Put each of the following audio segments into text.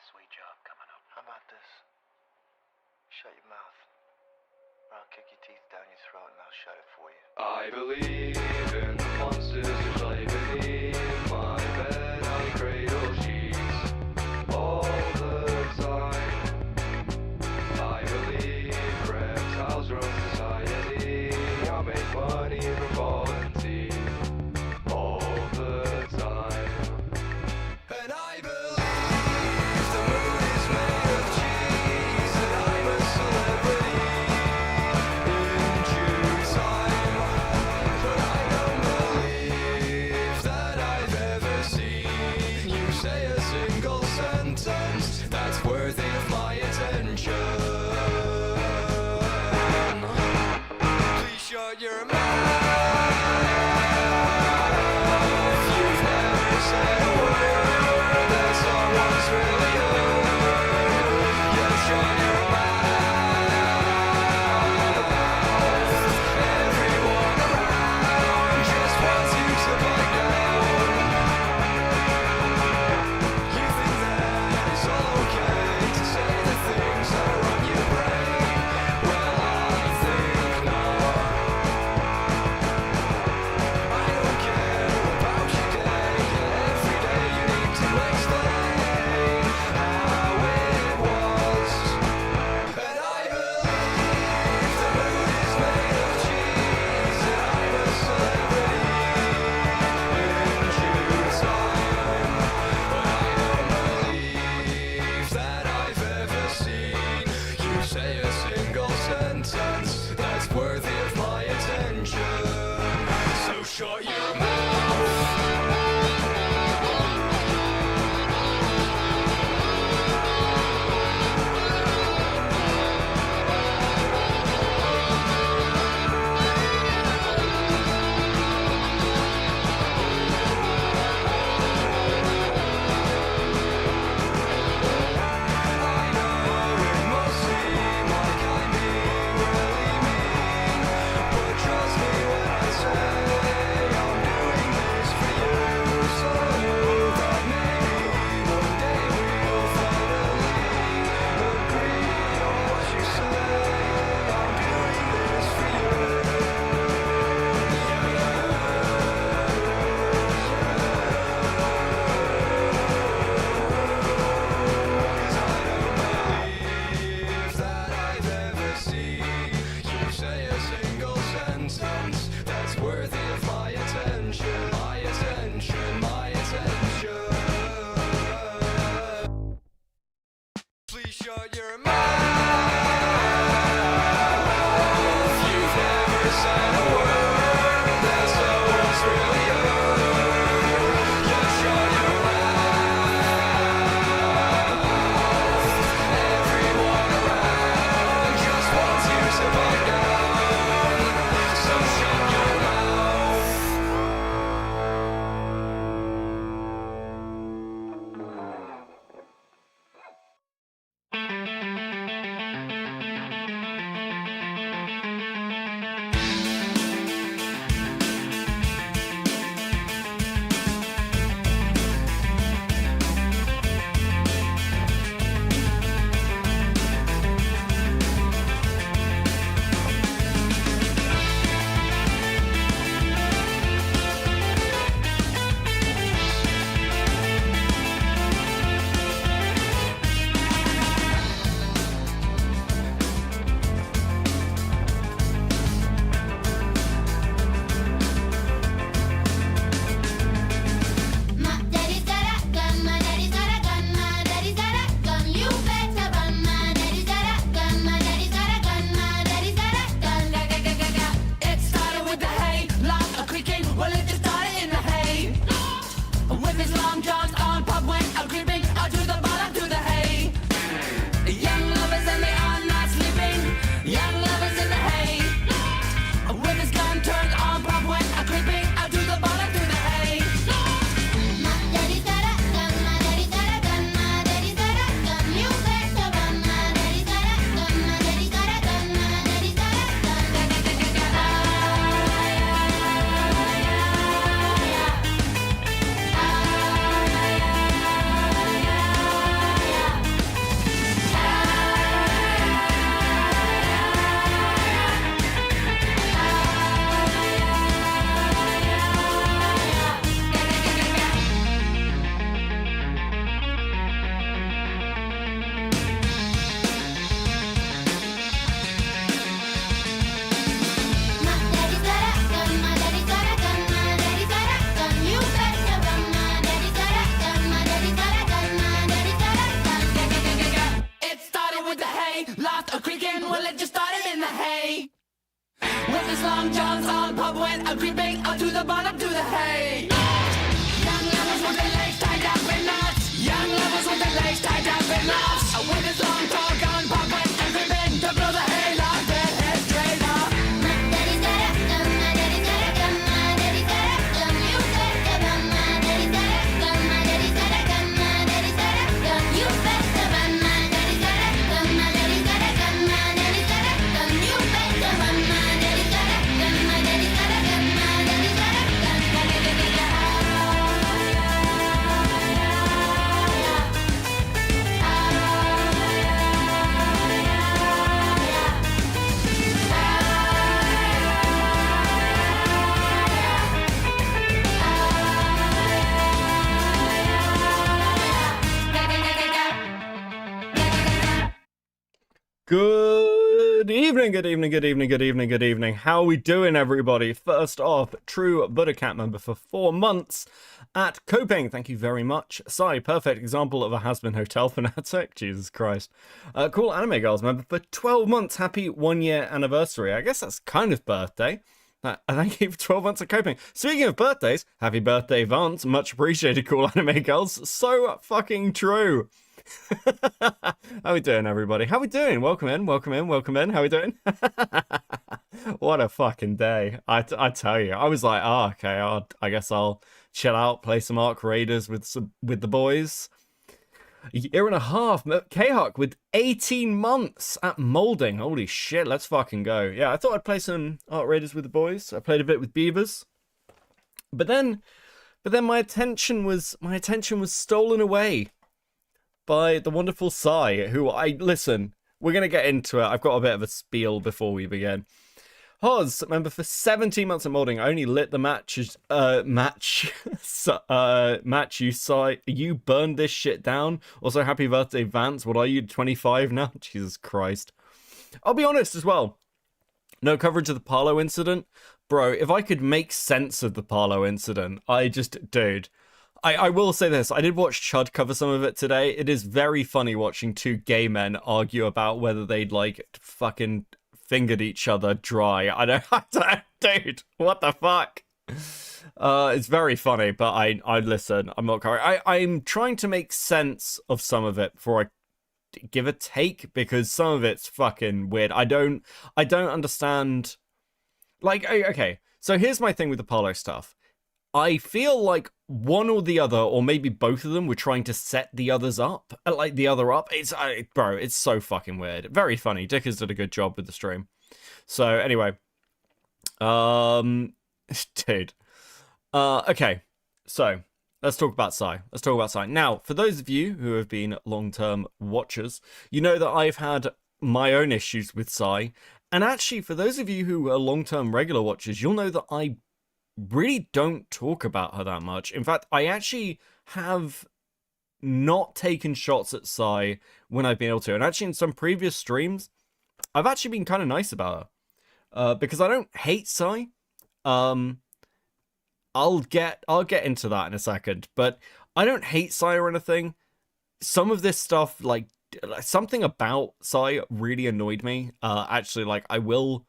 sweet job coming up. How about this? Shut your mouth, or I'll kick your teeth down your throat and I'll shut it for you. I believe in the monsters who play beneath my bed. I cradle sheets all the time. I believe reptiles run society. I make money from volunteer all the time. And I believe the moon is made of cheese, and I'm a celebrity in due time. But I don't believe that I've ever seen you say a single sentence that's worthy of my attention. Please shut your mouth. You've never said a word that someone's really heard. Yeah, shut your mouth. Everyone around just wants you to back down. You think that it's all okay to say the things that are on your brain? Well, I think not. I don't care about your day, yet every day you need to explain how it was. And I believe the moon is made of cheese, and I'm a celebrity in due time. But I don't believe that I've ever seen you say a single sentence that's worthy of my attention. So shut your mouth. I know it must seem like I'm being really mean, but trust me when I say I'm doing this for you, so that maybe one day we'll finally agree on what you say. I'm doing this for you. Cause I don't believe that I've ever seen you say a single sentence that's worthy of my attention. My attention, my attention. Please shut your mouth. You've never said a word that someone's really heard. Yeah, shut your mouth. Everyone around just wants you to back down. So shut your mouth. Good evening, good evening, good evening, good evening, good evening. How are we doing, everybody? First off, true Buddha Cat member for 4 months at Coping. Thank you very much. Sai, perfect example of a has-been hotel fanatic. Jesus Christ. Cool Anime Girls member for 12 months. Happy 1-year anniversary. I guess that's kind of birthday. Thank you for 12 months of Coping. Speaking of birthdays, happy birthday, Vance. Much appreciated, cool Anime Girls. So fucking true. How we doing, everybody? How we doing? Welcome in, welcome in, welcome in. How we doing? What a fucking day. I tell you, I was like, oh, okay, I guess I'll chill out, play some Arc Raiders with the boys. A year and a half. K-Huck with 18 months at molding. Holy shit, let's fucking go. Yeah, I thought I'd play some Arc Raiders with the boys. I played a bit with Beavers. But then my attention was stolen away by the wonderful Sai, who listen, we're going to get into it. I've got a bit of a spiel before we begin. Hoz, member for 17 months of modding. I only lit the match, you Sai. You burned this shit down. Also, happy birthday, Vance. What are you, 25 now? Jesus Christ. I'll be honest as well. No coverage of the Parlo incident. Bro, if I could make sense of the Parlo incident, dude. I will say this, I did watch Chud cover some of it today. It is very funny watching two gay men argue about whether they'd, like, fucking fingered each other dry. I don't, dude, what the fuck? It's very funny, but I listen, I'm not covering. I'm trying to make sense of some of it before I give a take, because some of it's fucking weird. I don't understand. Like, okay, so here's my thing with the Polo stuff. I feel like one or the other, or maybe both of them, were trying to set the others up, like the other up. Bro, it's so fucking weird. Very funny. Dickers did a good job with the stream. So anyway, dude. Okay, so let's talk about Sai. Now, for those of you who have been long-term watchers, you know that I've had my own issues with Sai, and actually, for those of you who are long-term regular watchers, you'll know that I really don't talk about her that much. In fact, I actually have not taken shots at Sai when I've been able to. And actually, in some previous streams, I've actually been kind of nice about her. Because I don't hate Sai. I'll get into that in a second. But I don't hate Sai or anything. Some of this stuff, like something about Sai really annoyed me. Actually, like, I will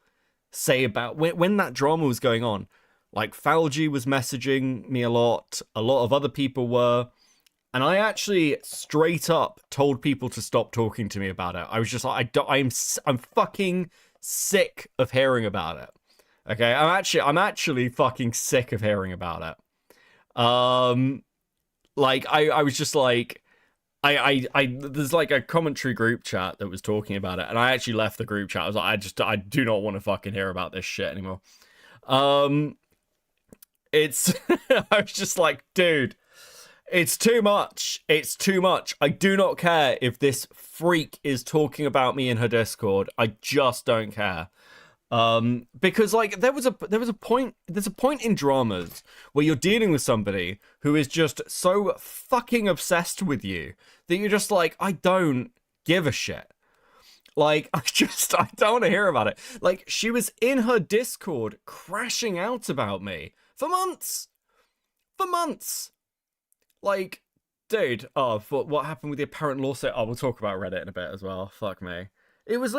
say about when that drama was going on. Like, Falgi was messaging me a lot of other people were, and I actually straight up told people to stop talking to me about it. I was just like, I'm fucking sick of hearing about it. Okay, I'm actually fucking sick of hearing about it. Like, I was just like, there's like a commentary group chat that was talking about it, and I actually left the group chat. I was like, I do not want to fucking hear about this shit anymore. It's, I was just like, dude, it's too much. It's too much. I do not care if this freak is talking about me in her Discord. I just don't care. Because like there's a point in dramas where you're dealing with somebody who is just so fucking obsessed with you that you're just like, I don't give a shit. Like, I don't want to hear about it. Like, she was in her Discord crashing out about me for months. Like, dude, for what happened with the apparent lawsuit? Oh, we'll talk about Reddit in a bit as well. Fuck me. It was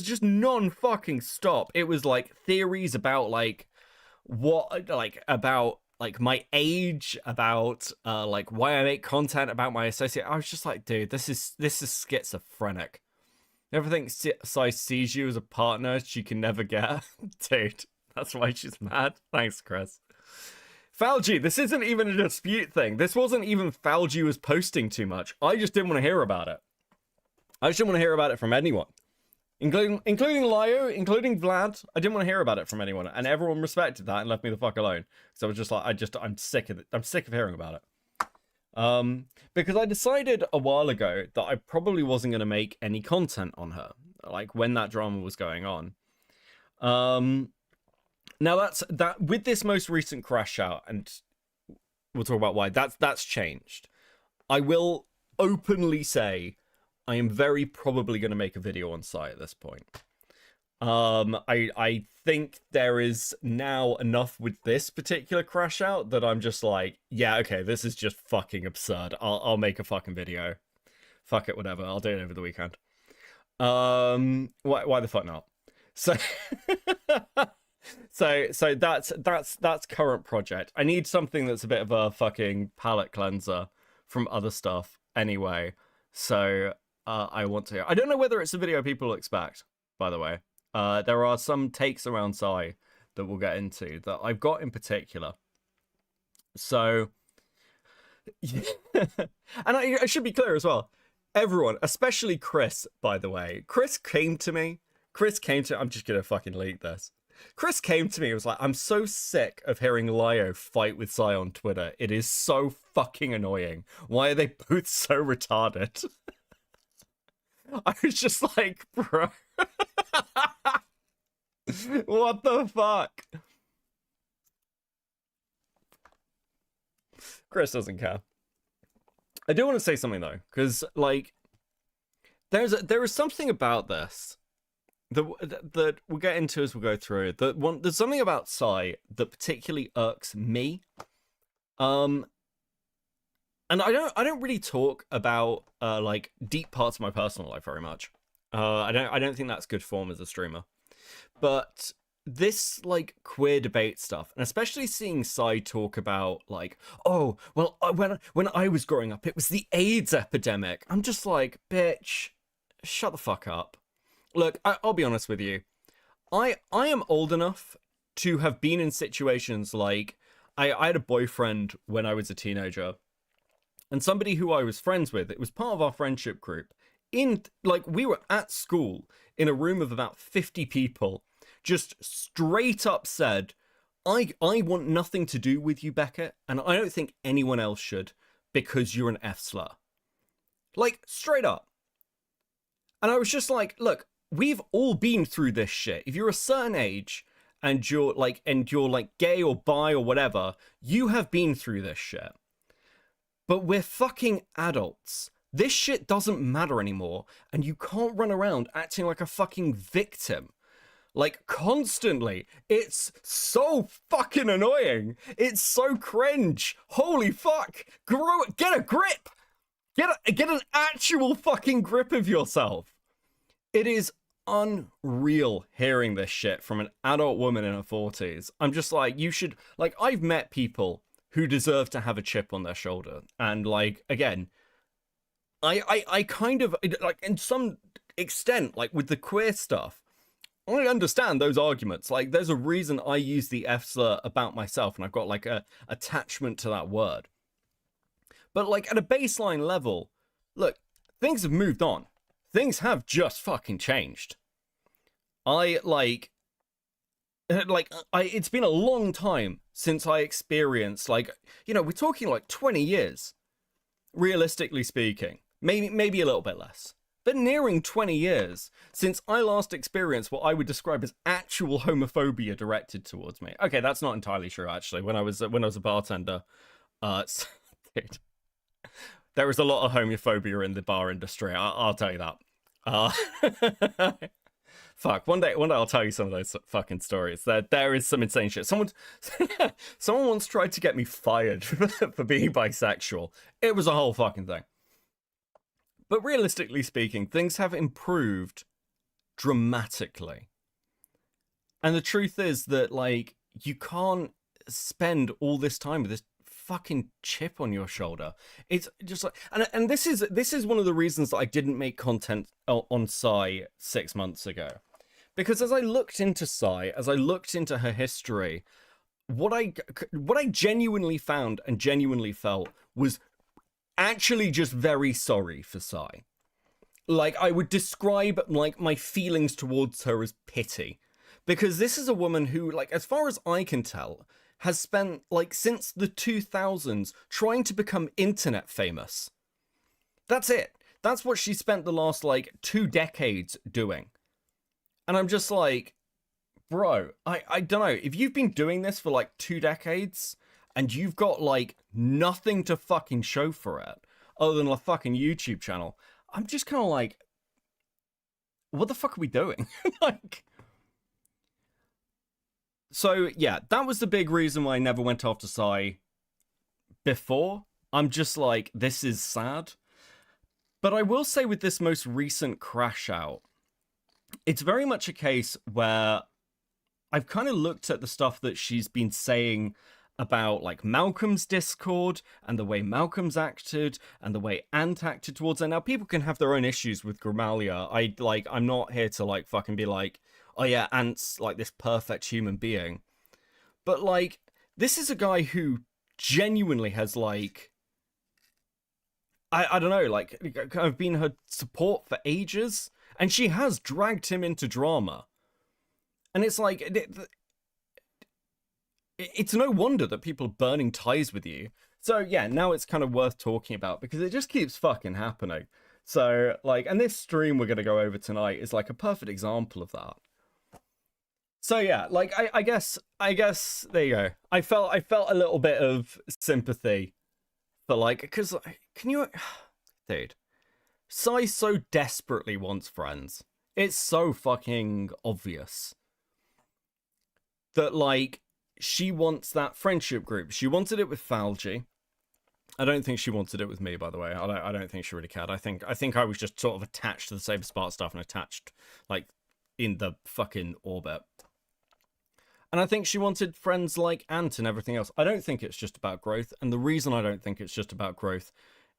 just non-fucking stop. It was like theories about like what, like about like my age, about like why I make content about my associate. I was just like, dude, this is schizophrenic. Everything Sai sees you as a partner she can never get. Dude, that's why she's mad. Thanks, Chris. Falgi, this isn't even a dispute thing. This wasn't even Falgi was posting too much. I just didn't want to hear about it. I just didn't want to hear about it from anyone. Including Lyo, including Vlad. I didn't want to hear about it from anyone. And everyone respected that and left me the fuck alone. So I was just like, I'm sick of it. I'm sick of hearing about it. Because I decided a while ago that I probably wasn't going to make any content on her, like when that drama was going on. Now that with this most recent crash out, and we'll talk about why that's changed. I will openly say I am very probably going to make a video on Sai at this point. I think there is now enough with this particular crash out that I'm just like, yeah, okay, this is just fucking absurd. I'll make a fucking video. Fuck it, whatever. I'll do it over the weekend. Why the fuck not? So so that's current project. I need something that's a bit of a fucking palate cleanser from other stuff anyway. So I want to. I don't know whether it's a video people expect, by the way. There are some takes around Sai that we'll get into that I've got in particular. So, yeah. And I should be clear as well. Everyone, especially Chris, by the way. Chris came to me. I'm just going to fucking leak this. Chris came to me and was like, I'm so sick of hearing Lio fight with Sai on Twitter. It is so fucking annoying. Why are they both so retarded? I was just like, bro. What the fuck? Chris doesn't care. I do want to say something though, because like there is something about this that we'll get into as we go through. There's something about Sai that particularly irks me. And I don't really talk about like deep parts of my personal life very much. I don't think that's good form as a streamer. But this like queer debate stuff, and especially seeing Sai talk about like, oh well, when I was growing up, it was the AIDS epidemic. I'm just like, bitch, shut the fuck up. Look, I'll be honest with you. I am old enough to have been in situations like I had a boyfriend when I was a teenager, and somebody who I was friends with. It was part of our friendship group. We were at school in a room of about 50 people, just straight up said, I want nothing to do with you, Beckett, and I don't think anyone else should, because you're an F slur. Like, straight up. And I was just like, look, we've all been through this shit. If you're a certain age and you're like gay or bi or whatever, you have been through this shit. But we're fucking adults. This shit doesn't matter anymore, and you can't run around acting like a fucking victim. Like, constantly. It's so fucking annoying. It's so cringe. Holy fuck. Get a grip. Get an actual fucking grip of yourself. It is unreal hearing this shit from an adult woman in her 40s. I'm just like, you should... Like, I've met people who deserve to have a chip on their shoulder. And, like, again... I kind of, like, in some extent, like, with the queer stuff, I understand those arguments. Like, there's a reason I use the F slur about myself, and I've got, like, a attachment to that word. But, like, at a baseline level, look, things have moved on. Things have just fucking changed. It's been a long time since I experienced, like, you know, we're talking, like, 20 years, realistically speaking. Maybe a little bit less, but nearing 20 years since I last experienced what I would describe as actual homophobia directed towards me. Okay, that's not entirely true, actually. When I was a bartender, dude, there was a lot of homophobia in the bar industry. I'll tell you that. Fuck, one day I'll tell you some of those fucking stories. There is some insane shit. Someone once tried to get me fired for being bisexual. It was a whole fucking thing. But realistically speaking, things have improved dramatically. And the truth is that, like, you can't spend all this time with this fucking chip on your shoulder. It's just like, and this is one of the reasons that I didn't make content on Sai 6 months ago. Because as I looked into Sai, as I looked into her history, what I genuinely found and genuinely felt was actually just very sorry for Sai. Like, I would describe, like, my feelings towards her as pity. Because this is a woman who, like, as far as I can tell, has spent, like, since the 2000s trying to become internet famous. That's it. That's what she spent the last, like, 2 decades doing. And I'm just like, bro, I don't know. If you've been doing this for, like, 2 decades... and you've got, like, nothing to fucking show for it, other than a fucking YouTube channel, I'm just kind of like, what the fuck are we doing? Like, so yeah, that was the big reason why I never went after Sai before. I'm just like, this is sad. But I will say with this most recent crash out, it's very much a case where I've kind of looked at the stuff that she's been saying about like Malcolm's Discord and the way Malcolm's acted and the way Ant acted towards her. Now people can have their own issues with Gramalia. I'm not here to like fucking be like, oh yeah, Ant's like this perfect human being. But like, this is a guy who genuinely has like, I don't know, like kind of been her support for ages, and she has dragged him into drama. And it's like, it's no wonder that people are burning ties with you. So yeah, now it's kind of worth talking about because it just keeps fucking happening. So like, and this stream we're going to go over tonight is like a perfect example of that. So yeah, like I guess there you go. I felt a little bit of sympathy for like, because can you, dude, Sai so desperately wants friends. It's so fucking obvious that like she wants that friendship group. She wanted it with Falgi. I don't think she wanted it with me, by the way. I don't think she really cared. I think I was just sort of attached to the Saber Spark stuff and attached like in the fucking orbit. And I think she wanted friends like Ant and everything else. I don't think it's just about growth. And the reason I don't think it's just about growth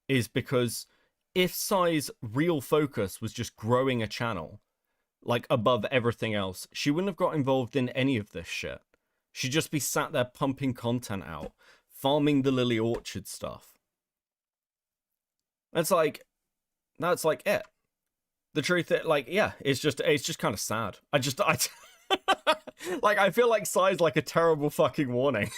is because if Sai's real focus was just growing a channel, like above everything else, she wouldn't have got involved in any of this shit. She'd just be sat there pumping content out, farming the Lily Orchard stuff. That's like it. The truth is, like, yeah, it's just kind of sad. I like, I feel like Sai's like a terrible fucking warning.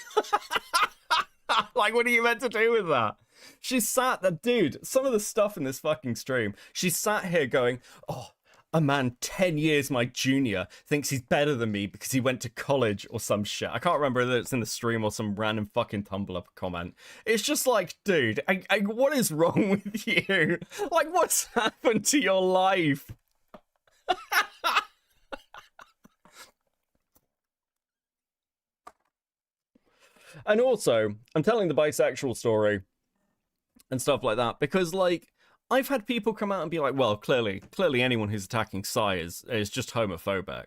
Like, what are you meant to do with that? She sat there, dude, some of the stuff in this fucking stream, she sat here going, oh, a man 10 years my junior thinks he's better than me because he went to college or some shit. I can't remember whether it's in the stream or some random fucking Tumblr comment. It's just like, dude, what is wrong with you? Like, what's happened to your life? And also, I'm telling the bisexual story and stuff like that because, like, I've had people come out and be like, well, clearly anyone who's attacking Sai is just homophobic.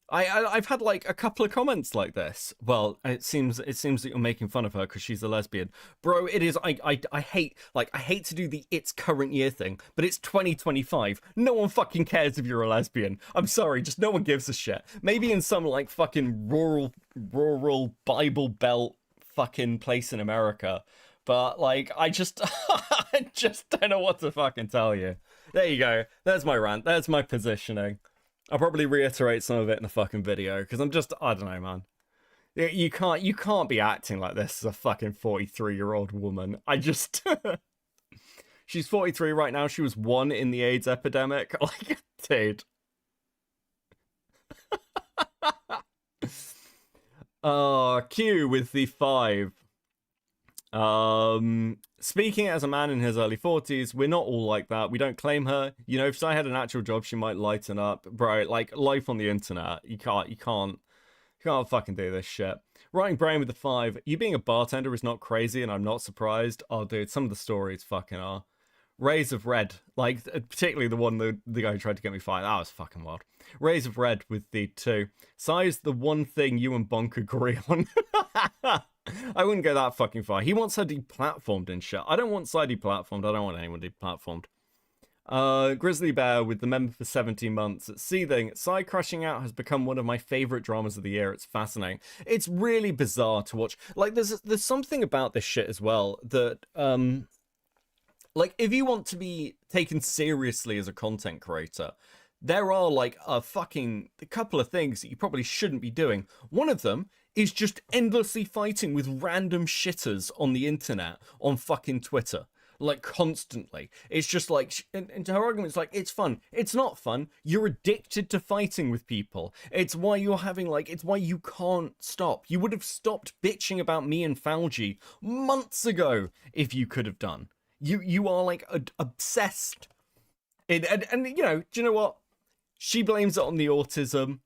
I've had like a couple of comments like this. Well, it seems that you're making fun of her because she's a lesbian. Bro, it is, I hate to do the it's current year thing, but it's 2025. No one fucking cares if you're a lesbian. I'm sorry, just no one gives a shit. Maybe in some like fucking rural Bible Belt fucking place in America. But like, I just don't know what to fucking tell you. There you go. There's my rant. There's my positioning. I'll probably reiterate some of it in the fucking video because I don't know, man. You can't be acting like this as a fucking 43-year-old woman. She's 43 right now. She was 1 in the AIDS epidemic. Like, dude. Q with the 5. Speaking as a man in his early 40s, we're not all like that. We don't claim her. You know, if I had an actual job, she might lighten up. Bro, like, life on the internet, you can't fucking do this shit. Writing Brain with the 5. You being a bartender is not crazy, and I'm not surprised. Oh, dude, some of the stories fucking are. Rays of Red, like, particularly the one the guy who tried to get me fired. That was fucking wild. Rays of Red with the 2. Sai's the one thing you and Bonk agree on. I wouldn't go that fucking far. He wants her deplatformed and shit. I don't want Sai deplatformed. I don't want anyone deplatformed. Grizzly Bear with the member for 17 months. Seething. Sai crashing out has become one of my favorite dramas of the year. It's fascinating. It's really bizarre to watch. Like, there's something about this shit as well that, like, if you want to be taken seriously as a content creator, there are like a couple of things that you probably shouldn't be doing. One of them is just endlessly fighting with random shitters on the internet, on fucking Twitter, like constantly. It's just like, and her argument's like, it's fun. It's not fun. You're addicted to fighting with people. It's why you're having like, it's why you can't stop. You would have stopped bitching about me and Falgi months ago if you could have done. You are like obsessed. And you know, do you know what? She blames it on the autism.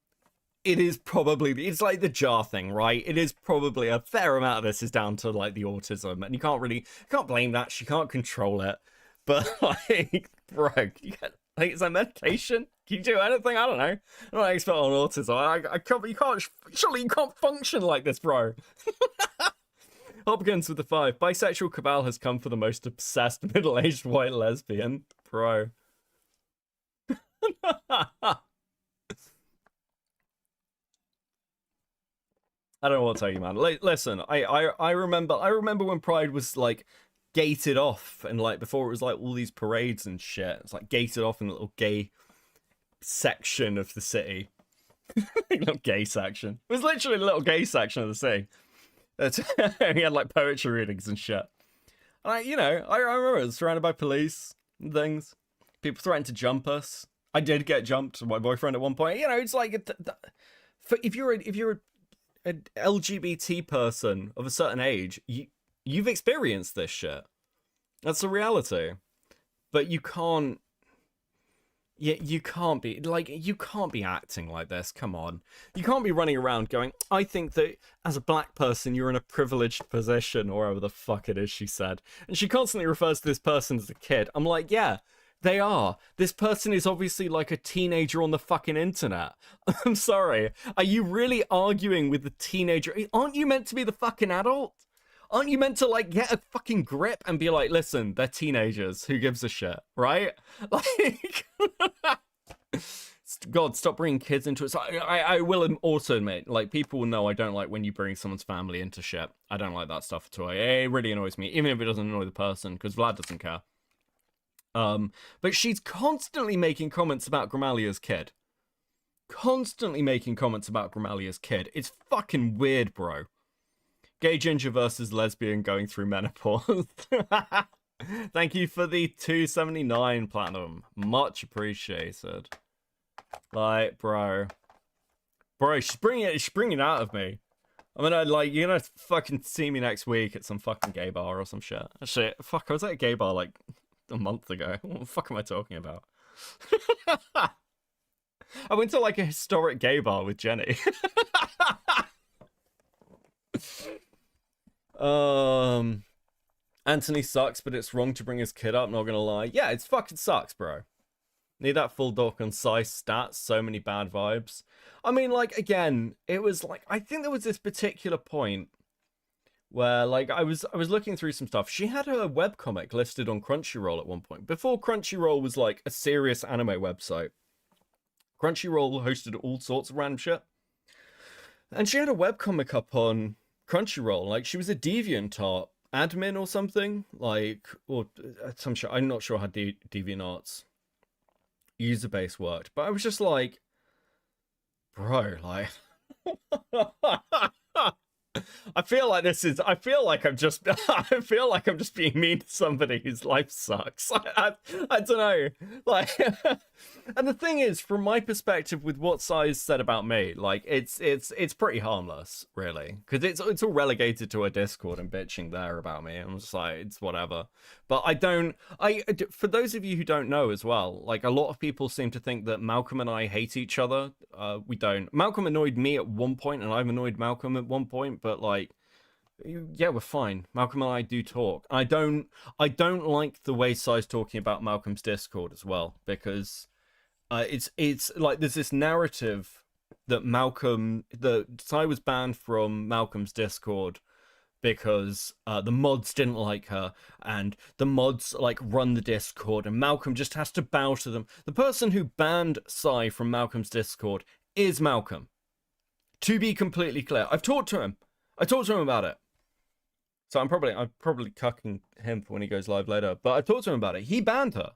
It is probably, it's like the jar thing, right? It is probably a fair amount of this is down to like the autism, and you can't blame that. She can't control it. But like, bro, like, is that medication? Can you do anything? I don't know. I'm not an expert on autism. I can't, you can't, surely you can't function like this, bro. Hopkins with the 5. Bisexual cabal has come for the most obsessed middle-aged white lesbian. Bro. I don't know what to tell you, man. Listen, I remember when Pride was like gated off, and like before it was like all these parades and shit. It's like gated off in a little gay section of the city. Little gay section. It was literally a little gay section of the city. We had like poetry readings and shit. And I remember it was surrounded by police and things. People threatened to jump us. I did get jumped by my boyfriend at one point. You know, it's like if you're an LGBT person of a certain age, you've experienced this shit. That's the reality. But you can't be acting like this. Come on. You can't be running around going, I think that as a black person, you're in a privileged position, or whatever the fuck it is she said. And she constantly refers to this person as a kid. I'm like, yeah, they are. This person is obviously like a teenager on the fucking internet. I'm sorry. Are you really arguing with the teenager? Aren't you meant to be the fucking adult? Aren't you meant to like get a fucking grip and be like, listen, they're teenagers. Who gives a shit, right? Like, God, stop bringing kids into it. So I will also admit, like, people will know I don't like when you bring someone's family into shit. I don't like that stuff at all. It really annoys me, even if it doesn't annoy the person, because Vlad doesn't care. But she's constantly making comments about Gramalia's kid. Constantly making comments about Gramalia's kid. It's fucking weird, bro. Gay ginger versus lesbian going through menopause. Thank you for the 279 platinum. Much appreciated. Like, bro, she's bringing it out of me. I mean, you're gonna fucking see me next week at some fucking gay bar or some shit. Shit, fuck, I was at a gay bar like a month ago. What the fuck am I talking about? I went to like a historic gay bar with Jenny. Anthony sucks, but it's wrong to bring his kid up, not gonna lie. Yeah, it's fucking sucks, bro. Need that full doc on Sai stats, so many bad vibes. I mean, like, again, it was like, I think there was this particular point where, like, I was looking through some stuff. She had her webcomic listed on Crunchyroll at one point, before Crunchyroll was, like, a serious anime website. Crunchyroll hosted all sorts of random shit. And she had a webcomic up on Crunchyroll. Like, she was a DeviantArt admin or something. Like, or some shit. I'm not sure how DeviantArt's user base worked. But I was just like, bro, like... I feel like I'm just being mean to somebody whose life sucks. I don't know. Like, and the thing is, from my perspective, with what Sai said about me, like, it's pretty harmless, really, because it's all relegated to a Discord and bitching there about me. I'm just like, it's whatever. But for those of you who don't know as well, like, a lot of people seem to think that Malcolm and I hate each other. We don't. Malcolm annoyed me at one point, and I've annoyed Malcolm at one point. But like, yeah, we're fine. Malcolm and I do talk. I don't like the way Sai's talking about Malcolm's Discord as well, because it's like there's this narrative that Sai was banned from Malcolm's Discord because the mods didn't like her, and the mods like run the Discord, and Malcolm just has to bow to them. The person who banned Sai from Malcolm's Discord is Malcolm. To be completely clear, I've talked to him about it. So I'm probably cucking him for when he goes live later. But I talked to him about it. He banned her.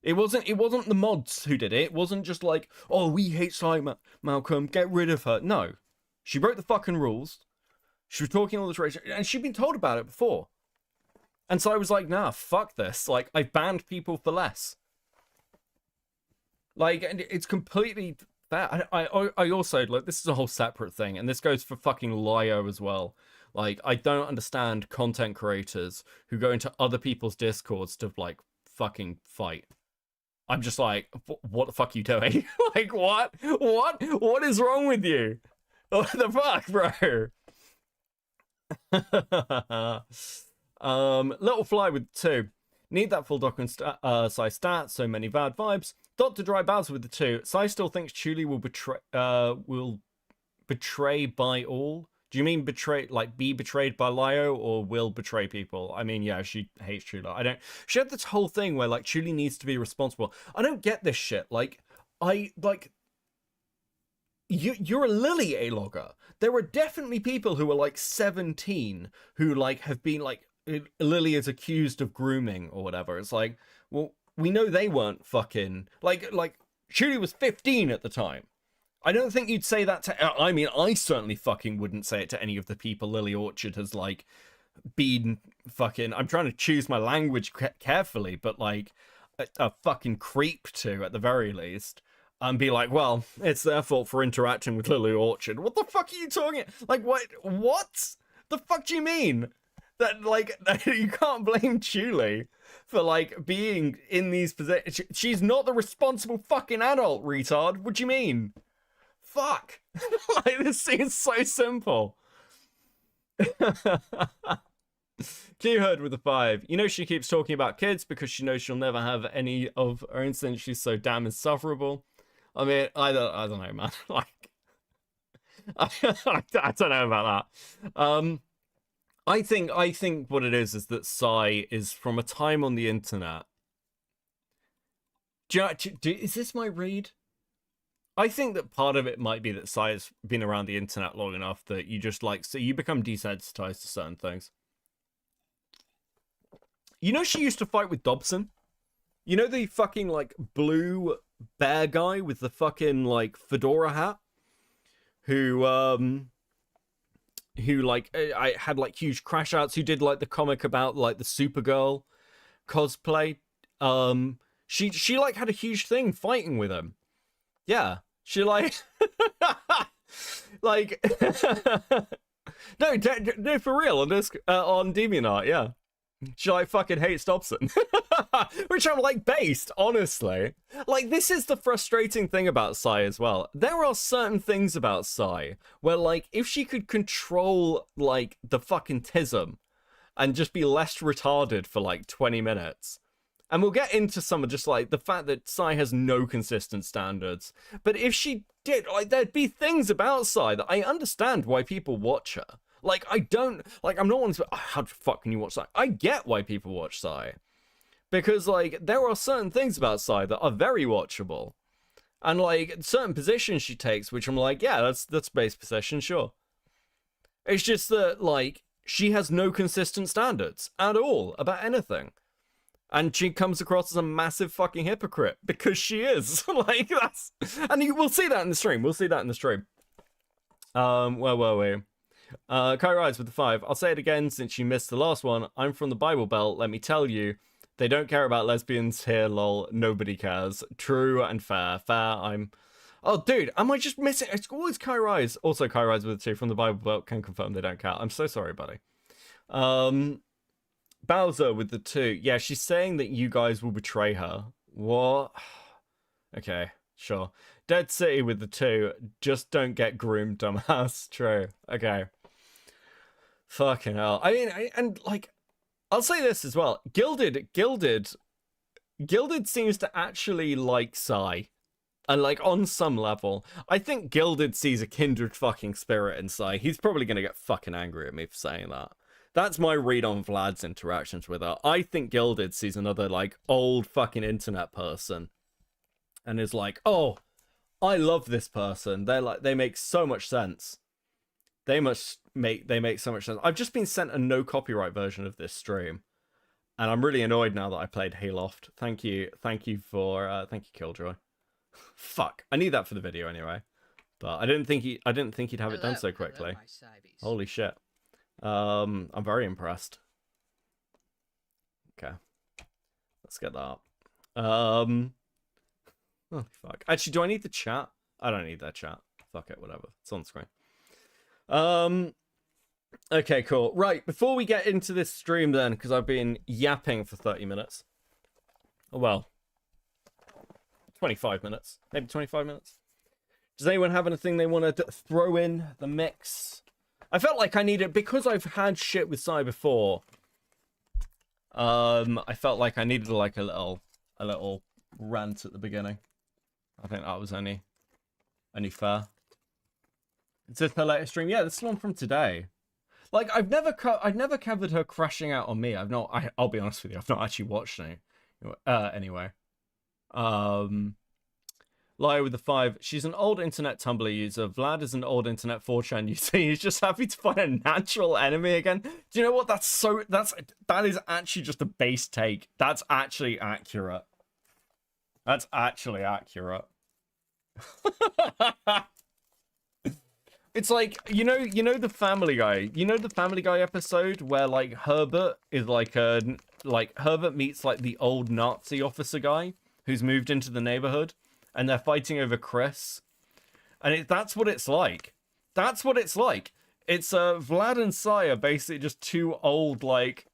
It wasn't the mods who did it. It wasn't just like, oh, we hate Sai Malcolm, get rid of her. No, she broke the fucking rules. She was talking all this rage, and she'd been told about it before. And so I was like, nah, fuck this. Like, I've banned people for less. Like, and it's completely fair. I also, like, this is a whole separate thing, and this goes for fucking Lyo as well. Like, I don't understand content creators who go into other people's discords to like fucking fight. I'm just like, what the fuck are you doing? Like, what is wrong with you? What the fuck, bro? Little Fly with 2. Need that full document size stat, so many bad vibes. Dr. Dry Bowser with the 2. Sai still thinks Chuli will betray by all. Do you mean betray, like be betrayed by Lio, or will betray people? I mean, yeah, she hates Chula. I don't. She had this whole thing where like Chuli needs to be responsible. I don't get this shit. Like, you're a Lily A-logger. There are definitely people who are like 17 who like have been like Lily is accused of grooming or whatever. It's like, well, we know they weren't fucking like Chuli was 15 at the time. I don't think you'd say that to. I mean, I certainly fucking wouldn't say it to any of the people Lily Orchard has like been fucking. I'm trying to choose my language carefully, but like a fucking creep to at the very least, and be like, well, it's their fault for interacting with Lily Orchard. What the fuck are you talking? Like, what? What the fuck do you mean? That like you can't blame Chuli for like being in these positions. She's not the responsible fucking adult, retard. What do you mean? Fuck. Like, this seems so simple. Q-Herd with a 5. You know she keeps talking about kids because she knows she'll never have any of her own since she's so damn insufferable. I mean, I don't know, man. Like, I don't know about that. I think what it is that Sai is from a time on the internet. Is this my read? I think that part of it might be that Sai has been around the internet long enough that you just like, so you become desensitized to certain things. You know, she used to fight with Dobson. You know, the fucking like blue bear guy with the fucking like fedora hat, who like I had like huge crash outs, who did like the comic about like the Supergirl cosplay. She like had a huge thing fighting with him. Yeah, she like like no, for real, on this on DeviantArt, yeah. She like fucking hates Dobson. Which I'm like based, honestly. Like, this is the frustrating thing about Sai as well. There are certain things about Sai where like if she could control like the fucking tism and just be less retarded for like 20 minutes. And we'll get into some of just like the fact that Sai has no consistent standards. But if she did, like, there'd be things about Sai that I understand why people watch her. Like, I don't, like, I'm not one to, oh, how the fuck can you watch Sai? I get why people watch Sai. Because, like, there are certain things about Sai that are very watchable. And, like, certain positions she takes, which I'm like, yeah, that's base position, sure. It's just that, like, she has no consistent standards at all about anything. And she comes across as a massive fucking hypocrite, because she is. Like, that's, and we'll see that in the stream. We'll see that in the stream. Where were we? Kai Rides with the 5. I'll say it again since you missed the last one. I'm from the Bible Belt. Let me tell you, they don't care about lesbians here, lol. Nobody cares. True and fair. I'm... Oh, dude, am I just missing? It's always Kai Rides. Also, Kai Rides with the 2 from the Bible Belt can confirm they don't count. I'm so sorry, buddy. Bowser with the 2. Yeah, she's saying that you guys will betray her. What? Okay, sure. Dead City with the 2. Just don't get groomed, dumbass. True. Okay. Fucking hell. I mean, and like, I'll say this as well. Gilded seems to actually like Sai. And like, on some level, I think Gilded sees a kindred fucking spirit in Sai. He's probably gonna get fucking angry at me for saying that. That's my read on Vlad's interactions with her. I think Gilded sees another like old fucking internet person and is like, oh, I love this person. They're like, they make so much sense. They make so much sense. I've just been sent a no copyright version of this stream, and I'm really annoyed now that I played Hayloft. Thank you for thank you, Killjoy. Fuck, I need that for the video anyway. But I didn't think he'd have it done so quickly. Holy shit. I'm very impressed. Okay, let's get that up. Holy fuck. Actually, do I need the chat? I don't need that chat. Fuck it, whatever. It's on the screen. Okay, cool. Right, before we get into this stream then, because I've been yapping for 30 minutes. Well, 25 minutes. Maybe 25 minutes. Does anyone have anything they want to throw in the mix? I felt like I needed, because I've had shit with Psy before, I felt like I needed like a little rant at the beginning. I think that was only fair. Is this her latest stream? Yeah, this is one from today. Like, I've never covered her crashing out on me. I'll be honest with you, I've not actually watched any. Anyway. Liar with the 5. She's an old internet Tumblr user. Vlad is an old internet 4chan user. He's just happy to find a natural enemy again. Do you know what? That is actually just a base take. That's actually accurate. That's actually accurate. It's like, you know the Family Guy. You know the Family Guy episode where like Herbert is Herbert meets like the old Nazi officer guy who's moved into the neighborhood, and they're fighting over Chris. And that's what it's like. That's what it's like. It's Vlad and Sai are basically just two old like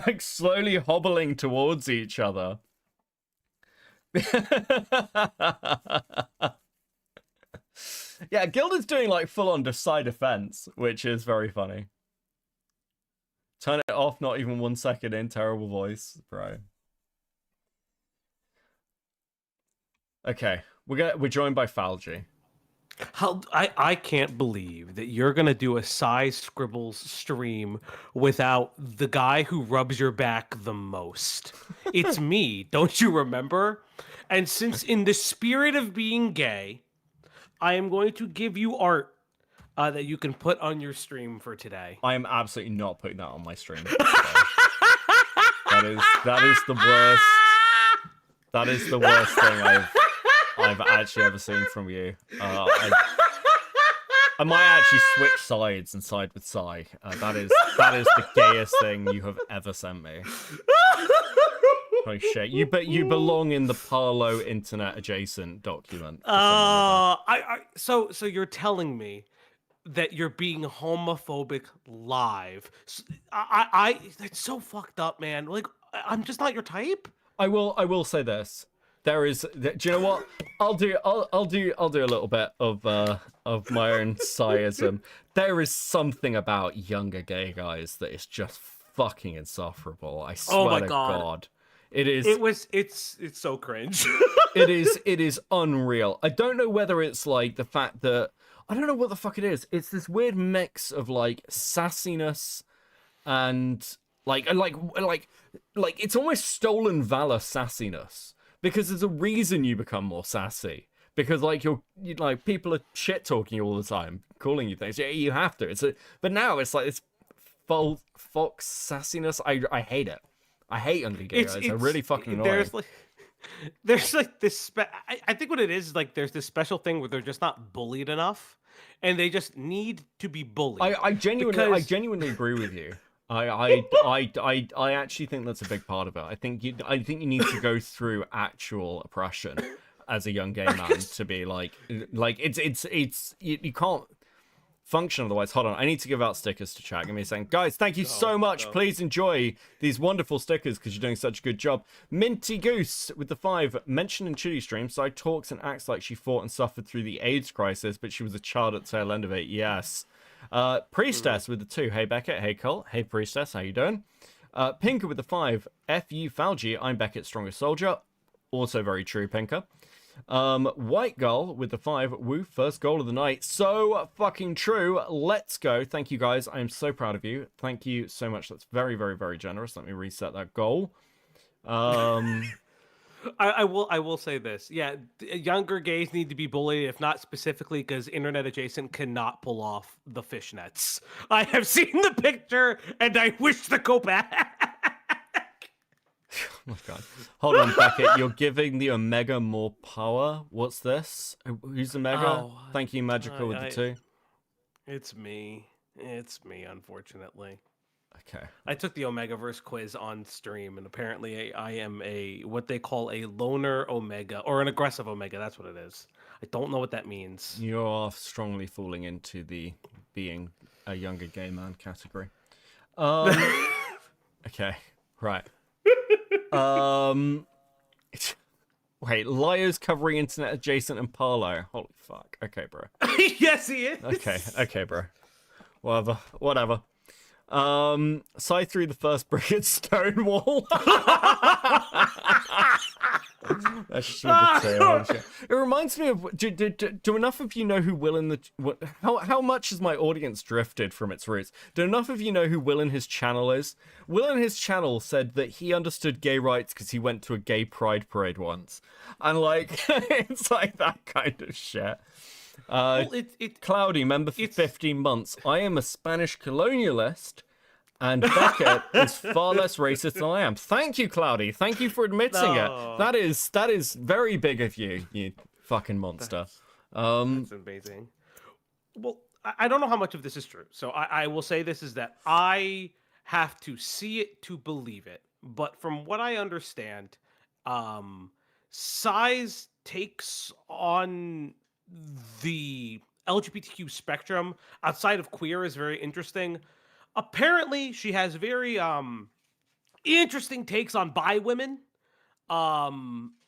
like slowly hobbling towards each other. Yeah, Gilda's doing like full-on side defense, which is very funny. Turn it off, not even 1 second in. Terrible voice, bro. Okay, we're joined by Falgy. I can't believe that you're gonna do a Saiscribbles stream without the guy who rubs your back the most. It's me, don't you remember? And since in the spirit of being gay, I am going to give you art that you can put on your stream for today. I am absolutely not putting that on my stream. That is the worst. That is the worst thing I've actually ever seen from you. I might actually switch sides and side with Sai. That is the gayest thing you have ever sent me. Holy shit! You belong in the Parlo internet adjacent document. So you're telling me that you're being homophobic live? That's so fucked up, man. Like, I'm just not your type. I will say this. There is. Do you know what? I'll do a little bit of my own Saiism. There is something about younger gay guys that is just fucking insufferable. I swear to God. It is. It's so cringe. it is unreal. I don't know whether it's like the fact that I don't know what the fuck it is. It's this weird mix of like sassiness and like it's almost stolen valor sassiness, because there's a reason you become more sassy, because like you like people are shit talking you all the time, calling you things. Yeah, you have to. But now it's like this fox sassiness. I hate it. I hate younger gay guys. They're really fucking annoying. There's like this. I think what it is like there's this special thing where they're just not bullied enough, and they just need to be bullied. I genuinely agree with you. I actually think that's a big part of it. I think you need to go through actual oppression as a young gay man to be like it's you can't function otherwise. Hold on, I need to give out stickers to chat. Give me a second. Guys, thank you so much. Please enjoy these wonderful stickers because you're doing such a good job. Minty Goose with the 5. Mentioned in Chitty stream, so talks and acts like she fought and suffered through the AIDS crisis, but she was a child at the tail end of it. Yes. Priestess with the 2. Hey Beckett. Hey Cole. Hey Priestess, how you doing? Pinker with the 5. F you Falgy. I'm Beckett, strongest soldier. Also very true, Pinker. White Gull with the 5. Woo, first goal of the night. So fucking true. Let's go. Thank you guys. I am so proud of you. Thank you so much. That's very, very, very generous. Let me reset that goal. I will say this. Yeah, younger gays need to be bullied, if not specifically because internet adjacent cannot pull off the fishnets. I have seen the picture and I wish to go back. Oh my God. Hold on, Beckett. You're giving the Omega more power. What's this? Who's Omega? Oh, thank you, Magical with the 2. It's me. It's me, unfortunately. Okay. I took the Omegaverse quiz on stream, and apparently I am what they call a loner Omega, or an aggressive Omega. That's what it is. I don't know what that means. You're strongly falling into the being a younger gay man category. Okay, right. Wait, liars covering internet adjacent and Parlo. Holy fuck. Okay, bro. Yes, he is. Okay, bro. Whatever. Side through the first brick at Stonewall. That's stupid too. Oh, shit. It reminds me of. Do enough of you know who Will in the? How much has my audience drifted from its roots? Do enough of you know who Will in his channel is? Will in his channel said that he understood gay rights because he went to a gay pride parade once, and like it's like that kind of shit. Well, Cloudy, member for 15 months. I am a Spanish colonialist, and Beckett is far less racist than I am. Thank you, Cloudy. Thank you for admitting it. That is very big of you, you fucking monster. That's amazing. Well, I don't know how much of this is true, so I will say this is that I have to see it to believe it. But from what I understand, size takes on the LGBTQ spectrum outside of queer is very interesting. Apparently, she has very interesting takes on bi women.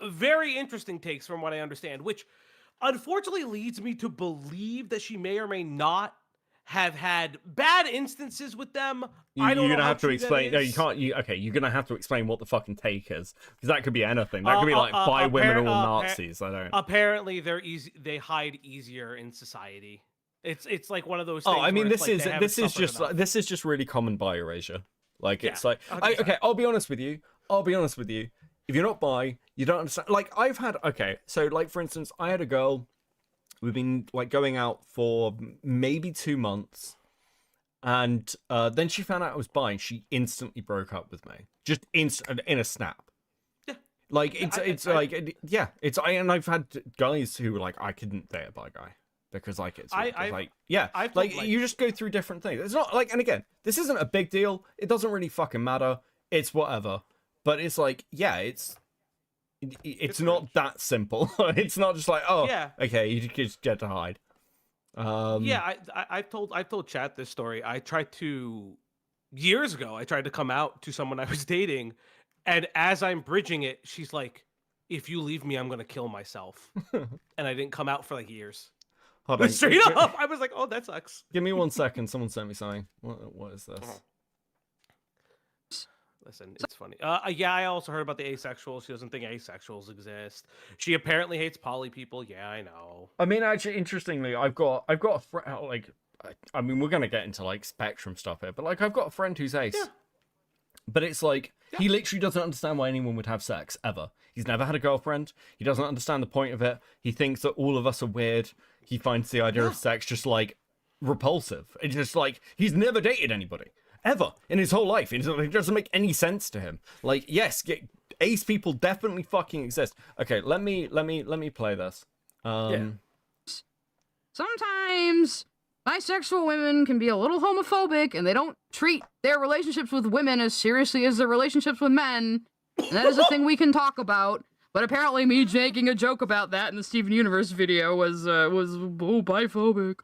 Very interesting takes from what I understand, which unfortunately leads me to believe that she may or may not have had bad instances with them. I don't know. You're gonna how have to true that explain. No, you is. can't. You're gonna have to explain what the fucking take is, because that could be anything. That could be like bi women or Nazis. I don't. Apparently, they're easy. They hide easier in society. It's like one of those things. Oh, I mean, where it's this like is just enough. this is just really common bi erasure. Like it's Yeah, like 100%. okay, I'll be honest with you. If you're not bi, you don't understand. Like I've had so like for instance, I had a girl. We've been like going out for maybe 2 months, and then she found out I was bi, and she instantly broke up with me, just in a snap. Yeah. Like and I've had guys who were like, I couldn't date a bi guy because like it's like yeah, I've like told, like- you just go through different things. It's not like, and again, this isn't a big deal. It doesn't really fucking matter. It's whatever. But it's like, yeah, it's not that simple. It's not just like, oh, Yeah. okay, you just get to hide. Yeah, I've told Chat this story. Years ago, I tried to come out to someone I was dating, and as I'm bridging it, she's like, "If you leave me, I'm gonna kill myself," and I didn't come out for like years. Hold on. Straight up, I was like, "Oh, that sucks." Give me 1 second. Someone sent me something. What is this? Listen, it's funny. Yeah, I also heard about the asexual. She doesn't think asexuals exist. She apparently hates poly people. Yeah, I know. I mean, actually, interestingly, I've got a friend. Like, I mean, we're gonna get into like spectrum stuff here, but like, I've got a friend who's ace. Yeah. But it's like he literally doesn't understand why anyone would have sex ever. He's never had a girlfriend. He doesn't understand the point of it. He thinks that all of us are weird. He finds the idea of sex just like repulsive. It's just like he's never dated anybody ever in his whole life. It doesn't make any sense to him. Like, yes, ace people definitely fucking exist. Okay, let me play this. Sometimes bisexual women can be a little homophobic and they don't treat their relationships with women as seriously as their relationships with men. And that is a thing we can talk about. But apparently me making a joke about that in the Steven Universe video was biphobic.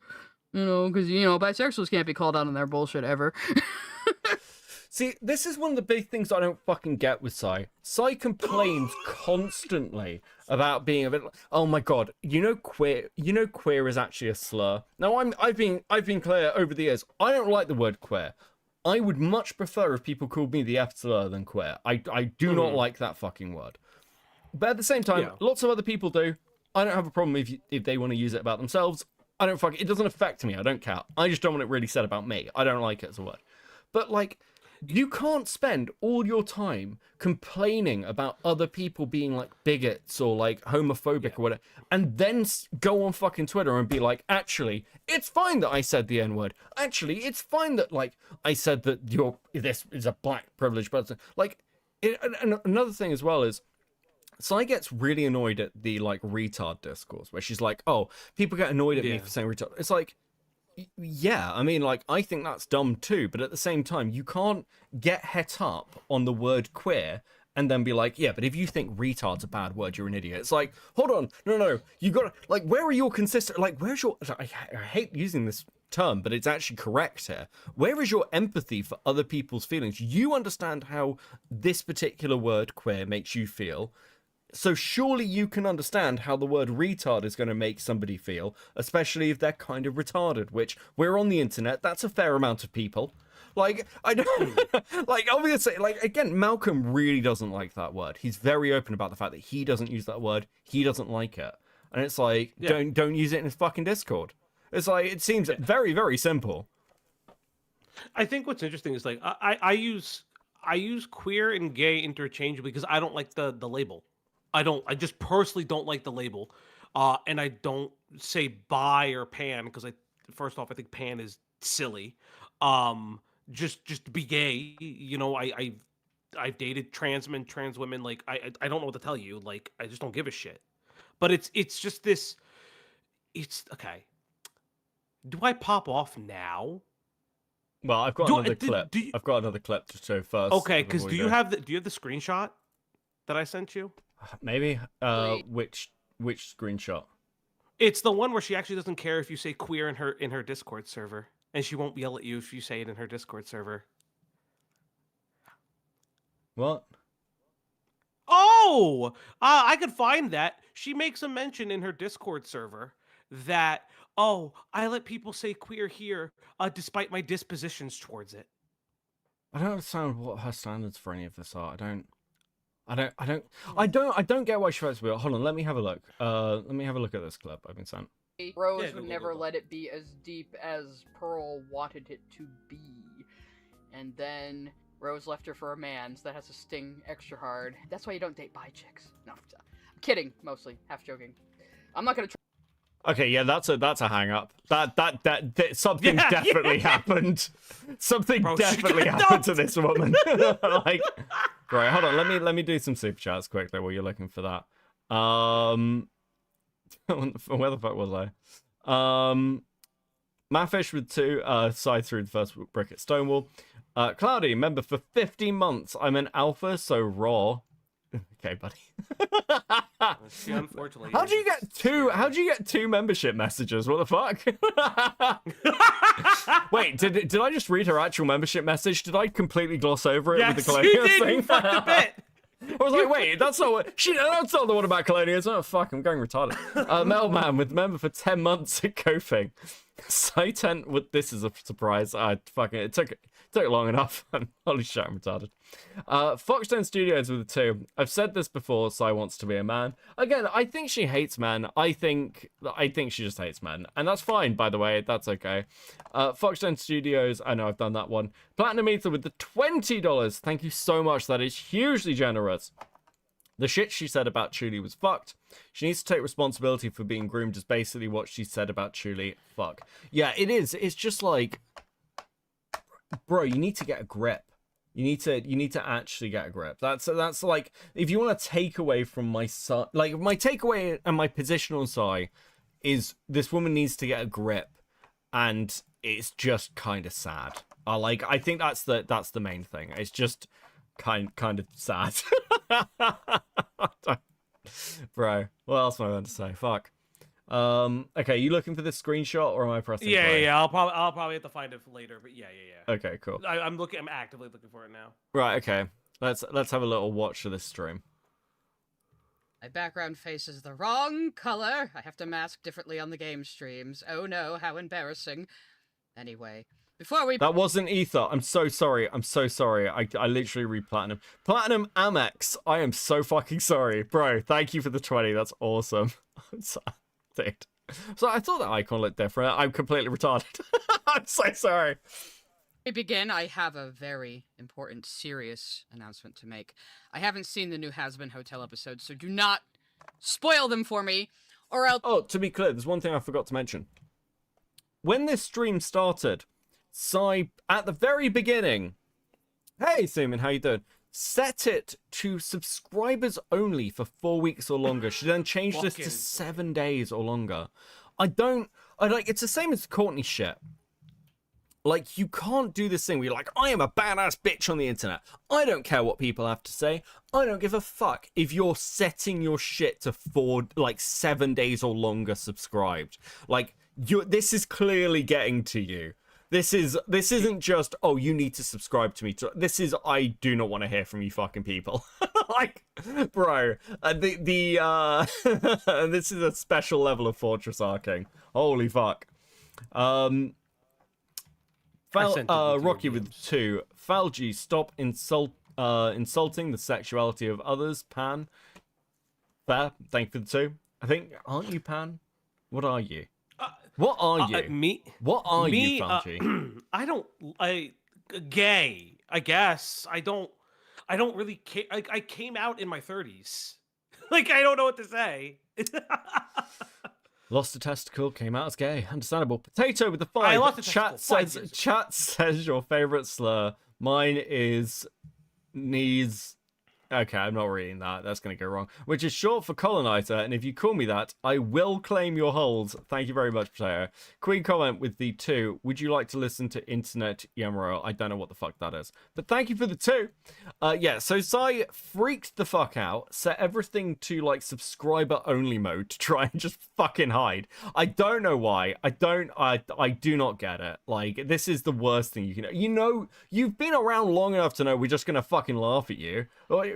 You know, because, bisexuals can't be called out on their bullshit ever. See, this is one of the big things I don't fucking get with Sai. Sai complains constantly about being a bit. Oh my god, queer. Queer is actually a slur. Now I've been clear over the years. I don't like the word queer. I would much prefer if people called me the F slur than queer. I do not like that fucking word. But at the same time, lots of other people do. I don't have a problem if they want to use it about themselves. It doesn't affect me. I don't care. I just don't want it really said about me. I don't like it as a word. But like, you can't spend all your time complaining about other people being like bigots or like homophobic or whatever, and then go on fucking Twitter and be like, actually, it's fine that I said the N-word. Actually, it's fine that like I said that this is a black privileged person. Like, and another thing as well is, Sai gets really annoyed at the like retard discourse where she's like, oh, people get annoyed at me for saying retard. It's like, yeah, I mean, like, I think that's dumb too, but at the same time, you can't get het up on the word queer and then be like, yeah, but if you think retard's a bad word, you're an idiot. It's like, hold on, no, you got to, like, where are your consistent, like, where's your, I hate using this term, but it's actually correct here. Where is your empathy for other people's feelings? You understand how this particular word queer makes you feel. So surely you can understand how the word retard is going to make somebody feel, especially if they're kind of retarded, which we're on the internet. That's a fair amount of people. Like, I don't, like, obviously, like, again, Malcolm really doesn't like that word. He's very open about the fact that he doesn't use that word. He doesn't like it. And it's like, don't use it in his fucking Discord. It's like, it seems very, very simple. I think what's interesting is, like, I use queer and gay interchangeably because I don't like the label. I just personally don't like the label. And I don't say bi or pan because first off, I think pan is silly. Just be gay. You know, I've dated trans men, trans women. Like, I don't know what to tell you. Like, I just don't give a shit. But it's just this. It's okay. Do I pop off now? Well, I've got another clip. I've got another clip to show first. Okay, because do you have the screenshot that I sent you? Maybe. Which screenshot? It's the one where she actually doesn't care if you say queer in her Discord server, and she won't yell at you if you say it in her Discord server. What? Oh, I could find that. She makes a mention in her Discord server that, oh, I let people say queer here, despite my dispositions towards it. I don't understand what her standards for any of this are. I don't get why she writes weird. Hold on, let me have a look. Let me have a look at this clip I've been sent. Rose would never let it be as deep as Pearl wanted it to be. And then Rose left her for a man, so that has to sting extra hard. That's why you don't date bi chicks. No, I'm kidding, mostly. Half joking. I'm not gonna try. Okay, yeah, that's a hang up. That something definitely happened. Something definitely happened to this woman. Like, right, hold on. Let me do some super chats quickly while you're looking for that. Where the fuck was I? Mafish with 2 side through the first brick at Stonewall. Cloudy, member for 15 months. I'm an alpha, so raw. Okay, buddy. She unfortunately. How'd you get two membership messages? What the fuck? Wait, did I just read her actual membership message? Did I completely gloss over it with the colonials thing? You fucked a bit. I was like, wait, that's not the one about colonials. Oh fuck, I'm going retarded. Mailman with member for 10 months at Kofing. Saitent with this is a surprise. It took long enough. Holy shit, I'm retarded. Foxstone Studios with a 2. I've said this before, Sai wants to be a man. Again, I think she hates men. I think she just hates men. And that's fine, by the way. That's okay. Foxstone Studios, I know I've done that one. Platinum Ether with the $20. Thank you so much. That is hugely generous. The shit she said about Chuli was fucked. She needs to take responsibility for being groomed is basically what she said about Chuli. Fuck. Yeah, it is. It's just like, bro, you need to get a grip. You need to actually get a grip. That's like, if you want to take away from my son, like my takeaway and my position on Sai is this woman needs to get a grip, and it's just kind of sad. I think that's the main thing. It's just kind of sad. Bro, what else am I going to say? Fuck. Okay, you looking for this screenshot or am I pressing play? Yeah. I'll probably have to find it later, but yeah. Okay, cool. I'm actively looking for it now. Right, okay. Let's have a little watch of this stream. My background face is the wrong color. I have to mask differently on the game streams. Oh no, how embarrassing. Anyway, before we... That wasn't Ether. I'm so sorry. I literally read Platinum. Platinum Amex. I am so fucking sorry. Bro, thank you for the 20. That's awesome. I'm sorry. So I thought that icon looked different. I'm completely retarded. I'm so sorry. Before we begin, I have a very important, serious announcement to make. I haven't seen the new Has-Been Hotel episodes, so do not spoil them for me, or else... Oh, to be clear, there's one thing I forgot to mention. When this stream started, Sai, at the very beginning, hey, Seaman, how you doing? Set it to subscribers only for 4 weeks or longer. She then changed this to 7 days or longer. It's the same as Courtney shit. Like, you can't do this thing where you're like, I am a badass bitch on the internet. I don't care what people have to say. I don't give a fuck if you're setting your shit to 7 days or longer subscribed. Like, this is clearly getting to you. This isn't just, oh, you need to subscribe to me. This is, I do not want to hear from you fucking people. Like, bro, this is a special level of fortress arcing. Holy fuck. Rocky with 2. Falgi, stop insulting the sexuality of others. Pan. Fair. Thank you for the 2. I think, aren't you Pan? What are you? What are you? Me? What are you, Falgi? Gay. I guess. I don't really care. I came out in my 30s. Like, I don't know what to say. Lost a testicle, came out as gay. Understandable. Potato with the 5. I lost a testicle. Chat says your favorite slur. Mine is knees. Okay, I'm not reading that. That's going to go wrong. Which is short for colonizer, and if you call me that, I will claim your holes. Thank you very much, Potato. Queen comment with the 2. Would you like to listen to Internet Yamro? I don't know what the fuck that is. But thank you for the 2. Yeah, so Sai freaked the fuck out, set everything to, like, subscriber-only mode to try and just fucking hide. I don't know why. I do not get it. Like, this is the worst thing you can... You know, you've been around long enough to know we're just going to fucking laugh at you.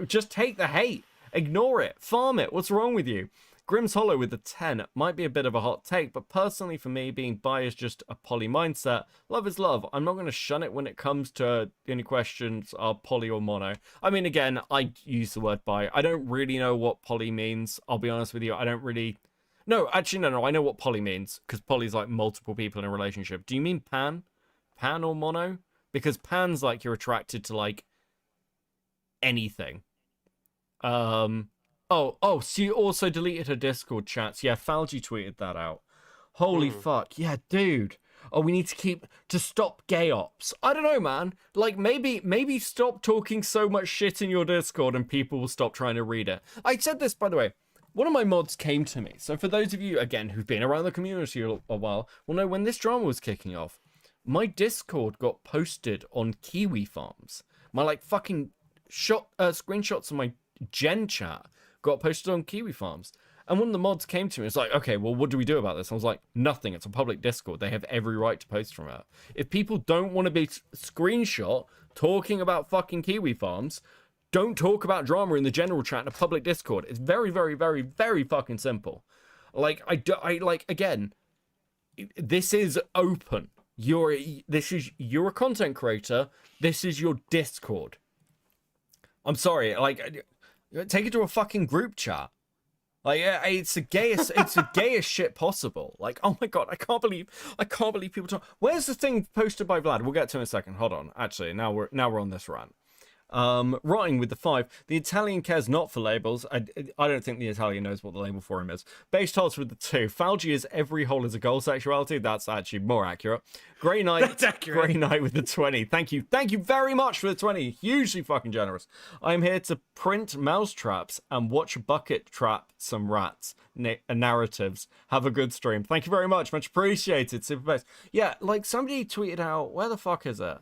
Just take the hate. Ignore it. Farm it. What's wrong with you? Grimm's Hollow with the 10 might be a bit of a hot take, but personally for me, being bi is just a poly mindset. Love is love. I'm not going to shun it when it comes to any questions are poly or mono. I mean, again, I use the word bi. I don't really know what poly means. I'll be honest with you. I don't really... No, actually, no. I know what poly means, because poly is like multiple people in a relationship. Do you mean pan? Pan or mono? Because pan's like you're attracted to, like, anything. So you also deleted her Discord chats. Yeah, Falgi tweeted that out. Holy fuck. Yeah, dude. Oh, we need to stop gay ops. I don't know, man. Like, maybe stop talking so much shit in your Discord and people will stop trying to read it. I said this, by the way. One of my mods came to me. So for those of you, again, who've been around the community a while, will know when this drama was kicking off, my Discord got posted on Kiwi Farms. My, like, fucking screenshots of my gen chat got posted on Kiwi Farms, and one of the mods came to me. It's like, okay, well, what do we do about this? I was like, nothing. It's a public Discord. They have every right to post from it. If people don't want to be screenshot talking about fucking Kiwi Farms, don't talk about drama in the general chat in a public Discord. It's very, very, very, very fucking simple. Like, again, this is open. You're a content creator. This is your Discord. I'm sorry, like, take it to a fucking group chat. Like, it's the gayest shit possible. Like, oh my god, I can't believe people talk. Where's the thing posted by Vlad? We'll get to it in a second. Hold on. Actually, now we're on this rant. Writing with the 5. The Italian cares not for labels. I don't think the Italian knows what the label for him is. Base Tots with the 2. Falgi is every hole is a goal sexuality. That's actually more accurate. Grey Knight. That's accurate. Grey Knight with the 20. Thank you very much for the 20. Hugely fucking generous. I'm here to print mouse traps and watch bucket trap some rats. Narratives. Have a good stream. Thank you very much. Much appreciated. Super best. Yeah, like somebody tweeted out. Where the fuck is it?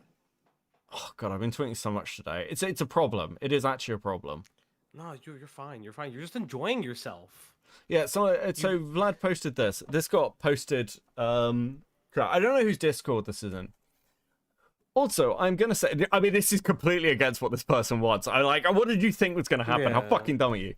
Oh god, I've been tweeting so much today. It's a problem. It is actually a problem. No, you're fine. You're fine. You're just enjoying yourself. Yeah. So Vlad posted this. This got posted. I don't know whose Discord this is in. Also, I'm gonna say, I mean, this is completely against what this person wants. What did you think was gonna happen? Yeah. How fucking dumb are you?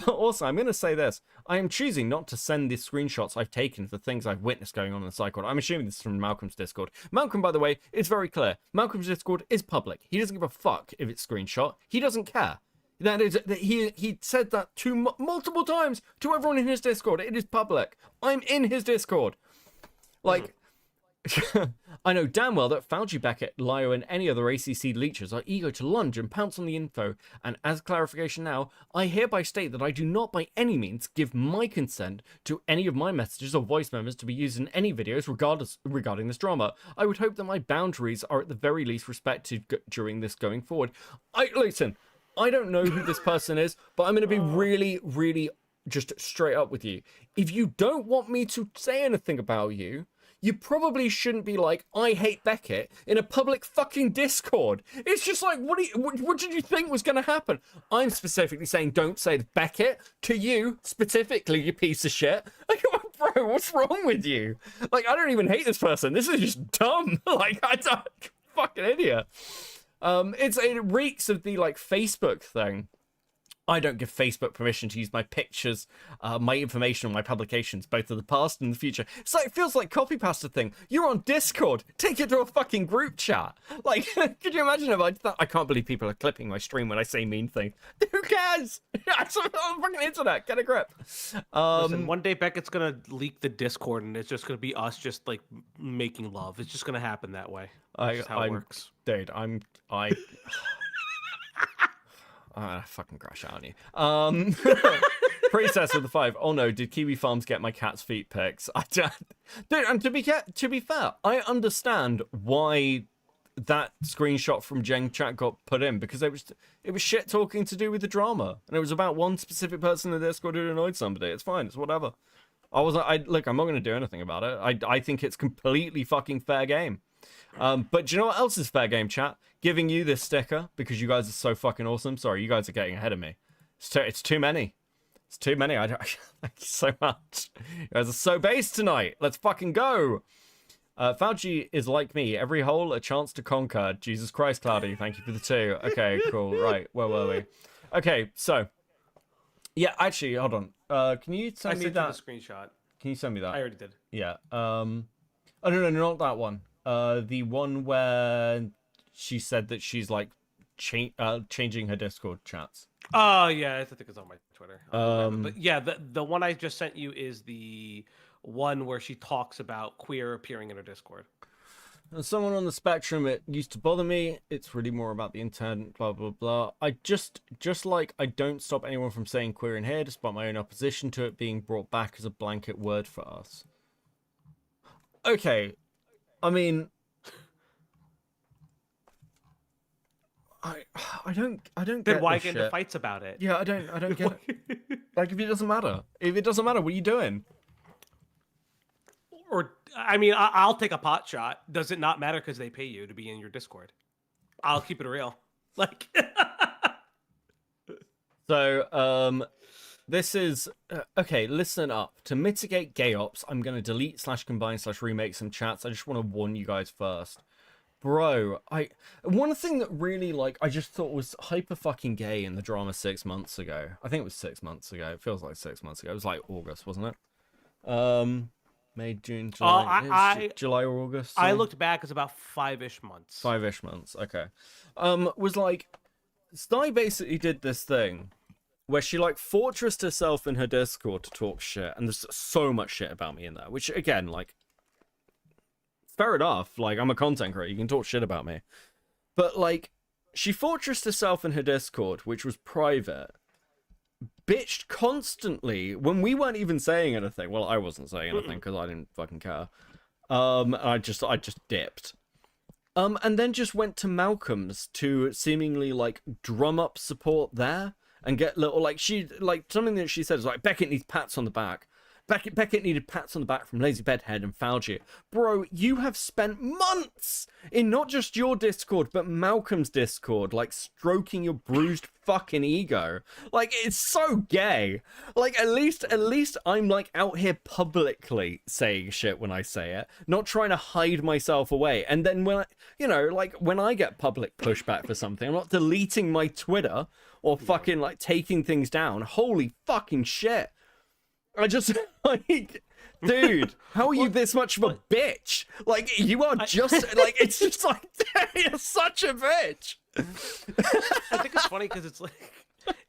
Also, I'm gonna say this. I am choosing not to send the screenshots I've taken of the things I've witnessed going on in the Cycled. I'm assuming this is from Malcolm's Discord. Malcolm, by the way, it's very clear. Malcolm's Discord is public. He doesn't give a fuck if it's screenshot. He doesn't care. That is, he said that multiple times to everyone in his Discord. It is public. I'm in his Discord. Like, I know damn well that Falgi, Beckett, Lyo, and any other ACC leechers are eager to lunge and pounce on the info, and as clarification now, I hereby state that I do not by any means give my consent to any of my messages or voice memos to be used in any videos regarding this drama. I would hope that my boundaries are at the very least respected during this going forward. Listen, I don't know who this person is, but I'm going to be really, really just straight up with you. If you don't want me to say anything about you, you probably shouldn't be like, I hate Beckett in a public fucking Discord. It's just like, what did you think was going to happen? I'm specifically saying don't say Beckett to you specifically, you piece of shit. Like, bro, what's wrong with you? Like, I don't even hate this person. This is just dumb. Like, I don't, fucking idiot. It reeks of the like Facebook thing. I don't give Facebook permission to use my pictures, my information, my publications, both of the past and the future. It's like, it feels like Copecast thing. You're on Discord. Take it to a fucking group chat. Like, could you imagine if I thought, I can't believe people are clipping my stream when I say mean things. Who cares? It's on the fucking internet. Get a grip. Listen, one day Beckett's gonna leak the Discord, and it's just gonna be us just like making love. It's just gonna happen that way. That's just how it works. Dude, I fucking crash out on you. Princess with the 5. Oh no, did Kiwi Farms get my cat's feet pics? Dude, and to be fair, I understand why that screenshot from Jen Chat got put in, because it was shit talking to do with the drama, and it was about one specific person in the Discord who annoyed somebody. It's fine, it's whatever. Look, I'm not gonna do anything about it. I think it's completely fucking fair game. But do you know what else is fair game, chat? Giving you this sticker because you guys are so fucking awesome. Sorry, you guys are getting ahead of me. It's too many. It's too many. Thank you so much. You guys are so based tonight. Let's fucking go. Fauci is like me. Every hole a chance to conquer. Jesus Christ, Cloudy. Thank you for the 2. Okay, cool. Right, where were we? Okay, so yeah, actually, hold on. Can you send me that? I sent you the screenshot. Can you send me that? I already did. Yeah. Oh no, not that one. The one where she said that she's like changing her Discord chats. Oh yeah, I think it's on my Twitter. But yeah, the one I just sent you is the one where she talks about queer appearing in her Discord. As someone on the spectrum, it used to bother me. It's really more about the intent, blah blah blah. I just like, I don't stop anyone from saying queer in here, despite my own opposition to it being brought back as a blanket word for us. Okay, I mean, I don't get. Then why this get into shit. fights about it? Yeah, I don't get it. Like, if it doesn't matter, what are you doing? Or I mean, I'll take a pot shot. Does it not matter because they pay you to be in your Discord? I'll keep it real. Like, so this is okay. Listen up. To mitigate gay ops, I'm gonna delete /combine/remake some chats. I just want to warn you guys first. Bro, one thing that really, like, I just thought was hyper fucking gay in the drama 6 months ago. I think it was 6 months ago. It feels like 6 months ago. It was like August, wasn't it? May, June, July. July or August. I looked back. It's about 5-ish months. 5-ish months. Okay. Was like, Sty basically did this thing where she like fortressed herself in her Discord to talk shit, and there's so much shit about me in there. Which again, like, fair enough. Like, I'm a content creator. You can talk shit about me. But, like, she fortressed herself in her Discord, which was private, bitched constantly when we weren't even saying anything. Well, I wasn't saying anything because I didn't fucking care. I just dipped. And then just went to Malcolm's to seemingly, like, drum up support there and get little, like, something that she said is like, Beckett needs pats on the back. Beckett needed pats on the back from Lazy Bedhead and Fauci. Bro, you have spent months in not just your Discord, but Malcolm's Discord, like, stroking your bruised fucking ego. Like, it's so gay. Like, at least I'm, like, out here publicly saying shit when I say it, not trying to hide myself away. And then when when I get public pushback for something, I'm not deleting my Twitter or fucking, like, taking things down. Holy fucking shit. I just, like, dude, how are you this much of a bitch? Like, you are just, like, it's just like, you're such a bitch. I think it's funny because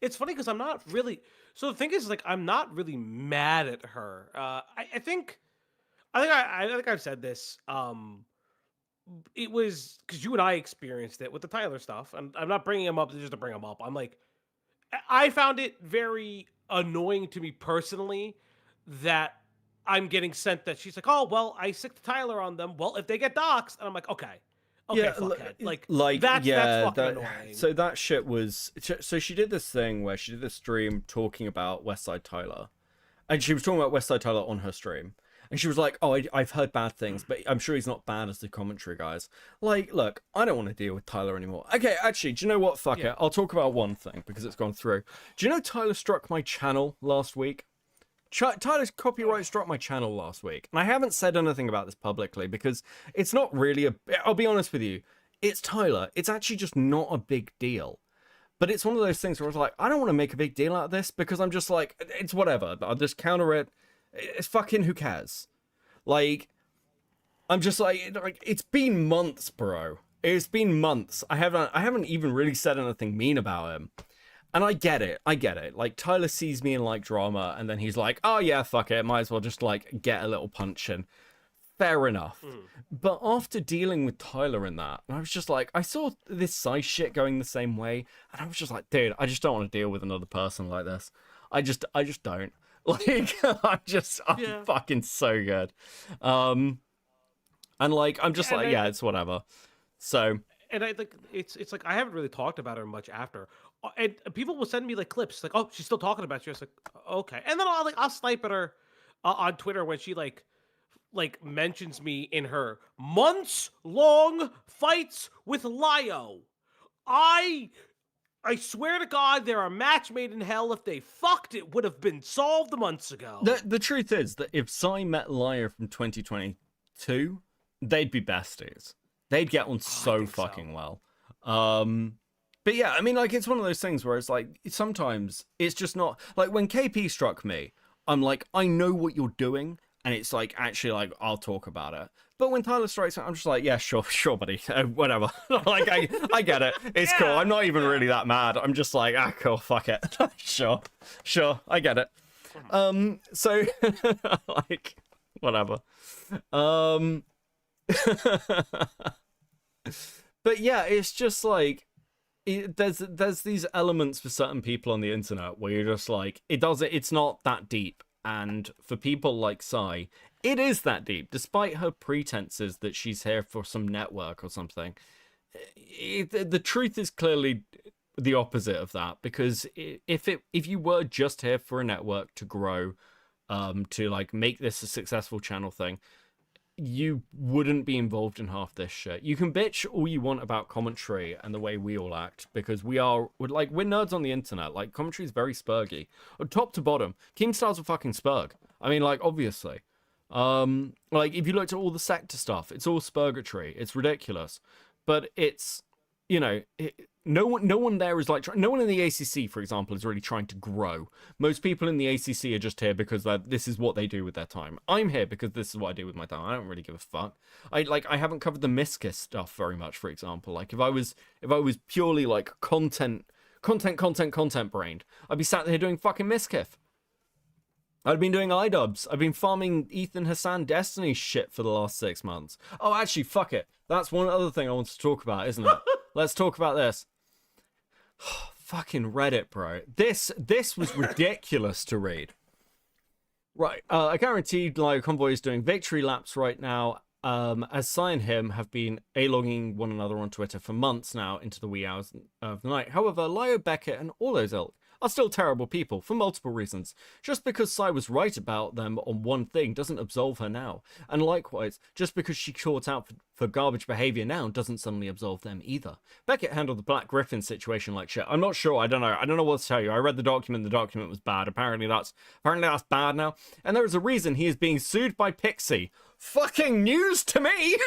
it's funny because I'm not really, so the thing is, like, I'm not really mad at her. I think I've said this. It was because you and I experienced it with the Tyler stuff, and I'm not bringing him up just to bring him up. I'm like, I found it very annoying to me personally that I'm getting sent that she's like, oh, well, I sicked Tyler on them. Well, if they get doxxed, and I'm like, okay, yeah, fuckhead. Like that's fucking that, annoying. so that shit was, so she did this thing where she did this stream talking about Westside Tyler, and she was talking about Westside Tyler on her stream, And she was like, oh, I've heard bad things, but I'm sure he's not bad as the commentary guys. Like, look, I don't want to deal with Tyler anymore. Okay, actually, do you know what? Fuck it. I'll talk about one thing because it's gone through. Do you know Tyler struck my channel last week? Tyler's copyright struck my channel last week. And I haven't said anything about this publicly because it's not really I'll be honest with you. It's Tyler. It's actually just not a big deal. But it's one of those things where I was like, I don't want to make a big deal out of this because I'm just like, it's whatever. I'll just counter it. It's fucking who cares? Like, I'm just like, it's been months, bro. It's been months. I haven't even really said anything mean about him. And I get it. Like, Tyler sees me in, like, drama, and then he's like, oh, yeah, fuck it. Might as well just, like, get a little punch in. Fair enough. But after dealing with Tyler in that, I was just like, I saw this size shit going the same way, and I was just like, dude, I just don't want to deal with another person like this. I just don't. Like, I'm fucking so good. And, like, I'm just like, yeah, it's whatever. So... And I think it's like I haven't really talked about her much after, and people will send me like clips like, oh, she's still talking about you. I was like, okay, and then I'll snipe at her on Twitter when she like mentions me in her months long fights with Lio. I swear to God, they're a match made in hell. If they fucked, it would have been solved months ago. The truth is that if Sai met Lio from 2022, they'd be besties. They'd get on so fucking well. But yeah, I mean, like, it's one of those things where it's like, sometimes it's just not, like, when KP struck me, I'm like, I know what you're doing, and it's like, actually, like, I'll talk about it. But when Tyler strikes me, I'm just like, yeah, sure, buddy, whatever. Like, I get it. It's cool. I'm not even really that mad. I'm just like, cool, fuck it. Sure, I get it. So, like, whatever. But yeah, it's just like there's these elements for certain people on the internet where you're just like, it's not that deep, and for people like Sai, it is that deep, despite her pretenses that she's here for some network or something. The truth is clearly the opposite of that, because if you were just here for a network to grow, to like make this a successful channel thing, you wouldn't be involved in half this shit. You can bitch all you want about commentary and the way we all act, because we're nerds on the internet. Like, commentary is very spurgy. Top to bottom, Keemstar's a fucking spurg. I mean, like, obviously. Like, if you looked at all the sector stuff, it's all spurgatory. It's ridiculous. But it's, you know, no one there is like, no one in the ACC, for example, is really trying to grow. Most people in the ACC are just here because this is what they do with their time. I'm here because this is what I do with my time. I don't really give a fuck. I haven't covered the Miskiss stuff very much, for example. Like, if I was purely like content brained, I'd be sat there doing fucking Miskiff. I've been doing iDubbbz. I've been farming Ethan Hassan Destiny shit for the last 6 months. Oh, actually, fuck it. That's one other thing I want to talk about, isn't it? Let's talk about this. Fucking Reddit, bro. This was ridiculous to read. Right, I guaranteed Lio Convoy is doing victory laps right now, as Sai and him have been A-logging one another on Twitter for months now into the wee hours of the night. However, Lio, Beckett, and all those ilk are still terrible people for multiple reasons. Just because Sai was right about them on one thing doesn't absolve her now. And likewise, just because she caught out for garbage behavior now doesn't suddenly absolve them either. Beckett handled the Black Griffin situation like shit. I'm not sure. I don't know what to tell you. I read the document. The document was bad. Apparently that's bad now. And there is a reason he is being sued by Pixie. Fucking news to me.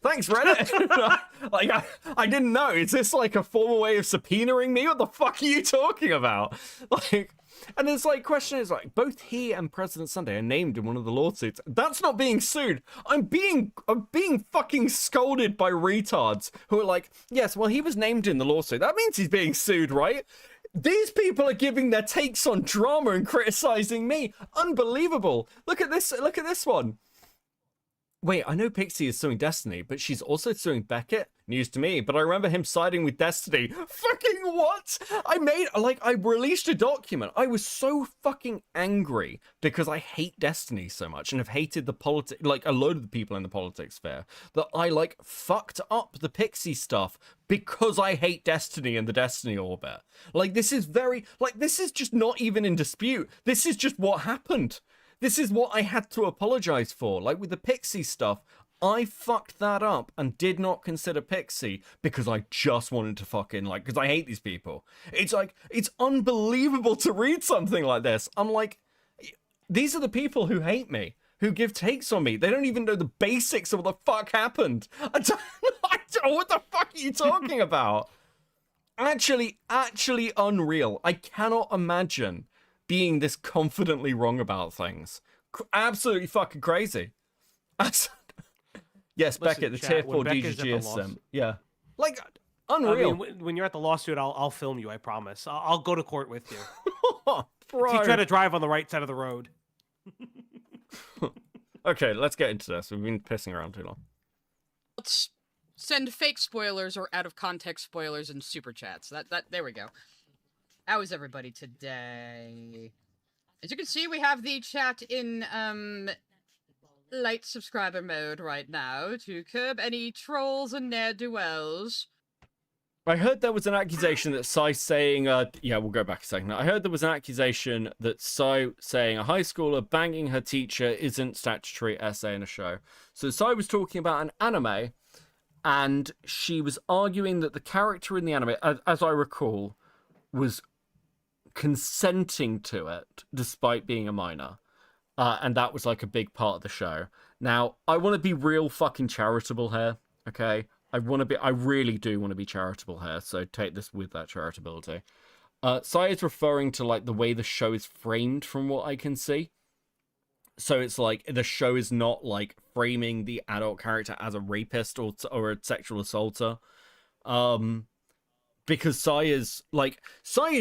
Thanks, Reddit. Like, I didn't know. Is this like a formal way of subpoenaing me? What the fuck are you talking about? Like, and it's like, question is like, both he and President Sunday are named in one of the lawsuits. That's not being sued. I'm being fucking scolded by retards who are like, yes, well, he was named in the lawsuit. That means he's being sued, right? These people are giving their takes on drama and criticizing me. Unbelievable. Look at this one. Wait, I know Pixie is suing Destiny, but she's also suing Beckett? News to me, but I remember him siding with Destiny. Fucking what? I released a document. I was so fucking angry because I hate Destiny so much and have hated the a load of the people in the politics sphere, that I, fucked up the Pixie stuff because I hate Destiny and the Destiny orbit. Like, this is this is just not even in dispute. This is just what happened. this is what I had to apologize for. Like with the Pixie stuff, I fucked that up and did not consider Pixie because I just wanted to fucking like, because I hate these people. It's like, it's unbelievable to read something like this. I'm like, these are the people who hate me, who give takes on me. They don't even know the basics of what the fuck happened. I don't what the fuck are you talking about? Actually unreal. I cannot imagine being this confidently wrong about things. Absolutely fucking crazy. Yes, Listen, Beckett, the chat, tier when 4 Becca's at the DGG is lawsuit- yeah. Like, I unreal. mean, when you're at the lawsuit, I'll film you. I promise. I'll go to court with you. Bro. If you try to drive on the right side of the road. Okay, let's get into this. We've been pissing around too long. Let's send fake spoilers or out of context spoilers in super chats. There we go. How is everybody today? As you can see, we have the chat in light subscriber mode right now to curb any trolls and ne'er-do-wells. I heard there was an accusation that Sai saying, yeah, we'll go back a second. I heard there was an accusation that Sai saying a high schooler banging her teacher isn't statutory essay in a show. So Sai was talking about an anime, and she was arguing that the character in the anime, as I recall, was consenting to it despite being a minor. And that was like a big part of the show. Now, I want to be real fucking charitable here, okay? I really do want to be charitable here, so take this with that charitability. Sai is referring to like the way the show is framed from what I can see. So it's like the show is not like framing the adult character as a rapist or a sexual assaulter. Because Sai is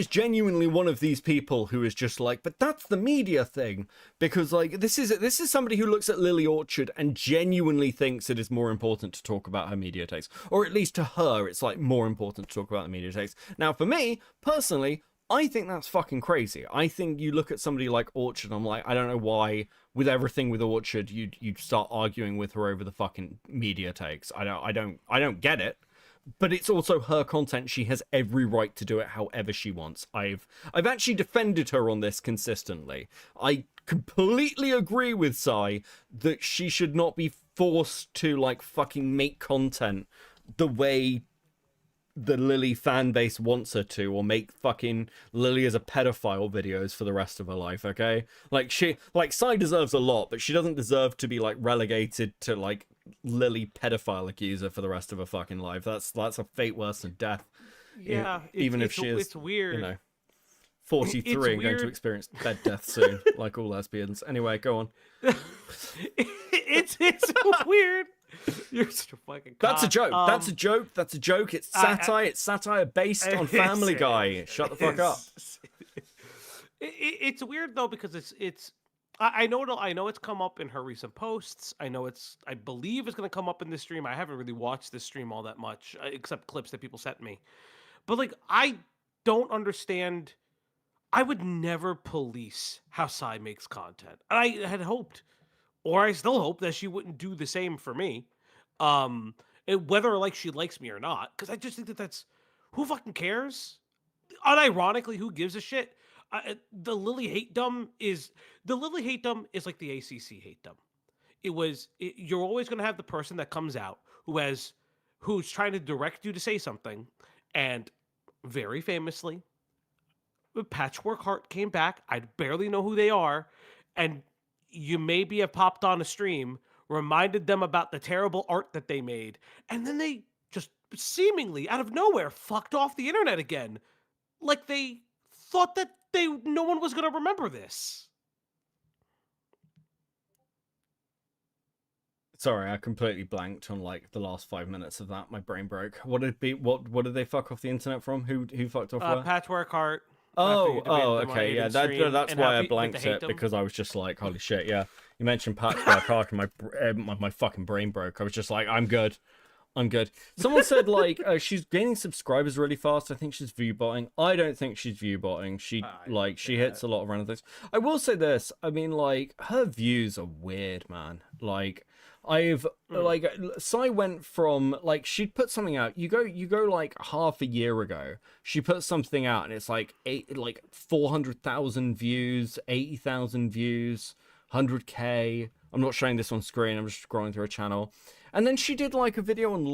genuinely one of these people who is just like, but that's the media thing. Because like this is somebody who looks at Lily Orchard and genuinely thinks it is more important to talk about her media takes, or at least to her, it's like more important to talk about the media takes. Now, for me personally, I think that's fucking crazy. I think you look at somebody like Orchard, I'm like, I don't know why with everything with Orchard you'd start arguing with her over the fucking media takes. I don't get it. But it's also her content. She has every right to do it however she wants. I've actually defended her on this consistently. I completely agree with Sai that she should not be forced to like fucking make content the way the Lily fan base wants her to, or make fucking Lily as a pedophile videos for the rest of her life, okay? Like Sai deserves a lot, but she doesn't deserve to be like relegated to like Lily pedophile accuser for the rest of her fucking life. That's a fate worse than death. Yeah, even if she is, it's weird. you know, 43 and going to weird. experience bed death soon, like all lesbians. Anyway, go on. it's weird. You're such a fucking That's a cock. joke. That's a joke. That's a joke. It's satire. It's satire based on Family Guy. Shut the fuck up. It's weird though because it's. I know it's come up in her recent posts. I believe it's going to come up in this stream. I haven't really watched this stream all that much, except clips that people sent me. But like, I don't understand. I would never police how Sai makes content. I had hoped, or I still hope, that she wouldn't do the same for me. Whether like she likes me or not, because I just think that's who fucking cares. Unironically, who gives a shit? The Lily hate dumb is like the ACC hate dumb. You're always going to have the person that comes out who's trying to direct you to say something, and very famously, Patchwork Heart came back. I barely know who they are, and you maybe have popped on a stream, reminded them about the terrible art that they made, and then they just seemingly out of nowhere fucked off the internet again, like they thought that no one was going to remember this. Sorry, I completely blanked on like the last 5 minutes of that. My brain broke. What did they fuck off the internet from? Who fucked off where? Patchwork Heart. Oh, okay, yeah. That's why I blanked it, because I was just like, holy shit, yeah. You mentioned Patchwork Heart and my fucking brain broke. I was just like, I'm good. Someone said like she's gaining subscribers really fast. I think she's view botting. I don't think she's view botting. She hits a lot of random things. I will say this. I mean, like, her views are weird, man. Like, Sai went from like, she'd put something out. You go like half a year ago. She put something out and it's like 400,000 views, 80,000 views. 100k. I'm not showing this on screen, I'm just scrolling through her channel. And then she did like a video on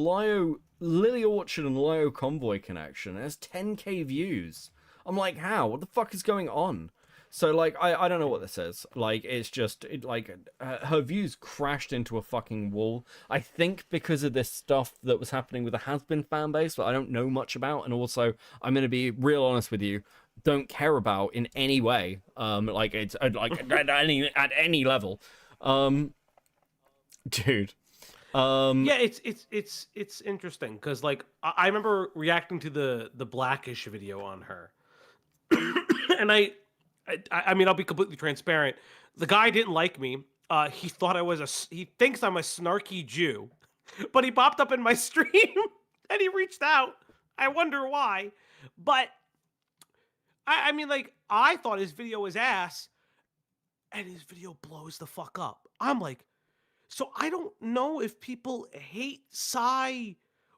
Lily Orchard and Lio Convoy connection. It has 10k views. I'm like, how? What the fuck is going on? So, like, I don't know what this is. Like, it's just, her views crashed into a fucking wall. I think because of this stuff that was happening with the Has-Been fan base that I don't know much about. And also, I'm going to be real honest with you, don't care about in any way. Like, it's, like, at any level. Dude. Yeah, it's interesting, because, like, I remember reacting to the Blackish video on her. And I mean, I'll be completely transparent. The guy didn't like me. He thought he thinks I'm a snarky Jew, but he popped up in my stream and he reached out. I wonder why. But I mean, like, I thought his video was ass, and his video blows the fuck up. I'm like, so I don't know if people hate Psy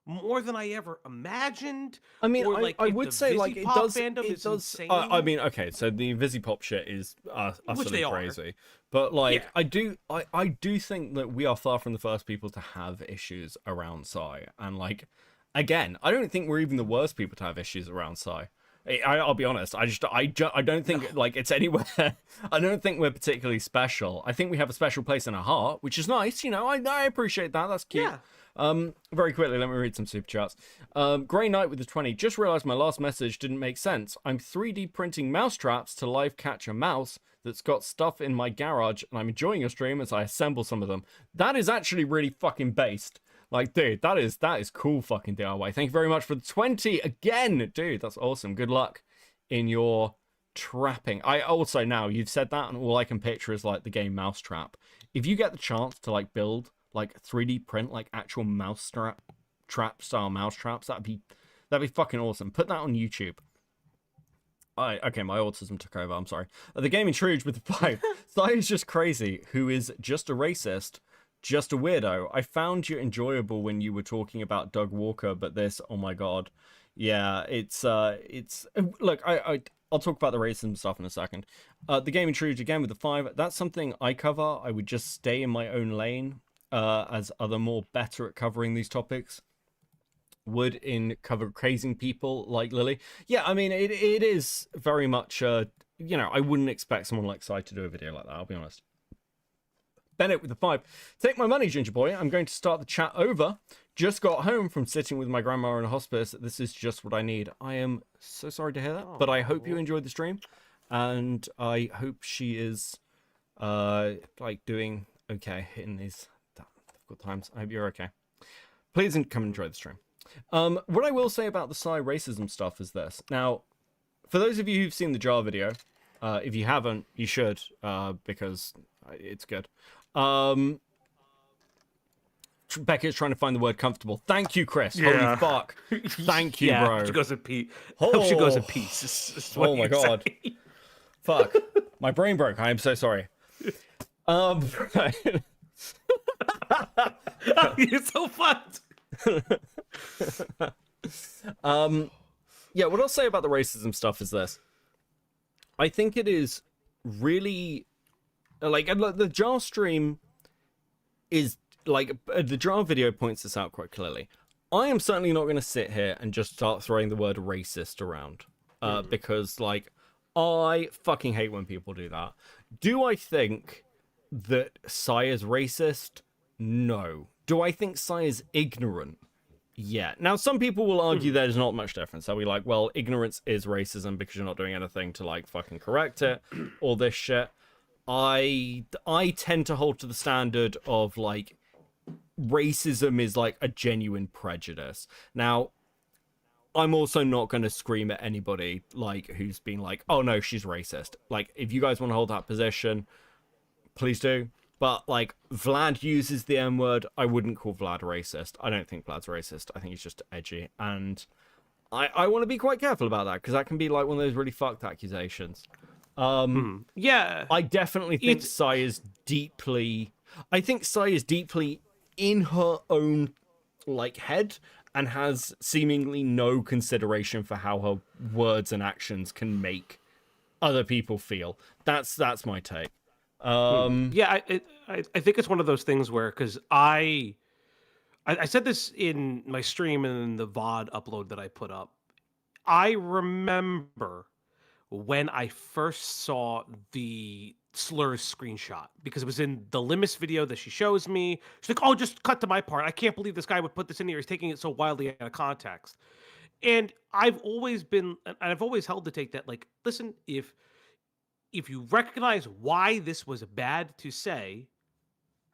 more than I ever imagined. I mean, or, like, I if would the say, like, it does. fandom It is does. insane. I mean, okay, so the Visipop shit is utterly they are. crazy, but like, Yeah. I do think that we are far from the first people to have issues around Psy, and like, again, I don't think we're even the worst people to have issues around Psy. I'll be honest. I don't think like it's anywhere. I don't think we're particularly special. I think we have a special place in our heart, which is nice. You know, I appreciate that. That's cute. Yeah. Very quickly, let me read some super chats. Grey Knight with the 20. Just realized my last message didn't make sense. I'm 3D printing mouse traps to live catch a mouse that's got stuff in my garage, and I'm enjoying your stream as I assemble some of them. That is actually really fucking based. Like, dude, that is cool fucking DIY. Thank you very much for the 20 again, dude. That's awesome. Good luck in your trapping. I also, now you've said that, and all I can picture is like the game Mousetrap. If you get the chance to like build like 3D print like actual trap style mouse traps, that'd be fucking awesome. Put that on YouTube. Okay, my autism took over. I'm sorry. The game Intrudes with the 5. Sai is just crazy. Who is just a racist, just a weirdo. I found you enjoyable when you were talking about Doug Walker, but this, oh my god, yeah, it's look, I'll talk about the racism stuff in a second. The game Intrudes again with the 5. That's something I cover. I would just stay in my own lane. As other more better at covering these topics would in cover crazing people like Lily. Yeah, I mean, it is very much, you know, I wouldn't expect someone like Sai to do a video like that, I'll be honest. Bennett with the 5. Take my money, Ginger Boy. I'm going to start the chat over. Just got home from sitting with my grandma in a hospice. This is just what I need. I am so sorry to hear that, but I hope you enjoyed the stream, and I hope she is, like, doing okay in these difficult times. I hope you're okay. Please come and enjoy the stream. What I will say about the Psy racism stuff is this. Now, for those of you who've seen the jar video, if you haven't, you should, because it's good. Becca's trying to find the word comfortable. Thank you, Chris. Yeah. Holy fuck. Thank you, yeah, bro. she goes in peace. Hope she goes in peace. is what Oh my you god. say. Fuck. My brain broke. I am so sorry. Right. You're so fucked. Yeah, what I'll say about the racism stuff is this. I think it is really like the jar stream is like the jar video points this out quite clearly. I am certainly not going to sit here and just start throwing the word racist around because like I fucking hate when people do that. Do I think that Sai is racist? No. Do I think Sai is ignorant? Yeah. Now, some people will argue there's not much difference. They'll be like, well, ignorance is racism because you're not doing anything to, like, fucking correct it, all this shit. I tend to hold to the standard of, like, racism is, like, a genuine prejudice. Now, I'm also not going to scream at anybody, like, who's been like, oh, no, she's racist. Like, if you guys want to hold that position, please do. But, like, Vlad uses the N-word. I wouldn't call Vlad racist. I don't think Vlad's racist. I think he's just edgy. And I want to be quite careful about that, because that can be, like, one of those really fucked accusations. Yeah. I definitely think Sai is deeply... I think Sai is deeply in her own, like, head and has seemingly no consideration for how her words and actions can make other people feel. That's my take. Yeah, I think it's one of those things where because I said this in my stream and in the VOD upload that I put up. I remember when I first saw the slurs screenshot because it was in the Limus video that she shows me. She's like, "Oh, just cut to my part. I can't believe this guy would put this in here. He's taking it so wildly out of context." And I've always been, and I've always held the take that, like, listen, if you recognize why this was bad to say,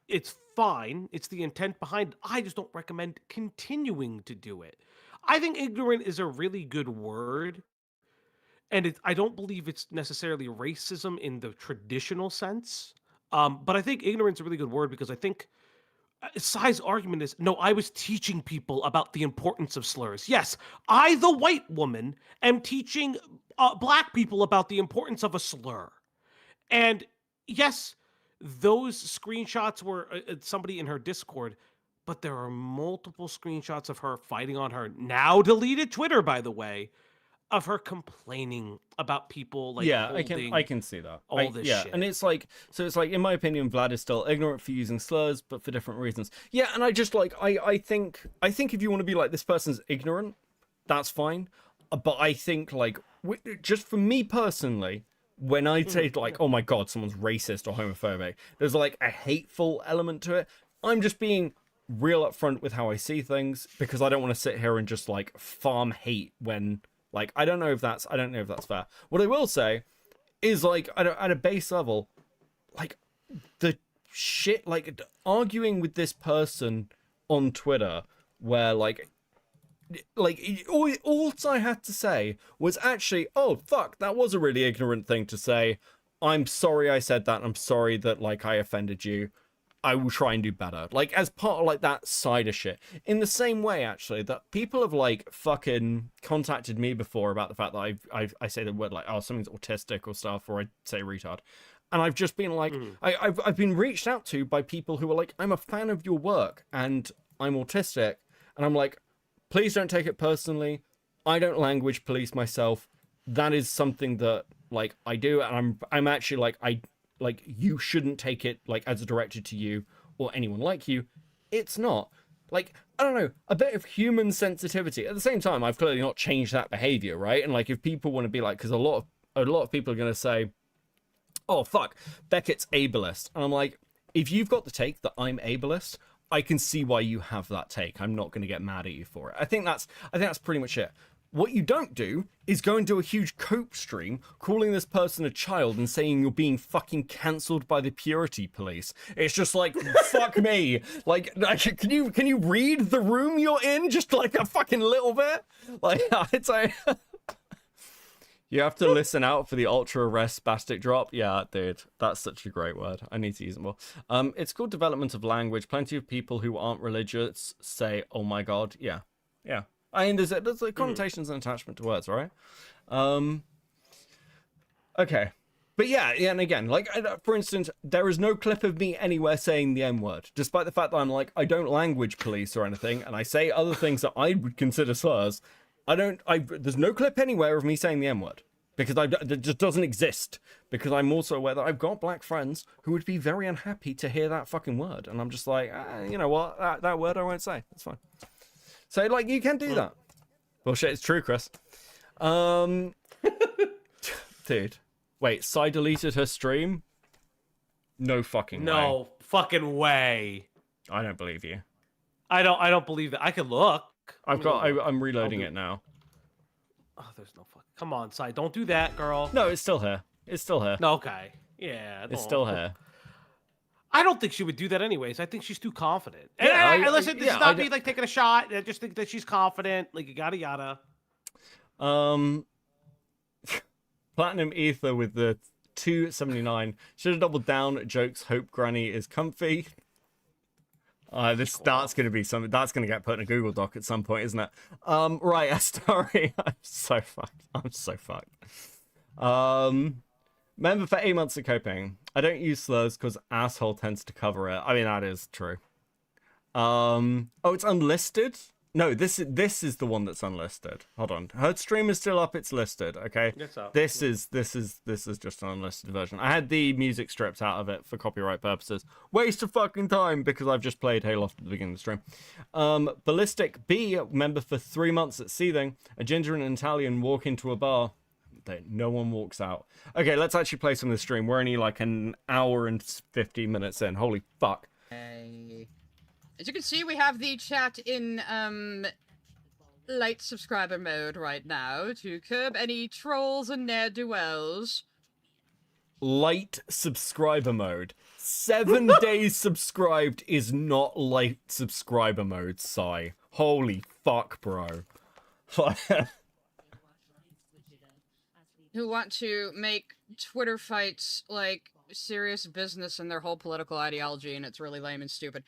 it's fine. It's the intent behind it. I just don't recommend continuing to do it. I think ignorant is a really good word. And I don't believe it's necessarily racism in the traditional sense. But I think ignorance is a really good word because I think Sai's argument is no, I was teaching people about the importance of slurs. Yes, I, the white woman, am teaching black people about the importance of a slur. And yes, those screenshots were somebody in her Discord, but there are multiple screenshots of her fighting on her now deleted Twitter, by the way, of her complaining about people like Yeah, holding I can see that. this yeah, shit. and it's like in my opinion, Vlad is still ignorant for using slurs, but for different reasons. Yeah, and I just like I think if you want to be like this person's ignorant, that's fine. But I think like just for me personally, when I say like, oh my god, someone's racist or homophobic, there's like a hateful element to it. I'm just being real upfront with how I see things because I don't want to sit here and just like farm hate when. Like, I don't know if that's fair. What I will say is, like, at a base level, like, the shit, like, arguing with this person on Twitter, where, like all I had to say was actually, oh, fuck, that was a really ignorant thing to say. I'm sorry I said that. I'm sorry that, like, I offended you. I will try and do better. Like, as part of, like, that side of shit. In the same way, actually, that people have, like, fucking contacted me before about the fact that I say the word, like, oh, something's autistic or stuff, or I say retard. And I've just been, like, I've been reached out to by people who are like, I'm a fan of your work, and I'm autistic. And I'm like, please don't take it personally. I don't language police myself. That is something that, like, I do, and I'm actually, like, you shouldn't take it, like, as directed to you or anyone like you. It's not. Like, I don't know, a bit of human sensitivity. At the same time, I've clearly not changed that behavior, right? And, like, if people want to be like, because a lot of people are going to say, oh, fuck, Beckett's ableist. And I'm like, if you've got the take that I'm ableist, I can see why you have that take. I'm not going to get mad at you for it. I think that's pretty much it. What you don't do is go and do a huge cope stream calling this person a child and saying you're being fucking cancelled by the purity police. It's just like, fuck me. Like, can you read the room you're in just like a fucking little bit? Like, it's like... You have to listen out for the ultra rare spastic drop. Yeah, dude, that's such a great word. I need to use it more. It's called development of language. Plenty of people who aren't religious say, oh my god. Yeah. I mean, there's like connotations and attachment to words, right? Okay. But yeah, and again, like, for instance, there is no clip of me anywhere saying the M-word, despite the fact that I'm like, I don't language police or anything, and I say other things that I would consider slurs. There's no clip anywhere of me saying the M-word, because it just doesn't exist, because I'm also aware that I've got black friends who would be very unhappy to hear that fucking word, and I'm just like, you know what, that word I won't say, that's fine. So, like, you can do that. Bullshit, it's true, Chris. Dude. Wait, Sai deleted her stream? No fucking way. No fucking way. I don't believe you. I don't believe that. I can look. I'm reloading it now. Oh, there's no fucking... Come on, Sai, don't do that, girl. No, it's still here. It's still here. No, okay. Yeah. It's still here. I don't think she would do that anyways. I think she's too confident. Yeah, And listen, this is not me like taking a shot. I just think that she's confident. Like, yada yada. Platinum Ether with the 279. Should have doubled down. Jokes. Hope Granny is comfy. That's gonna be something that's gonna get put in a Google Doc at some point, isn't it? Right, a story. I'm so fucked. Member for 8 months of coping. I don't use slurs because asshole tends to cover it. I mean, that is true. Oh, it's unlisted? No, this is the one that's unlisted. Hold on, her stream is still up. It's listed. Okay, It's up. this is just an unlisted version. I had the music stripped out of it for copyright purposes. Waste of fucking time because I've just played Hayloft at the beginning of the stream. Ballistic B, member for 3 months at Seething. A ginger and an Italian walk into a bar. No one walks out. Okay, let's actually play some of the stream. We're only like an hour and 15 minutes in. Holy fuck. As you can see, we have the chat in light subscriber mode right now to curb any trolls and ne'er-do-wells. Light subscriber mode. 7 days subscribed is not light subscriber mode, Sai. Holy fuck, bro. Who want to make Twitter fights like serious business in their whole political ideology, and it's really lame and stupid.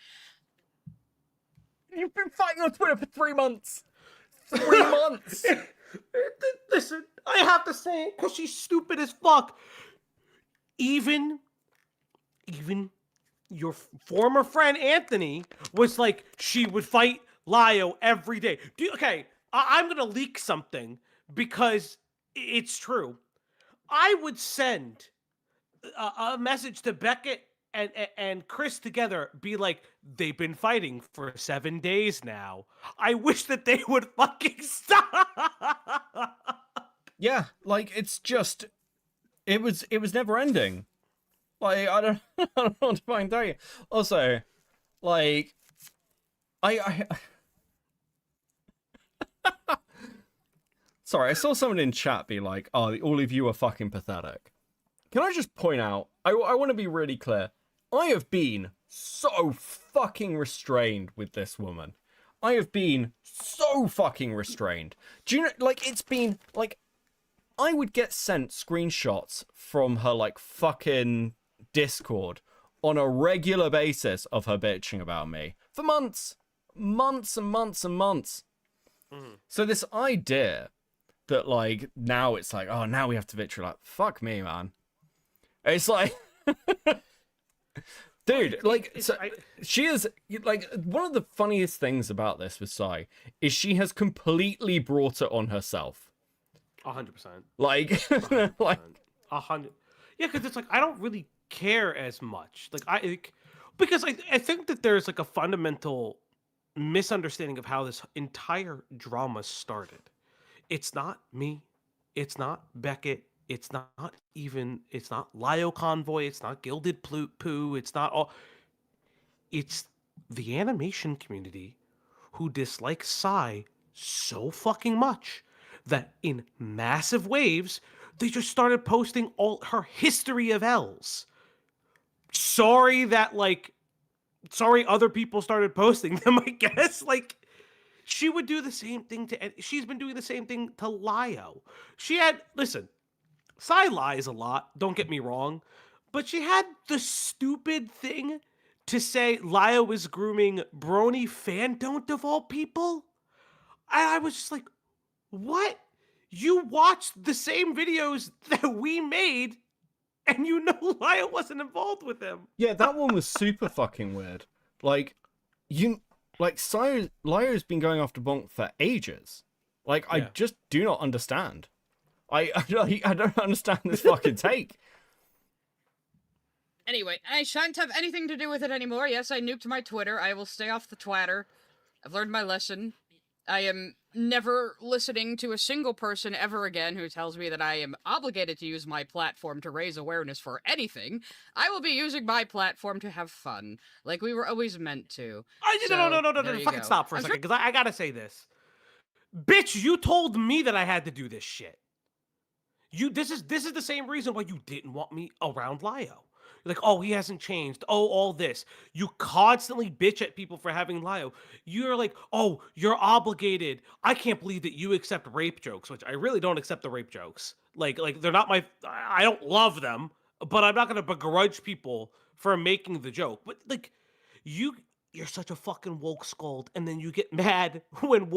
You've been fighting on Twitter for 3 months. 3 months. Listen, I have to say it because she's stupid as fuck. Even your former friend Anthony was like, she would fight Lio every day. Okay, I'm gonna leak something because it's true. I would send a message to Beckett and Chris together, be like, they've been fighting for 7 days now. I wish that they would fucking stop. Yeah, like it's just, it was never ending. Like I don't know what to fucking tell you. Also, like, I sorry, I saw someone in chat be like, "Oh, all of you are fucking pathetic." Can I just point out? I want to be really clear. I have been so fucking restrained with this woman. I have been so fucking restrained. Do you know, like, it's been, like, I would get sent screenshots from her, like, fucking Discord on a regular basis of her bitching about me for months. Months and months and months. So this idea that, like, now it's like, oh, now we have to vitriol, like, fuck me, man. It's like... Dude, like, so she is, like, one of the funniest things about this with Sai is she has completely brought it on herself. 100%. Like, 100%. like, 100. Yeah, because it's like, I don't really care as much. Because I think that there's like a fundamental misunderstanding of how this entire drama started. It's not me. It's not Beckett. It's not Lio Convoy. It's not Gilded Poo. It's not all. It's the animation community who dislikes Sai so fucking much that in massive waves, they just started posting all her history of L's. Sorry other people started posting them, I guess. Like, she would do the same thing she's been doing the same thing to Lio. Listen, Sai lies a lot, don't get me wrong, but she had the stupid thing to say Lio was grooming Brony Fandont of all people. I was just like, what? You watched the same videos that we made, and you know Lio wasn't involved with him. yeah, that one was super fucking weird. Like, Lio's been going after Bonk for ages. Like, I just do not understand. I don't understand this fucking take. Anyway, I shan't have anything to do with it anymore. Yes, I nuked my Twitter. I will stay off the twatter. I've learned my lesson. I am never listening to a single person ever again who tells me that I am obligated to use my platform to raise awareness for anything. I will be using my platform to have fun, like we were always meant to. No. Fucking stop for a second, because I gotta say this. Bitch, you told me that I had to do this shit. This is the same reason why you didn't want me around Lio. You're like, oh, he hasn't changed. Oh, all this. You constantly bitch at people for having Lio. You're like, oh, you're obligated. I can't believe that you accept rape jokes, which I really don't accept the rape jokes. Like they're not I don't love them, but I'm not gonna begrudge people for making the joke. But like, you're such a fucking woke scold, and then you get mad when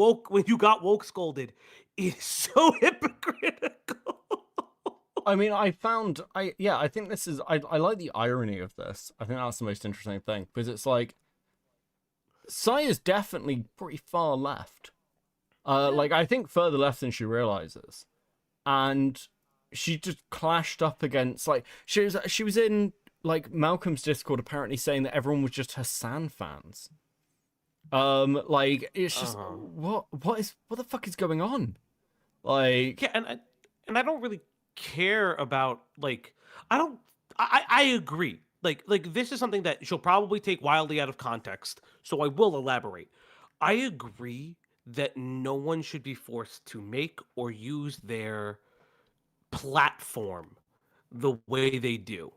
you got woke scolded. It's so hypocritical. I mean, I think this is, I like the irony of this. I think that's the most interesting thing, because it's like, Sai is definitely pretty far left. Like, I think further left than she realizes. And she just clashed up against, like, she was in, like, Malcolm's Discord apparently saying that everyone was just Hassan fans. Like, it's just, what the fuck is going on? Like... Yeah, and I don't really care about, like, I agree. Like this is something that she'll probably take wildly out of context, so I will elaborate. I agree that no one should be forced to make or use their platform the way they do.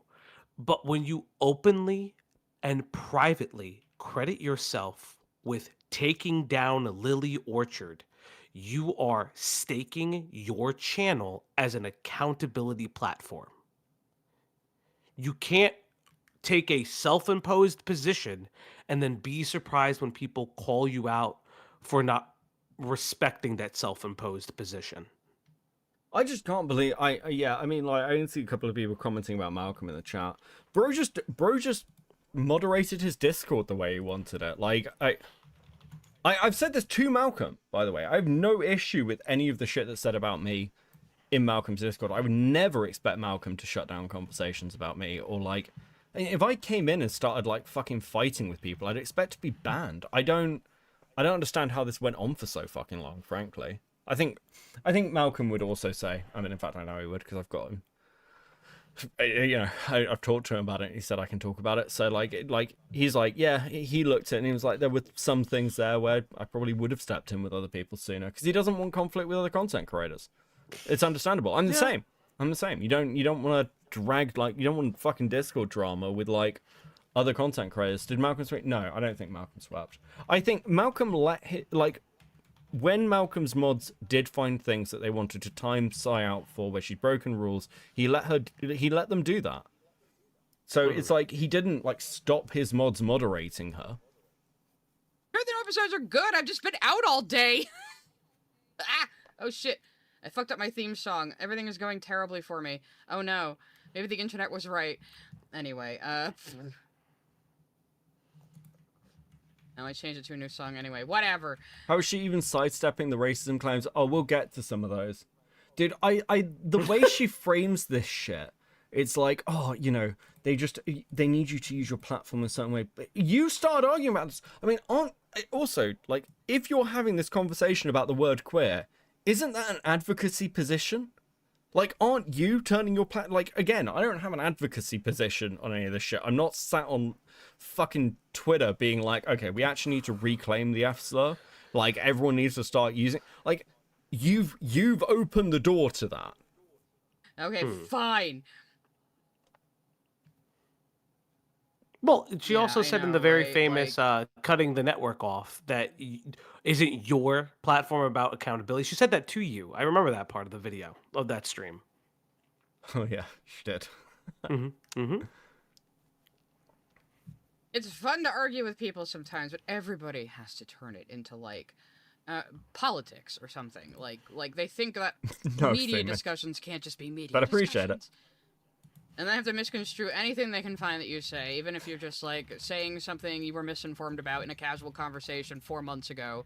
But when you openly and privately credit yourself with taking down Lily Orchard, you are staking your channel as an accountability platform. You can't take a self-imposed position and then be surprised when people call you out for not respecting that self-imposed position. I just can't believe I mean, like, I didn't see a couple of people commenting about Malcolm in the chat. Bro just moderated his Discord the way he wanted it. Like, I've said this to Malcolm, by the way. I have no issue with any of the shit that's said about me in Malcolm's Discord. I would never expect Malcolm to shut down conversations about me, or, like, if I came in and started, like, fucking fighting with people, I'd expect to be banned. I don't understand how this went on for so fucking long, frankly. I think Malcolm would also say, I mean, in fact, I know he would, because I've got him. You know, I've talked to him about it, and he said I can talk about it. So, like, he's like, yeah, he looked at it, and he was like, there were some things there where I probably would have stepped in with other people sooner, because he doesn't want conflict with other content creators. It's understandable. I'm the same. I'm the same. You don't want to drag, like, you don't want fucking Discord drama with, like, other content creators. Did Malcolm sweep? No, I don't think Malcolm swept. I think Malcolm when Malcolm's mods did find things that they wanted to time Sai out for, where she'd broken rules, he let them do that. So it's like he didn't, like, stop his mods moderating her. Everything episodes are good. I've just been out all day. Oh shit. I fucked up my theme song. Everything is going terribly for me. Oh no. Maybe the internet was right. Anyway, now I changed it to a new song anyway. Whatever. How is she even sidestepping the racism claims? Oh, we'll get to some of those. Dude, the way she frames this shit, it's like, oh, you know, they need you to use your platform in a certain way. But you started arguing about this. I mean, also, like, if you're having this conversation about the word queer, isn't that an advocacy position? Like, aren't you turning your like, again, I don't have an advocacy position on any of this shit. I'm not sat on fucking Twitter being like, okay, we actually need to reclaim the F slur. Like, everyone needs to start using, like, you've opened the door to that. Okay, fine. Well, she also I said in know, the very right? famous cutting the network off that isn't your platform about accountability. She said that to you. I remember that part of the video of that stream. Oh yeah, she did. It's fun to argue with people sometimes, but everybody has to turn it into, like, politics or something. Like they think that No, media Finn, discussions can't just be media but I appreciate it. discussions. And they have to misconstrue anything they can find that you say, even if you're just, like, saying something you were misinformed about in a casual conversation 4 months ago.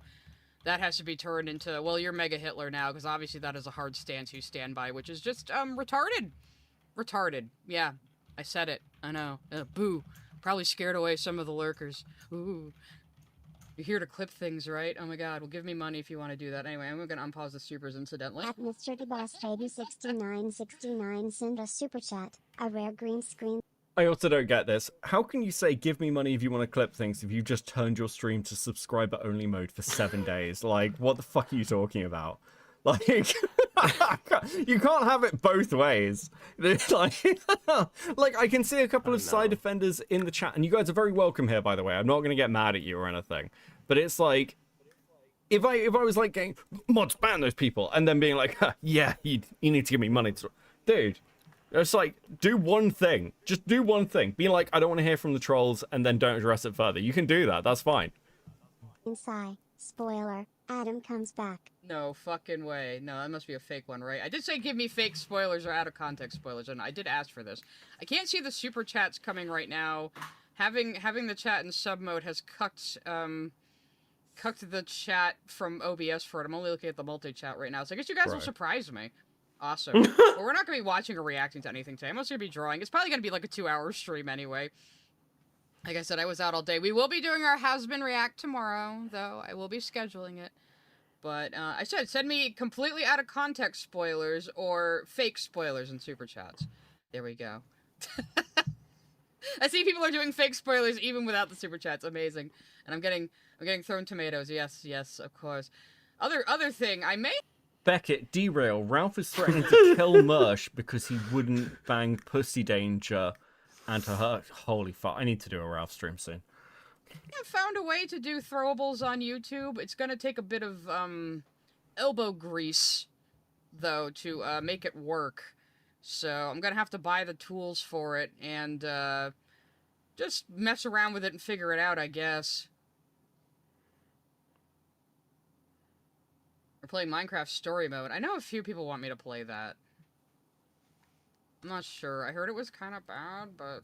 That has to be turned into, well, you're Mega Hitler now, because obviously that is a hard stance you stand by, which is just, retarded. Retarded. Yeah, I said it. I know. Boo. Probably scared away some of the lurkers. Ooh. You're here to clip things, right? Oh my god, well, give me money if you want to do that. Anyway, I'm gonna unpause the supers incidentally. At Mr. DeBoss6969 send a super chat, a rare green screen. I also don't get this. How can you say give me money if you want to clip things if you just turned your stream to subscriber only mode for 7 days? Like, what the fuck are you talking about? Like, you can't have it both ways. Like, I can see a couple of side offenders in the chat, and you guys are very welcome here, by the way. I'm not going to get mad at you or anything. But it's like, if I was like getting, mods, ban those people, and then being like, yeah, you need to give me money. Dude, it's like, do one thing. Just do one thing. Be like, I don't want to hear from the trolls, and then don't address it further. You can do that. That's fine. Inside. Spoiler. Adam comes back. No fucking way. No, that must be a fake one, right? I did say give me fake spoilers or out of context spoilers, and I did ask for this. I can't see the super chats coming right now. having the chat in sub mode has cucked the chat from OBS for it. I'm only looking at the multi chat right now, so I guess you guys will surprise me. Awesome. Well, we're not gonna be watching or reacting to anything today. I'm mostly gonna be drawing. It's probably gonna be like a 2-hour stream anyway. Like I said, I was out all day. We will be doing our Has-Been React tomorrow, though. I will be scheduling it. But I said, send me completely out of context spoilers or fake spoilers in super chats. There we go. I see people are doing fake spoilers even without the super chats. Amazing. And I'm getting thrown tomatoes. Yes, of course. Other thing, I may. Beckett, derail. Ralph is threatening to kill Mersh because he wouldn't bang Pussy Danger and her. Holy fuck! I need to do a Ralph stream soon. I found a way to do throwables on YouTube. It's gonna take a bit of elbow grease, though, to make it work. So I'm gonna have to buy the tools for it and just mess around with it and figure it out, I guess. We're playing Minecraft Story Mode. I know a few people want me to play that. I'm not sure. I heard it was kind of bad, but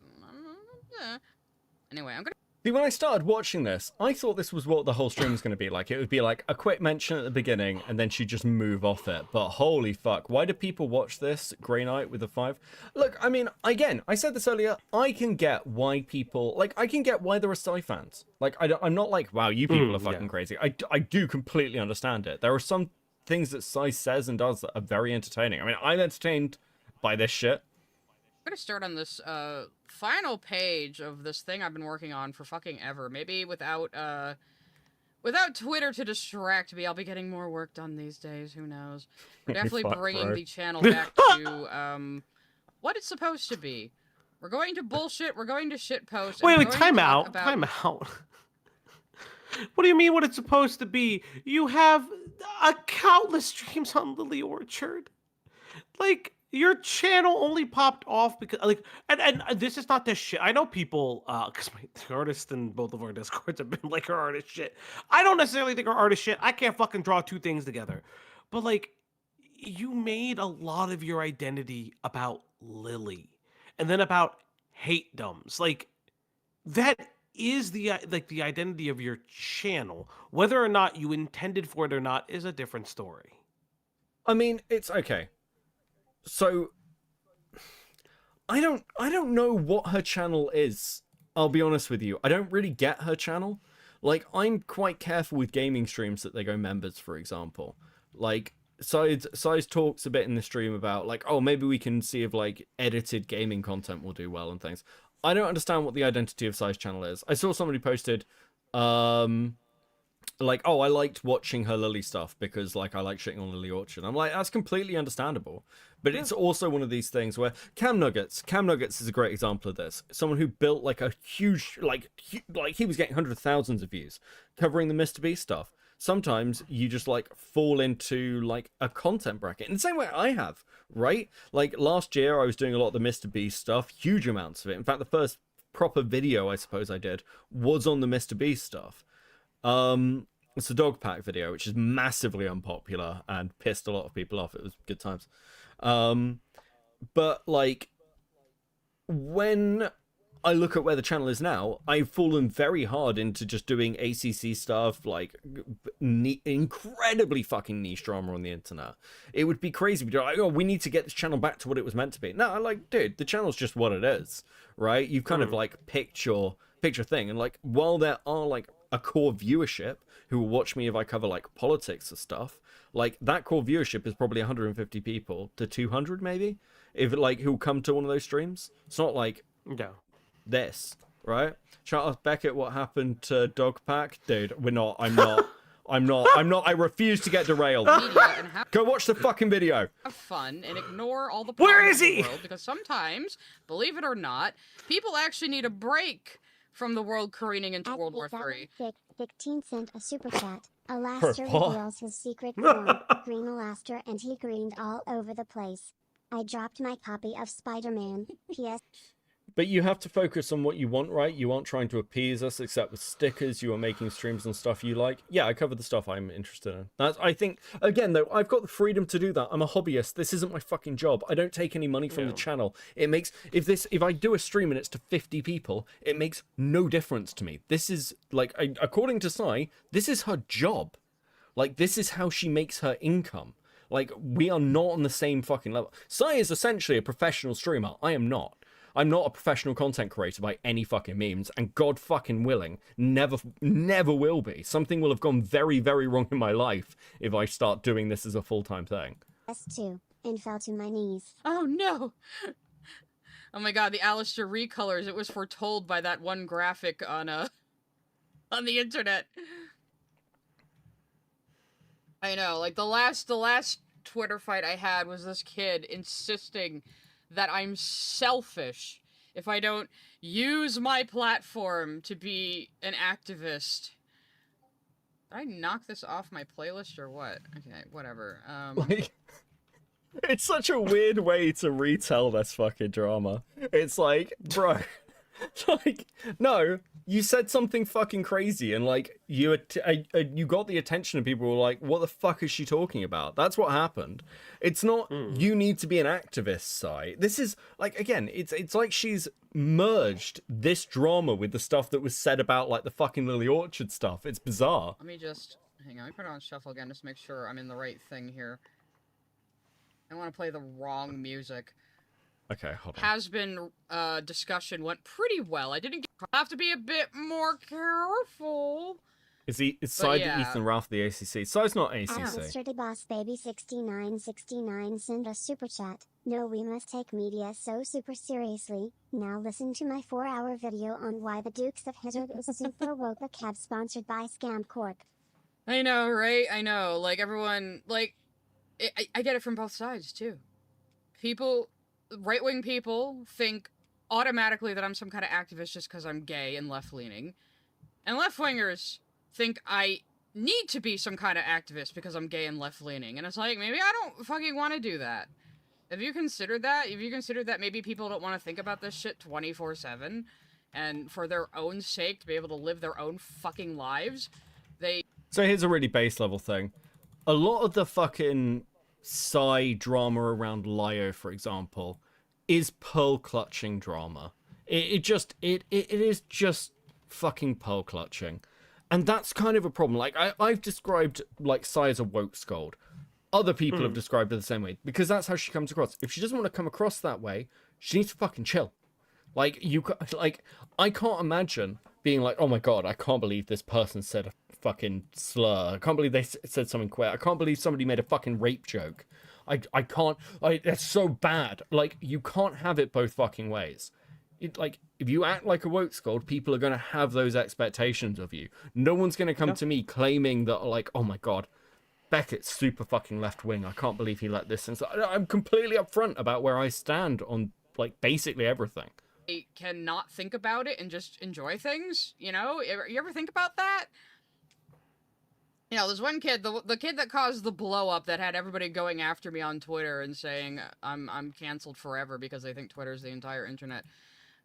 anyway, I'm gonna. See, when I started watching this, I thought this was what the whole stream was going to be like. It would be like a quick mention at the beginning, and then she'd just move off it. But holy fuck, why do people watch this? Grey Knight with a 5? Look, I mean, again, I said this earlier, I can get why people... Like, I can get why there are Psy fans. Like, I'm not like, wow, you people are fucking crazy. I do completely understand it. There are some things that Psy says and does that are very entertaining. I mean, I'm entertained by this shit. I'm gonna start on this final page of this thing I've been working on for fucking ever. Maybe without Twitter to distract me, I'll be getting more work done these days. Who knows? We're definitely bringing the channel back to what it's supposed to be. We're going to bullshit. We're going to shitpost. Wait, time out. Time out. What do you mean what it's supposed to be? You have countless streams on Lily Orchard. Like, your channel only popped off because, like, and this is not this shit. I know people, because the artists in both of our Discords have been like, our artist shit. I don't necessarily think our artist shit. I can't fucking draw two things together. But, like, you made a lot of your identity about Lily. And then about hate-doms. Like, that is the identity of your channel. Whether or not you intended for it or not is a different story. I mean, it's okay. So, I don't know what her channel is. I'll be honest with you. I don't really get her channel. Like, I'm quite careful with gaming streams that they go members, for example. Like, Size talks a bit in the stream about, like, oh, maybe we can see if, like, edited gaming content will do well and things. I don't understand what the identity of Size channel is. I saw somebody posted, like, oh, I liked watching her Lily stuff because, like, I like shitting on Lily Orchard. I'm like, that's completely understandable. But it's also one of these things where Cam Nuggets is a great example of this. Someone who built, like, a huge, like he was getting hundreds of thousands of views covering the Mr. Beast stuff. Sometimes you just, like, fall into, like, a content bracket. In the same way I have, right? Like, last year I was doing a lot of the Mr. Beast stuff, huge amounts of it. In fact, the first proper video I suppose I did was on the Mr. Beast stuff. It's a dog pack video, which is massively unpopular and pissed a lot of people off. It was good times. But, like, when I look at where the channel is now, I've fallen very hard into just doing ACC stuff, like, incredibly fucking niche drama on the internet. It would be crazy to be like, oh, we need to get this channel back to what it was meant to be. No, I'm like, dude, the channel's just what it is, right? You've kind of, like, picked your thing. And, like, while there are, like, a core viewership who will watch me if I cover, like, politics or stuff, like, that core viewership is probably 150 people to 200 maybe, if, like, who'll come to one of those streams. It's not like this, right? Shout out Beckett, what happened to Dog Pack? Dude, I'm not. I refuse to get derailed. Go watch the fucking video. Have fun and ignore all the Where is in he? the world, because sometimes, believe it or not, people actually need a break from the world careening into World War III. 15 sent a super chat. Alastair reveals his secret form, Green Alastair, and he greened all over the place. I dropped my copy of Spider-Man. P.S. But you have to focus on what you want, right? You aren't trying to appease us, except with stickers. You are making streams on stuff you like. Yeah, I cover the stuff I'm interested in. I think, again, though, I've got the freedom to do that. I'm a hobbyist. This isn't my fucking job. I don't take any money from the channel. It makes, if I do a stream and it's to 50 people, it makes no difference to me. This is, like, according to Sai, this is her job. Like, this is how she makes her income. Like, we are not on the same fucking level. Sai is essentially a professional streamer. I am not. I'm not a professional content creator by any fucking means, and God fucking willing, never will be. Something will have gone very, very wrong in my life if I start doing this as a full-time thing. S2, and fell to my knees. Oh no! Oh my god, the Alistair recolors. It was foretold by that one graphic on the internet. I know, like the last Twitter fight I had was this kid insisting that I'm selfish if I don't use my platform to be an activist. Did I knock this off my playlist or what? Okay, whatever. Like, it's such a weird way to retell this fucking drama. It's like, bro, like, no, you said something fucking crazy, and like you got the attention of people who were like, what the fuck is she talking about? That's what happened. It's not you need to be an activist, Sai. This is like, again, it's like she's merged this drama with the stuff that was said about like the fucking Lily Orchard stuff. It's bizarre. Let me just hang on. Let me put it on shuffle again just to make sure I'm in the right thing here. I don't want to play the wrong music. Okay, hold on. Has been discussion went pretty well. I didn't have to be a bit more careful. Is Sai yeah. the Ethan Ralph the ACC? Sai's not ACC. Mr. Boss Baby 6969 send a super chat. No, we must take media so super seriously. Now listen to my 4-hour video on why the Dukes of Hazzard is super woke. A cab sponsored by Scam Corp. I know, right? I know. Like everyone, like I get it from both sides too. People. Right-wing people think automatically that I'm some kind of activist just because I'm gay and left-leaning. And left-wingers think I need to be some kind of activist because I'm gay and left-leaning. And it's like, maybe I don't fucking want to do that. Have you considered that? Have you considered that maybe people don't want to think about this shit 24/7? And for their own sake, to be able to live their own fucking lives, they... So here's a really base level thing. A lot of the fucking Sai drama around Lyo, for example, is pearl clutching drama. It is just fucking pearl clutching, and that's kind of a problem. Like I've described like Sai as a woke scold. Other people have described her the same way because that's how she comes across. If she doesn't want to come across that way, she needs to fucking chill. Like I can't imagine being like, oh my god, I can't believe this person said a fucking slur. I can't believe they said something queer. I can't believe somebody made a fucking rape joke. I can't. That's so bad. Like, you can't have it both fucking ways. Like, if you act like a woke scold, people are going to have those expectations of you. No one's going to come to me claiming that, like, oh my god, Beckett's super fucking left wing. I can't believe he let this. And so I'm completely upfront about where I stand on, like, basically everything. I cannot think about it and just enjoy things, you know? You ever think about that? You know, there's one kid, the kid that caused the blow up that had everybody going after me on Twitter and saying I'm canceled forever because they think Twitter's the entire internet.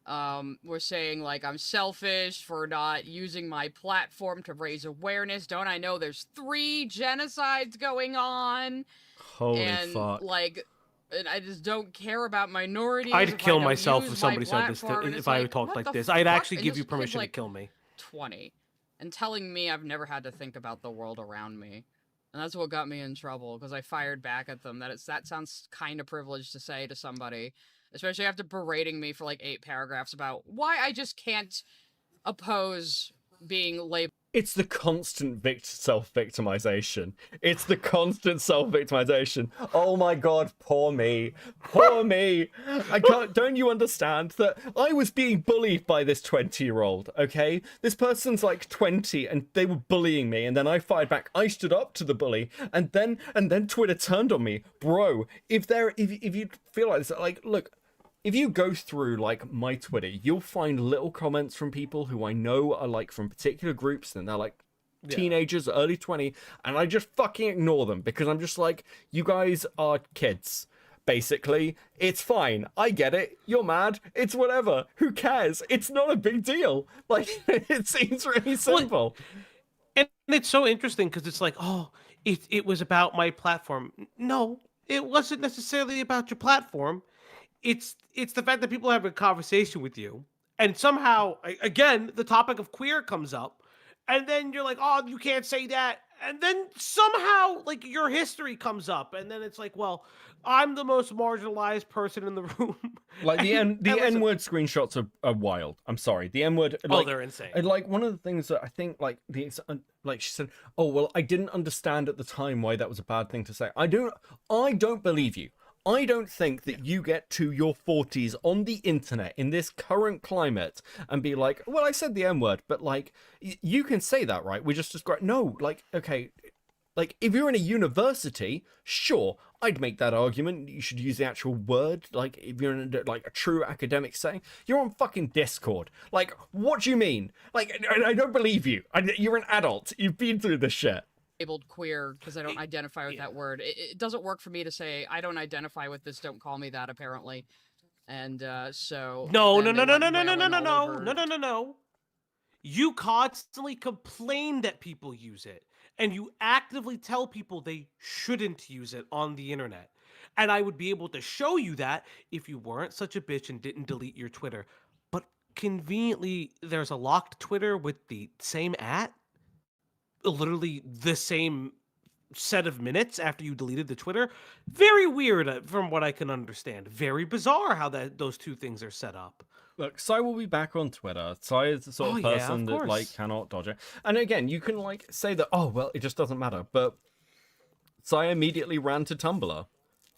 We're saying, like, I'm selfish for not using my platform to raise awareness. Don't I know there's 3 genocides going on? Holy fuck. Like, and I just don't care about minorities. I'd kill myself if somebody said this. If I talked like this, I'd actually give you permission to kill me. 20. And telling me I've never had to think about the world around me. And that's what got me in trouble, because I fired back at them. That sounds kind of privileged to say to somebody, especially after berating me for like 8 paragraphs about why I just can't oppose being labeled. It's the constant self-victimization. It's the constant self-victimization. Oh my god, poor me. Poor me. Don't you understand that I was being bullied by this 20-year-old, okay? This person's like 20 and they were bullying me, and then I fired back. I stood up to the bully, and then Twitter turned on me. Bro, if you feel like this, like, look, if you go through, like, my Twitter, you'll find little comments from people who I know are, like, from particular groups, and they're, like, teenagers, early 20, and I just fucking ignore them, because I'm just like, you guys are kids. Basically, it's fine. I get it. You're mad. It's whatever. Who cares? It's not a big deal. Like, it seems really simple. And it's so interesting because it's like, oh, it was about my platform. No, it wasn't necessarily about your platform. It's the fact that people have a conversation with you, and somehow, again, the topic of queer comes up, and then you're like, oh, you can't say that. And then somehow, like, your history comes up, and then it's like, well, I'm the most marginalized person in the room. Like the And listen, N-word screenshots are wild. I'm sorry. The N-word. oh, Like, they're insane. and like one of the things that I think, like like she said, oh well, I didn't understand at the time why that was a bad thing to say. I don't believe you. I don't think that you get to your 40s on the internet in this current climate and be like, well, I said the N-word, but like, you can say that, right? We just described. No, like, okay. Like, if you're in a university, sure, I'd make that argument. You should use the actual word. Like, if you're in like a true academic setting, you're on fucking Discord. Like, what do you mean? Like, I don't believe you. You're an adult. You've been through this shit. Labeled queer because I don't identify with that word. It doesn't work for me to say I don't identify with this. Don't call me that. Apparently, and so No. You constantly complain that people use it, and you actively tell people they shouldn't use it on the internet. And I would be able to show you that if you weren't such a bitch and didn't delete your Twitter. But conveniently, there's a locked Twitter with the same literally the same set of minutes after you deleted the Twitter. Very weird from what I can understand. Very bizarre how those two things are set up. Look, Sai will be back on Twitter. Sai is the sort of person that like course. cannot dodge it. And again, you can like say that, oh well, it just doesn't matter. But Sai immediately ran to Tumblr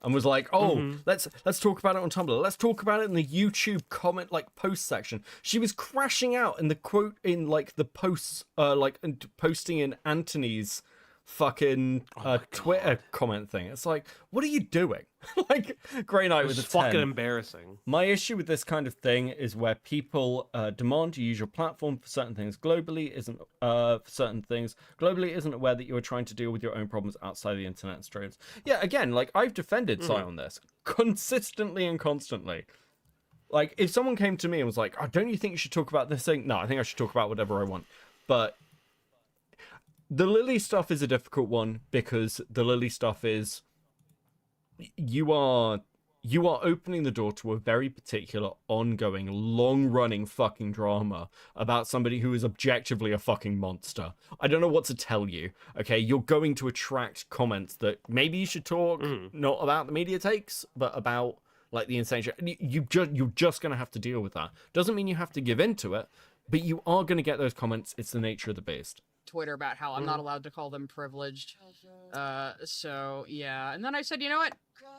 and was like, oh, let's talk about it on Tumblr. Let's talk about it in the YouTube comment like post section. She was crashing out in the quote in like the posts and posting in Anthony's fucking Twitter comment thing. It's like, what are you doing? Like, Grey Knight with a 10. Fucking embarrassing. My issue with this kind of thing is where people demand you use your platform for certain things globally isn't aware that you are trying to deal with your own problems outside the internet and streams. Yeah, again, like I've defended Sai on this consistently and constantly. Like if someone came to me and was like, "Oh, don't you think you should talk about this thing?" No, I think I should talk about whatever I want. But the Lily stuff is a difficult one because the Lily stuff is you are opening the door to a very particular, ongoing, long-running fucking drama about somebody who is objectively a fucking monster. I don't know what to tell you, okay? You're going to attract comments that maybe you should talk, not about the media takes, but about, like, the insane shit. You're just going to have to deal with that. Doesn't mean you have to give in to it, but you are going to get those comments. It's the nature of the beast. Twitter about how I'm not allowed to call them privileged. So yeah, and then I said, you know what?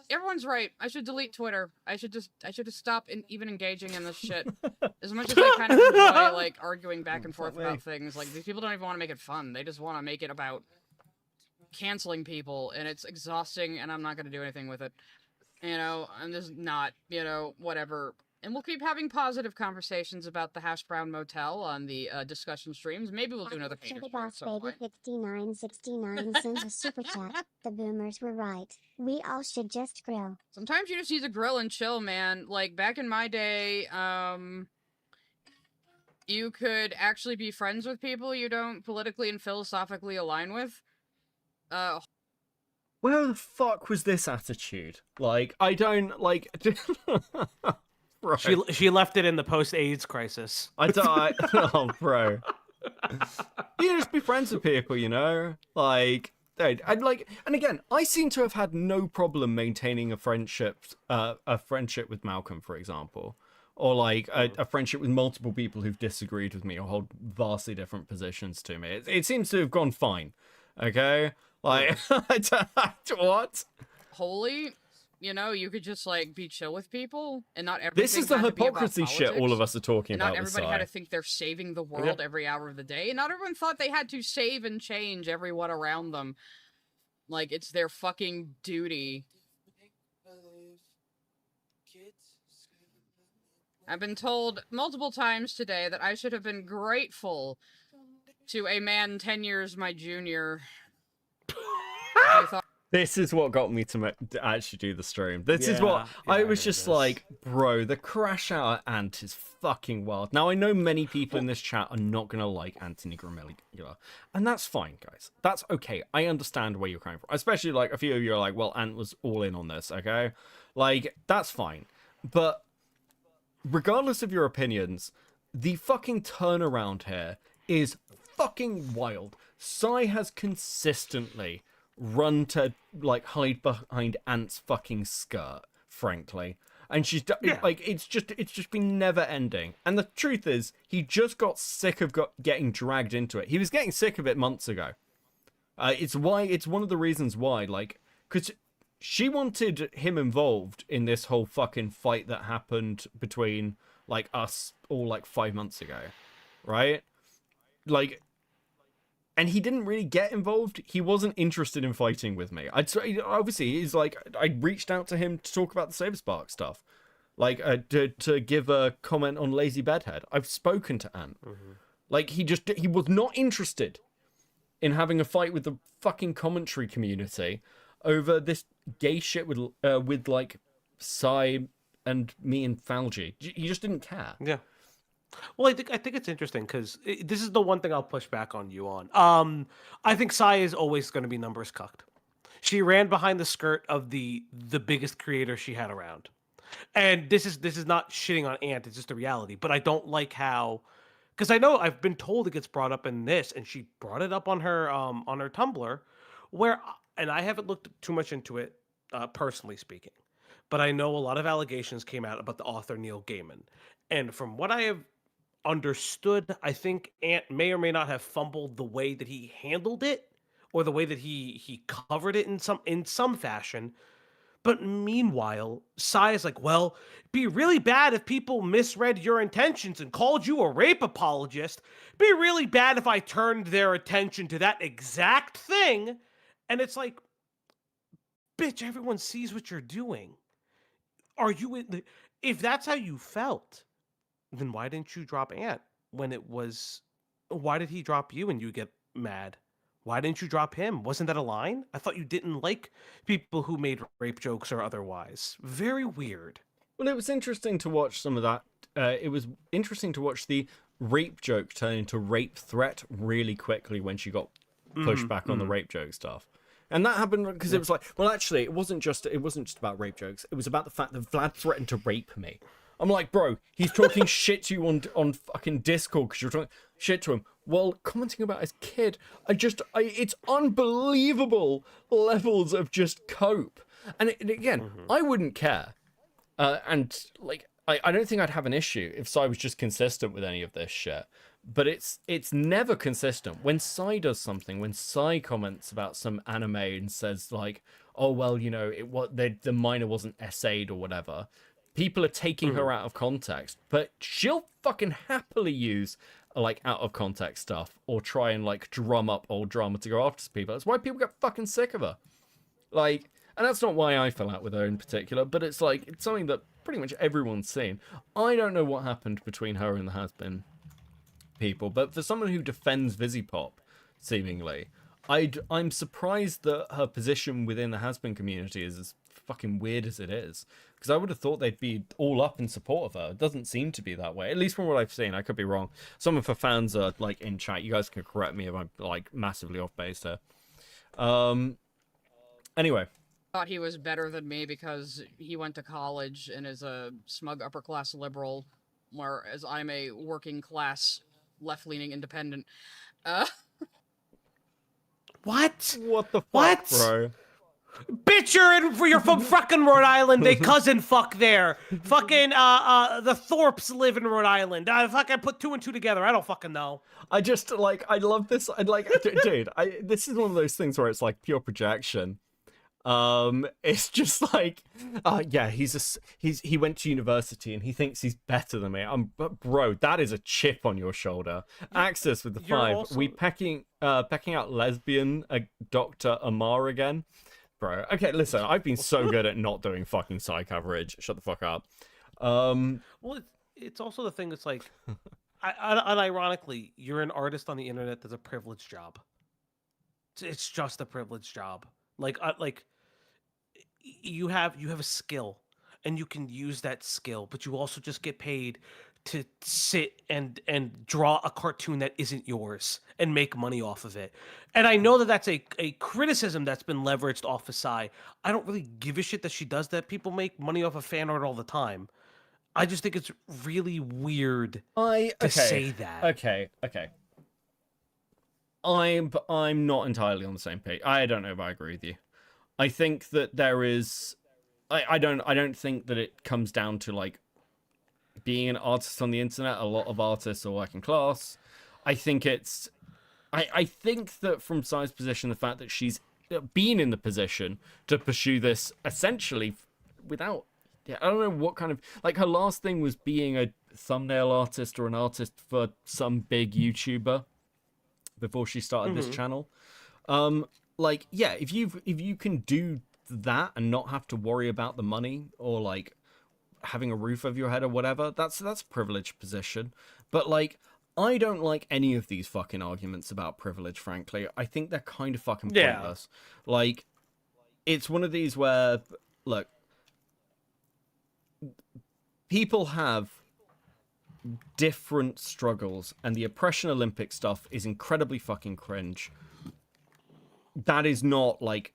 Everyone's right. I should delete Twitter. I should just stop even engaging in this shit. As much as I kind of enjoy like arguing back and forth about things, like these people don't even want to make it fun. They just want to make it about canceling people, and it's exhausting. And I'm not going to do anything with it. You know, I'm just not. You know, whatever. And we'll keep having positive conversations about the Hash Brown Motel on the discussion streams. Maybe we'll do another page. Sugar Boss Baby 6969 sends a super chat. The boomers were right. We all should just grill. Sometimes you just need to grill and chill, man. Like, back in my day, you could actually be friends with people you don't politically and philosophically align with. Where the fuck was this attitude? Like, I don't, like... Right. She left it in the post-AIDS crisis. Oh, bro. You just be friends with people, you know? Like, I'd like, and again, I seem to have had no problem maintaining a friendship with Malcolm, for example. Or like a friendship with multiple people who've disagreed with me or hold vastly different positions to me. It seems to have gone fine. Okay? Like, what? Holy... You know, you could just, like, be chill with people, and not everything This is the had to be about hypocrisy shit politics, all of us are talking and about. not everybody had to think they're saving the world every hour of the day, and not everyone thought they had to save and change everyone around them. Like, it's their fucking duty. I've been told multiple times today that I should have been grateful to a man 10 years my junior. This is what got me to actually do the stream. This is what Yeah, I I was heard just this. like, bro, the crash out ant is fucking wild. Now, I know many people in this chat are not going to like Anthony Gramiglia, and that's fine, guys. That's okay. I understand where you're coming from. Especially, like, a few of you are like, well, Ant was all in on this, okay? Like, that's fine. But regardless of your opinions, the fucking turnaround here is fucking wild. Sai has consistently run to like hide behind Ant's fucking skirt, frankly. And she's like, it's just been never ending. And the truth is, he just got sick of getting dragged into it. He was getting sick of it months ago. It's one of the reasons why, like, because she wanted him involved in this whole fucking fight that happened between like us all like 5 months ago, right? Like, and he didn't really get involved. He wasn't interested in fighting with me. Obviously, he's like, I reached out to him to talk about the Saberspark stuff, like to give a comment on Lazy Bedhead. I've spoken to Ant. Like, he was not interested in having a fight with the fucking commentary community over this gay shit with like Sai and me and Falgi. He just didn't care. Yeah. Well, I think it's interesting because this is the one thing I'll push back on you on. I think Sai is always going to be numbers cucked. She ran behind the skirt of the biggest creator she had around, and this is not shitting on Ant. It's just a reality. But I don't like how, because I know I've been told it gets brought up in this, and she brought it up on her Tumblr, where, and I haven't looked too much into it, personally speaking, but I know a lot of allegations came out about the author Neil Gaiman, and from what I have understood, I think Ant may or may not have fumbled the way that he handled it, or the way that he covered it in some fashion. But meanwhile, Sai is like, well, it'd be really bad if people misread your intentions and called you a rape apologist. It'd be really bad if I turned their attention to that exact thing. And it's like, bitch, everyone sees what you're doing. Are you in the, if that's how you felt, then why didn't you drop Ant when it was, why did he drop you and you get mad? Why didn't you drop him? Wasn't that a line? I thought you didn't like people who made rape jokes or otherwise. Very weird. Well, it was interesting to watch some of that. It was interesting to watch the rape joke turn into rape threat really quickly when she got pushed back on the rape joke stuff. And that happened because it was like, well, actually, it wasn't just about rape jokes. It was about the fact that Vlad threatened to rape me. I'm like, bro, he's talking shit to you on fucking Discord because you're talking shit to him while commenting about his kid. It's unbelievable levels of just cope. And again, I wouldn't care. And like, I don't think I'd have an issue if Sai was just consistent with any of this shit. But it's never consistent. When Sai does something, when Sai comments about some anime and says like, oh, well, you know, the minor wasn't essayed or whatever, people are taking her out of context, but she'll fucking happily use like out of context stuff or try and like drum up old drama to go after people. That's why people get fucking sick of her. Like, and that's not why I fell out with her in particular, but it's like, it's something that pretty much everyone's seen. I don't know what happened between her and the has-been people, but for someone who defends Visipop, seemingly, I'm surprised that her position within the has-been community is as fucking weird as it is, because I would have thought they'd be all up in support of her. It doesn't seem to be that way, at least from what I've seen. I could be wrong. Some of her fans are like in chat. You guys can correct me if I'm like massively off base here. Anyway, Thought he was better than me because he went to college and is a smug upper class liberal, whereas I'm a working class left leaning independent. What? what the fuck, What? bro? Bitch, you're from fucking Rhode Island. They cousin fuck there. Fucking the Thorpes live in Rhode Island. I fucking put 2 and 2 together. I don't fucking know. I just like, I love this. I'd like, dude, this is one of those things where it's like pure projection. It's just like, yeah, he went to university and he thinks he's better than me. But bro, that is a chip on your shoulder. Access with the You're 5. also- We pecking out lesbian Dr. Amar again. Bro, okay, listen, I've been so good at not doing fucking Psy coverage. Shut the fuck up. Well, it's also the thing that's like, unironically, you're an artist on the internet that's a privileged job. It's just a privileged job. Like you have a skill, and you can use that skill, but you also just get paid to sit and draw a cartoon that isn't yours and make money off of it. And I know that that's a criticism that's been leveraged off of Sai. I don't really give a shit that she does that. People make money off of fan art all the time. I just think it's really weird to say that. Okay. I'm not entirely on the same page. I don't know if I agree with you. I think that there is I don't think that it comes down to like being an artist on the internet. A lot of artists are working class. I think it's I think that from Sai's position, the fact that she's been in the position to pursue this essentially without, I don't know what kind of, like, her last thing was being a thumbnail artist or an artist for some big YouTuber before she started this channel. Like, yeah, if you can do that and not have to worry about the money or like having a roof over your head or whatever, that's a privileged position. But like, I don't like any of these fucking arguments about privilege, frankly. I think they're kind of fucking pointless. Like, it's one of these where, look, people have different struggles, and the Oppression Olympic stuff is incredibly fucking cringe. That is not, like,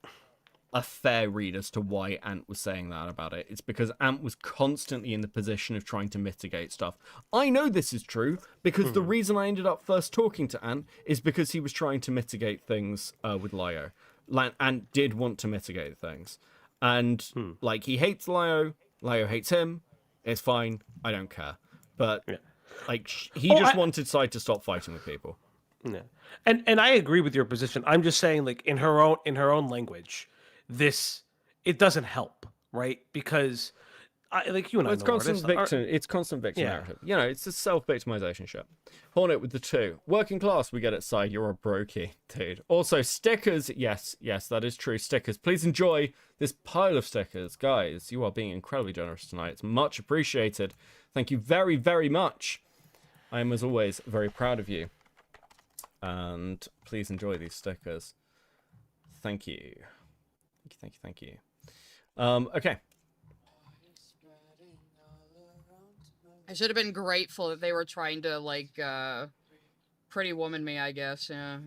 a fair read as to why Ant was saying that about it. It's because Ant was constantly in the position of trying to mitigate stuff. I know this is true because the reason I ended up first talking to Ant is because he was trying to mitigate things with Lyo. Ant did want to mitigate things. And, like, he hates Lyo. Lyo hates him. It's fine. I don't care. But, like, he just wanted Sai to stop fighting with people. Yeah. And I agree with your position. I'm just saying, like, in her own language, it doesn't help, right? Because like you and I it's know constant artists victim. It's constant victim narrative. You know, it's a self-victimization shit. Hornet with the 2. Working class, we get it, Sai. You're a brokey, dude. Also, stickers. Yes, that is true. Stickers. Please enjoy this pile of stickers. Guys, you are being incredibly generous tonight. It's much appreciated. Thank you very, very much. I am, as always, very proud of you. And please enjoy these stickers. Thank you. Thank you. Okay. I should have been grateful that they were trying to, like, Pretty Woman me, I guess. Yeah.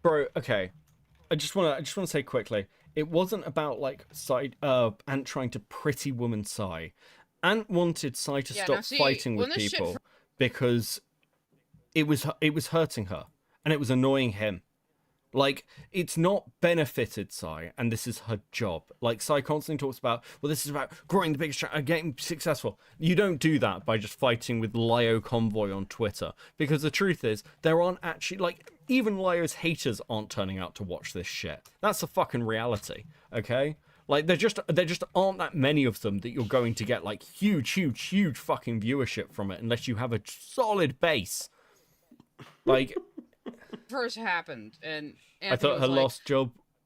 Bro, okay. I just wanna say quickly, it wasn't about like Ant trying to Pretty Woman Sai. Ant wanted Sai to stop fighting with people because it was hurting her and it was annoying him. Like, it's not benefited Sai, and this is her job. Like, Sai constantly talks about, well, this is about growing the biggest channel, getting successful. You don't do that by just fighting with Lyo Convoy on Twitter. Because the truth is, there aren't actually, like, even Lyo's haters aren't turning out to watch this shit. That's the fucking reality, okay? Like, there just aren't that many of them that you're going to get, like, huge fucking viewership from it, unless you have a solid base. Like... First happened, and Anthony I thought her was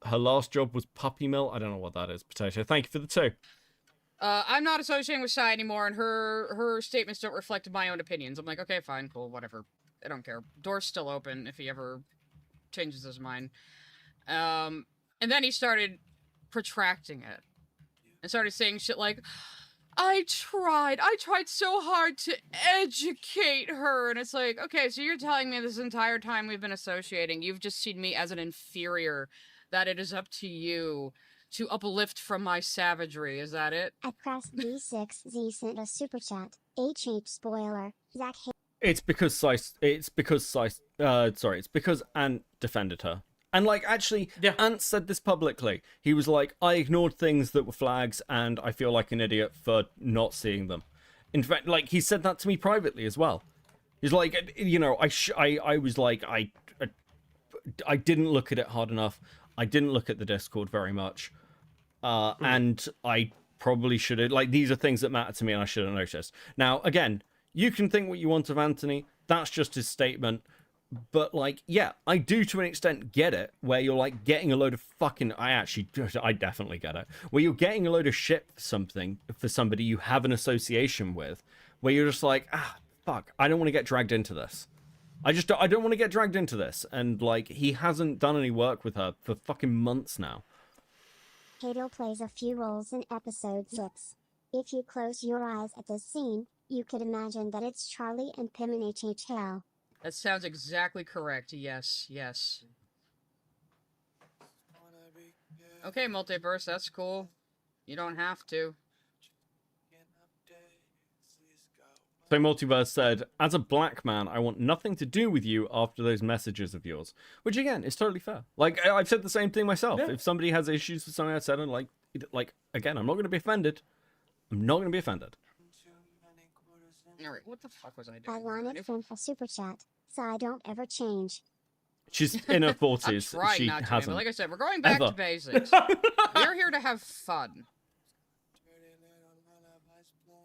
last job was puppy mill. I don't know what that is. Potato. Thank you for the 2. I'm not associating with Sai anymore, and her statements don't reflect my own opinions. I'm like, okay, fine, cool, whatever. I don't care. Door's still open if he ever changes his mind. And then he started protracting it and started saying shit like, I tried so hard to educate her. And it's like, okay, so you're telling me this entire time we've been associating, you've just seen me as an inferior, that it is up to you to uplift from my savagery. Is that it? I pressed D6. Z sent a super chat. HH spoiler. Zach. It's because Ant defended her. And, like, actually, Ant said this publicly. He was like, I ignored things that were flags, and I feel like an idiot for not seeing them. In fact, like, he said that to me privately as well. He's like, you know, I was like, I didn't look at it hard enough. I didn't look at the Discord very much. And I probably should have, like, these are things that matter to me, and I should have noticed. Now, again, you can think what you want of Anthony. That's just his statement. But, like, yeah, I do to an extent get it, where you're, like, getting a load of fucking... I definitely get it. Where you're getting a load of shit for somebody you have an association with, where you're just like, fuck, I don't want to get dragged into this. I don't want to get dragged into this. And like, he hasn't done any work with her for fucking months now. Kato plays a few roles in episode 6. If you close your eyes at this scene, you could imagine that it's Charlie and Pim in HHL. That sounds exactly correct. Yes, yes. Okay, multiverse, that's cool. You don't have to. So Multiverse said, as a black man, I want nothing to do with you after those messages of yours. Which, again, is totally fair. Like, I've said the same thing myself. Yeah. If somebody has issues with something I said, and like, again, I'm not going to be offended. I'm not going to be offended. Alright, what the fuck was I I doing? wanted from a super chat, so I don't ever change. She's in her I'm 40s. trying She not to, hasn't. but like I said, we're going back Ever. to basics. We're here to have fun.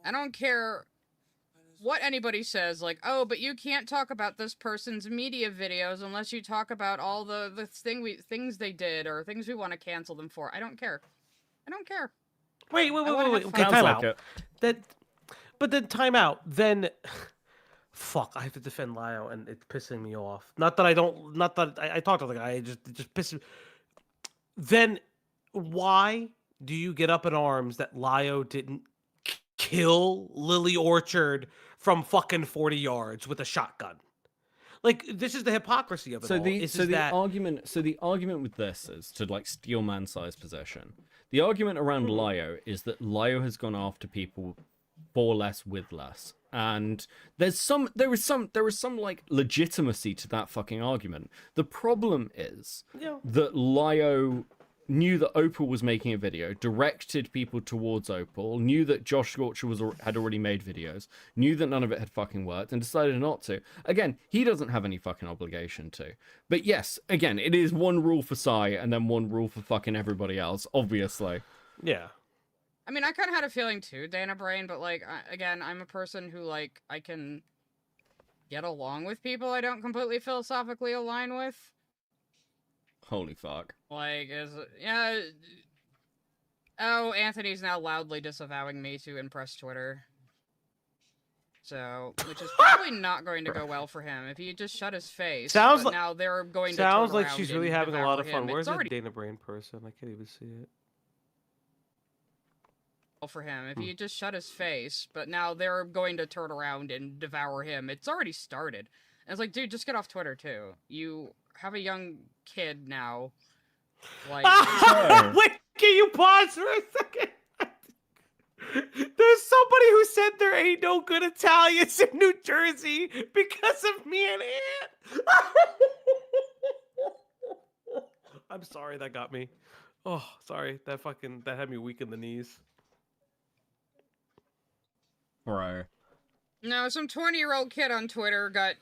I don't care what anybody says, like, oh, but you can't talk about this person's media videos unless you talk about all the things they did or things we want to cancel them for. I don't care. I don't care. Wait. wanna Okay, have Sounds time like out. it. But then time out. Then, fuck, I have to defend Lio, and it's pissing me off. Not that I don't. Not that I talked to the guy. It just pisses. Then, why do you get up in arms that Lio didn't kill Lily Orchard from fucking 40 yards with a shotgun? Like, this is the hypocrisy of it So all. the argument with this is to like steal man-sized possession. The argument around Lio is that Lio has gone after people for less with less, and there is some like legitimacy to that fucking argument. The problem is that Lio knew that Opal was making a video, directed people towards Opal, knew that Josh Scorcher had already made videos, knew that none of it had fucking worked, and decided not to. Again, he doesn't have any fucking obligation to. But yes, again, it is one rule for Sai, and then one rule for fucking everybody else, obviously. Yeah. I mean, I kind of had a feeling too, Dana Brain, but like, again, I'm a person who like, I can get along with people I don't completely philosophically align with. Holy fuck. Like, yeah. Oh, Anthony's now loudly disavowing me to impress Twitter. So, which is probably not going to go well for him if he just shut his face. Sounds but like- now they're going to Sounds turn like around she's really and having a lot of devour fun. him. Where's It's the already Dana Brain person? I can't even see it. for him if he just shut his face, but now they're going to turn around and devour him. It's already started. And it's like, dude, just get off Twitter too. You have a young kid now. Like, Wait, can you pause for a second? There's somebody who said there ain't no good Italians in New Jersey because of me and Aunt. I'm sorry, that got me. Oh, sorry, that had me weak in the knees. Bro. no, some 20-year-old kid on Twitter got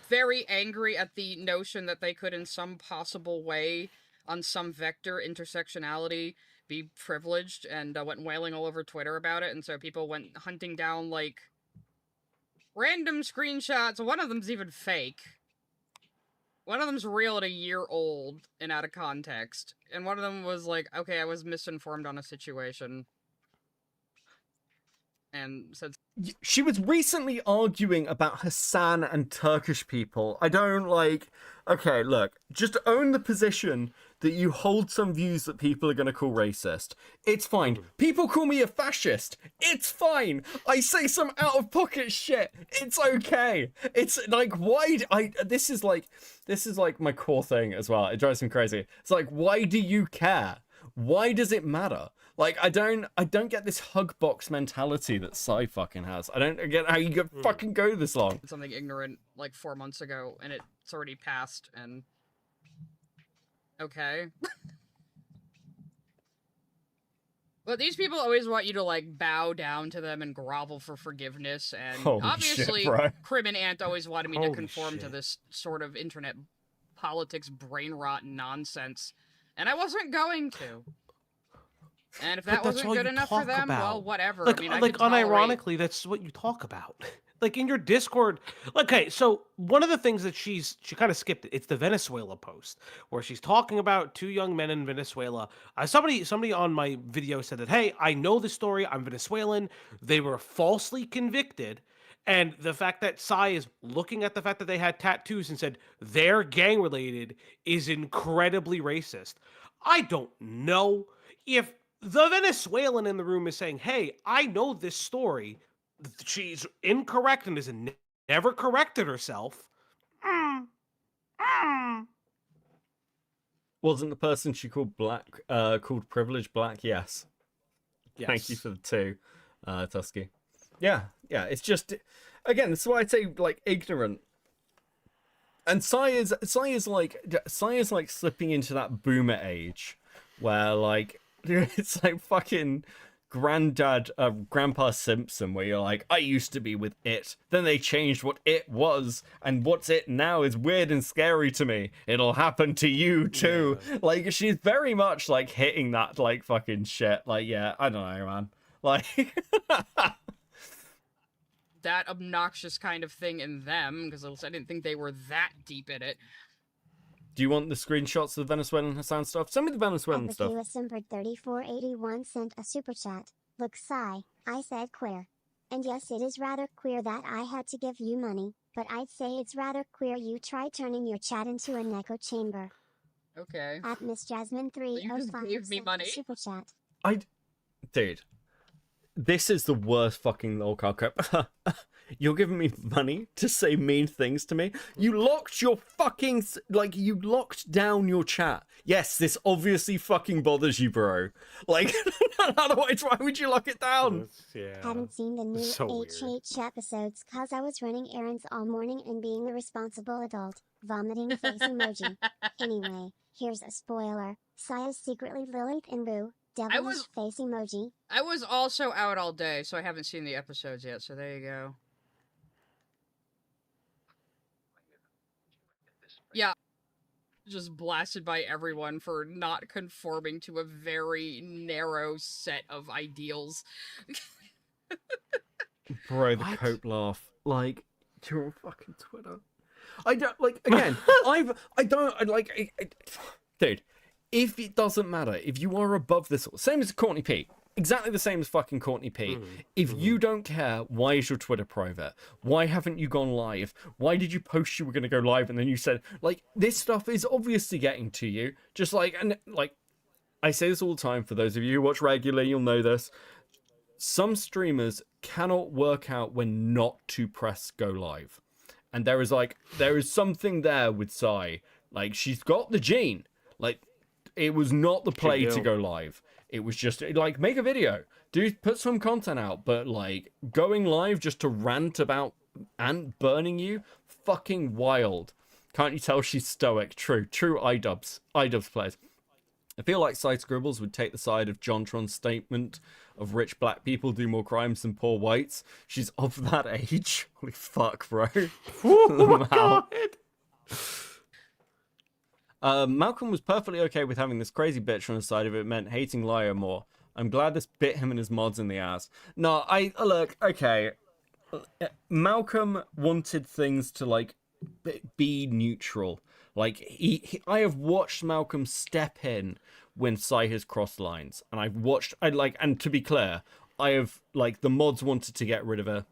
very angry at the notion that they could, in some possible way, on some vector intersectionality, be privileged, and went wailing all over Twitter about it, and so people went hunting down, like, random screenshots. One of them's even fake. One of them's real and a year old and out of context. And one of them was like, okay, I was misinformed on a situation. And said, She was recently arguing about Hassan and Turkish people. I don't like... Okay, look, just own the position that you hold some views that people are going to call racist. It's fine. People call me a fascist. It's fine. I say some out-of-pocket shit. It's okay. It's like, why... This is like my core thing as well. It drives me crazy. It's like, why do you care? Why does it matter? Like, I don't get this hug box mentality that Sai fucking has. I don't get how you could fucking go this long. something ignorant like 4 months ago, and it's already passed, and... Okay. But these people always want you to, like, bow down to them and grovel for forgiveness, and Holy obviously, shit, bro. Crim and Ant always wanted me to Holy conform to shit. this sort of internet politics brain rot nonsense, and I wasn't going to. And if But that that's wasn't all good you enough for talk them, well, about. whatever. Like, I mean, I like could tolerate... unironically, that's what you talk about. Like in your Discord. Okay, so one of the things that she kind of skipped, it's the Venezuela post where she's talking about two young men in Venezuela. Somebody on my video said that, hey, I know the story. I'm Venezuelan. They were falsely convicted, And the fact that Sai is looking at the fact that they had tattoos and said they're gang related is incredibly racist. I don't know if the Venezuelan in the room is saying, hey, I know this story. She's incorrect and has never corrected herself. Wasn't the person she called called Privilege Black? Yes. Yes. Thank you for the 2, Tusky. Yeah, it's just, again, that's why I say, like, ignorant. And Sai is like slipping into that boomer age where, like, it's like fucking Grandpa Simpson, where you're like, I used to be with it, then they changed what it was, and what's it now is weird and scary to me. It'll happen to you too. Yeah. Like, she's very much like hitting that like fucking shit. Like, yeah, I don't know, man. Like that obnoxious kind of thing in them, because I didn't think they were that deep in it. Do you want the screenshots of the Venezuelan Hassan stuff? Send me the Venezuelan stuff. Simpered 3481 sent a super chat. Look, Sai, I said queer. And yes, it is rather queer that I had to give you money, but I'd say it's rather queer you try turning your chat into an echo chamber. Okay. At Miss Jasmine 305 you just gave me money. Super chat. Dude, this is the worst fucking lol crap. You're giving me money to say mean things to me? You locked your fucking... Like, you locked down your chat. Yes, this obviously fucking bothers you, bro. Like, otherwise, why would you lock it down? Yeah. Haven't seen the new So HH episodes cause I was running errands all morning and being a responsible adult. Vomiting face emoji. Anyway, here's a spoiler. Sai is secretly Lilith and Boo. Devilish face emoji. I was also out all day, so I haven't seen the episodes yet, so there you go. Yeah. Just blasted by everyone for not conforming to a very narrow set of ideals. Bro, the Cope laugh. Like, you're on fucking Twitter. I don't, like, again, dude, if it doesn't matter, if you are above this, same as Courtney P. Exactly the same as fucking Courtney P. If you don't care, why is your Twitter private? Why haven't you gone live? Why did you post you were going to go live and then you said, like, this stuff is obviously getting to you. Just like, and like, I say this all the time, for those of you who watch regularly, you'll know this. Some streamers cannot work out when not to press go live. And there is something there with Sai. Like, she's got the gene. Like, it was not the play to go live. It was just, like, make a video. Put some content out. But, like, going live just to rant about Ant burning you? Fucking wild. Can't you tell she's stoic? True iDubbbz players. I feel like Saiscribbles would take the side of Jontron's statement of rich black people do more crimes than poor whites. She's of that age. Holy fuck, bro. Oh, God. Malcolm was perfectly okay with having this crazy bitch on the side if it meant hating Lio more. I'm glad this bit him and his mods in the ass. No, look, okay. Malcolm wanted things to, like, be neutral. Like, I have watched Malcolm step in when Sai has crossed lines. And and to be clear, I have, like, the mods wanted to get rid of her.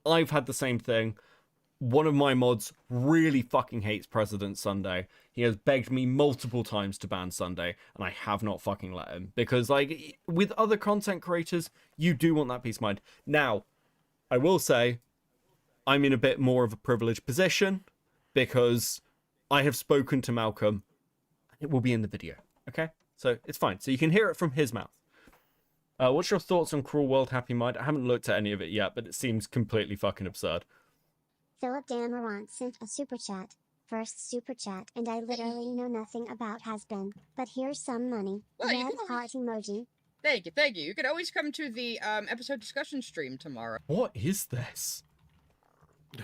I've had the same thing. One of my mods really fucking hates President Sunday. He has begged me multiple times to ban Sunday, and I have not fucking let him. Because, like, with other content creators, you do want that peace of mind. Now, I will say, I'm in a bit more of a privileged position, because I have spoken to Malcolm, and it will be in the video, okay? So, it's fine. So you can hear it from his mouth. What's your thoughts on Cruel World Happy Mind? I haven't looked at any of it yet, but it seems completely fucking absurd. Philip Damarant sent a super chat. First super chat, and I literally know nothing about has-been, but here's some money. Well, Red heart emoji. Thank you. You could always come to the episode discussion stream tomorrow. What is this?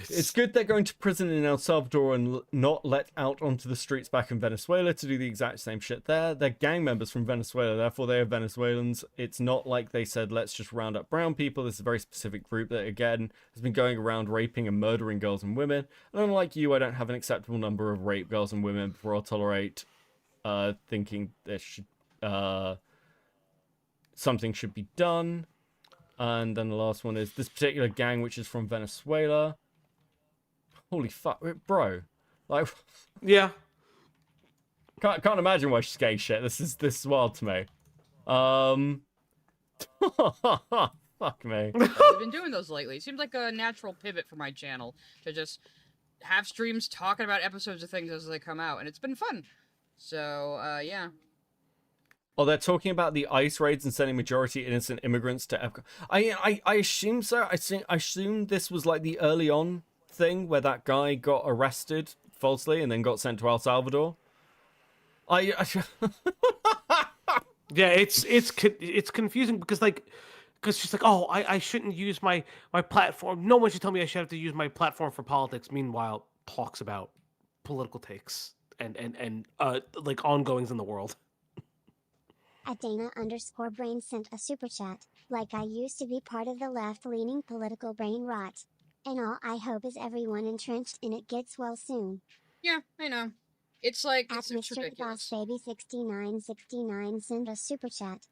It's good they're going to prison in El Salvador and not let out onto the streets back in Venezuela to do the exact same shit there. They're gang members from Venezuela, therefore they are Venezuelans. It's not like they said, let's just round up brown people. This is a very specific group that, again, has been going around raping and murdering girls and women. And unlike you, I don't have an acceptable number of rape girls and women before I'll tolerate thinking there should, something should be done. And then the last one is this particular gang, which is from Venezuela. Holy fuck, bro! Like, Yeah. can't imagine why she's gay shit. This is wild to me. Fuck me. I've been doing those lately. It seems like a natural pivot for my channel to just have streams talking about episodes of things as they come out, and it's been fun. So, yeah. Oh, they're talking about the ICE raids and sending majority innocent immigrants to Epcot. I assume so. I assume this was like the early on thing where that guy got arrested falsely and then got sent to El Salvador. Yeah, it's confusing because she's like, oh, I shouldn't use my platform. No one should tell me I should have to use my platform for politics. Meanwhile, talks about political takes and like ongoings in the world. Dana_brain sent a super chat. Like, I used to be part of the left-leaning political brain rot. And all I hope is everyone entrenched in it gets well soon. Yeah, I know. It's like, At it's Mr. ridiculous. Boss Baby 6969 sent a super chat.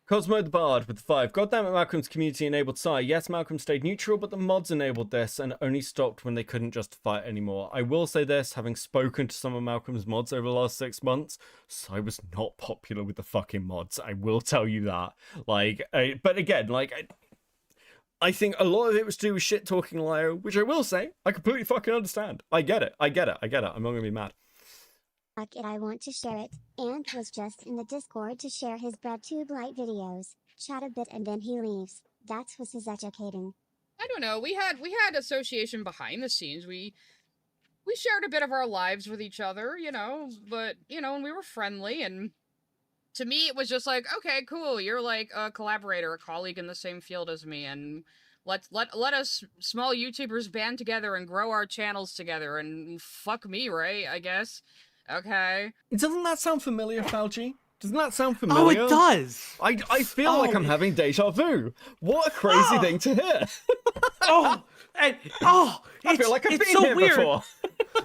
Cosmo the Bard with 5. Goddamn it, Malcolm's community enabled Psy. Yes, Malcolm stayed neutral, but the mods enabled this and only stopped when they couldn't justify it anymore. I will say this, having spoken to some of Malcolm's mods over the last 6 months, Psy was not popular with the fucking mods. I will tell you that. But again, I think a lot of it was to do with shit talking Lio, which I will say, I completely fucking understand. I get it. I'm not gonna be mad. Fuck it, I want to share it. Ant was just in the Discord to share his BreadTube Light videos. Chat a bit and then he leaves. That was his educating. I don't know. We had association behind the scenes. We shared a bit of our lives with each other, but and we were friendly, and to me it was just like, okay, cool, you're like a collaborator, a colleague in the same field as me, and let us small YouTubers band together and grow our channels together, and fuck me, right? I guess. Okay. Doesn't that sound familiar, Falchi? Doesn't that sound Oh, familiar? it does. I feel like I'm having deja vu. What a crazy thing to hear. I feel like I've been so here weird. before.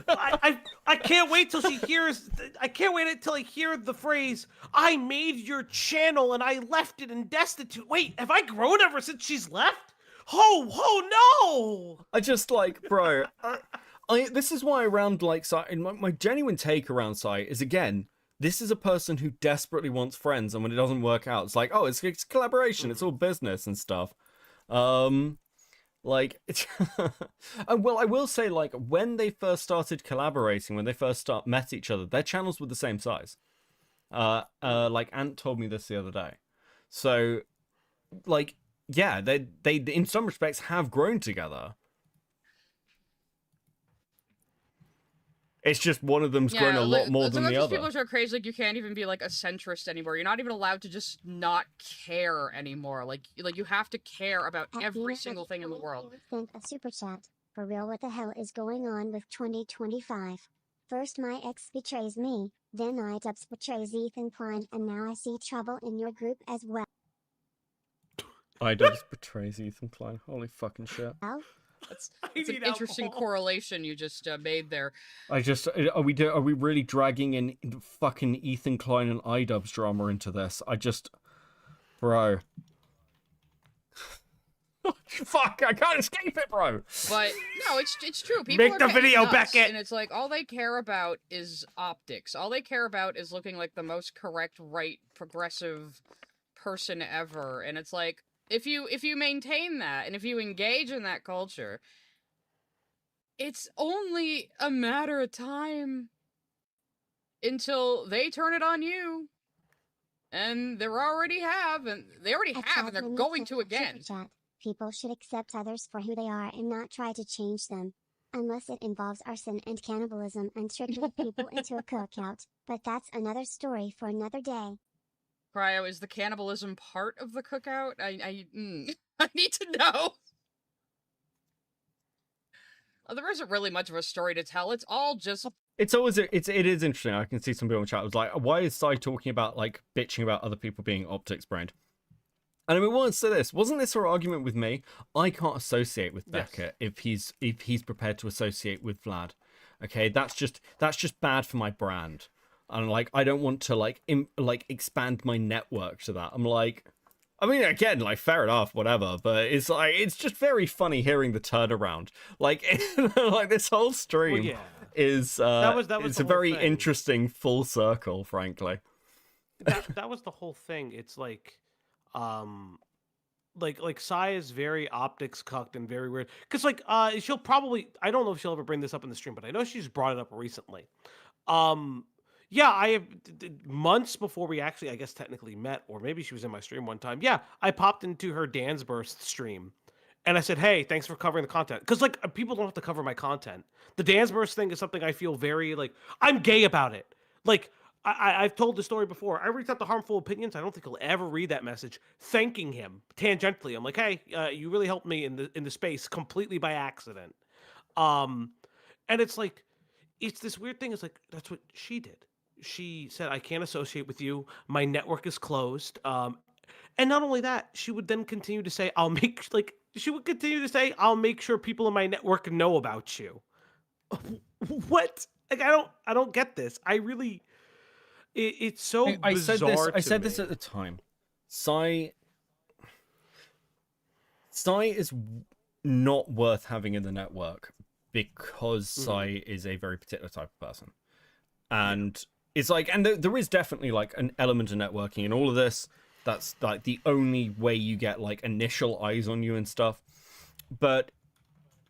I can't wait till she hears. I can't wait until I hear the phrase, "I made your channel and I left it in destitute." Wait, have I grown ever since she's left? Oh no! I just bro. This is why around Sai, my genuine take around Sai is, again, this is a person who desperately wants friends, and when it doesn't work out, it's like, oh, it's collaboration, it's all business and stuff. Well, I will say, when they first started collaborating, when they first met each other, their channels were the same size. Ant told me this the other day. So, yeah, they in some respects have grown together. It's just one of them's grown a lot more than the other. People are crazy. Like, you can't even be like a centrist anymore. You're not even allowed to just not care anymore. Like you have to care about every single thing in the world. Sent a super chat. For real, what the hell is going on with 2025? First my ex betrays me, then iDubbbz betrays Ethan Klein, and now I see trouble in your group as well. iDubbbz betrays Ethan Klein. Holy fucking shit. That's an interesting correlation you just made there. Are we really dragging in fucking Ethan Klein and iDubbbz drama into this? Bro. Fuck, I can't escape it, bro. But no, it's true. People Make the video nuts, back it. And it's like all they care about is optics. All they care about is looking like the most correct, right, progressive person ever. And it's like, if you maintain that, and if you engage in that culture, it's only a matter of time until they turn it on you. And they already have, and they're going to again. People should accept others for who they are and not try to change them. Unless it involves arson and cannibalism and tricking people into a cookout. But that's another story for another day. Cryo, is the cannibalism part of the cookout? I need to know. There isn't really much of a story to tell. It's all just... It is interesting. I can see some people in chat was like, why is Sai talking about, bitching about other people being optics brained? And I mean, well, say this. Wasn't this her argument with me? I can't associate with Becca if he's prepared to associate with Vlad. Okay, that's just bad for my brand. And I don't want to expand my network to that. I'm like, I mean, again, like, fair enough, whatever, but it's like, it's just very funny hearing the turnaround. Like, like this whole stream yeah. is, That was it's the a whole very thing. interesting full circle, frankly. That was the whole thing. It's like Sai is very optics cucked and very weird. Cause she'll probably, I don't know if she'll ever bring this up in the stream, but I know she's brought it up recently. Yeah, I have months before we actually, I guess, technically met, or maybe she was in my stream one time. Yeah, I popped into her Dan's Burst stream, and I said, "Hey, thanks for covering the content." Because people don't have to cover my content. The Dan's Burst thing is something I feel very I'm gay about it. Like I've told the story before. I reached out to Harmful Opinions. I don't think he'll ever read that message, thanking him tangentially. I'm like, "Hey, you really helped me in the space completely by accident." And it's like, it's this weird thing. It's like that's what she did. She said, I can't associate with you. My network is closed. And not only that, she would then continue to say, I'll make sure people in my network know about you. What? Like, I don't get this. I really, it's so I bizarre. I said this at the time. Sai is not worth having in the network because Sai is a very particular type of person. And it's like, and there is definitely like an element of networking in all of this. That's like the only way you get like initial eyes on you and stuff. But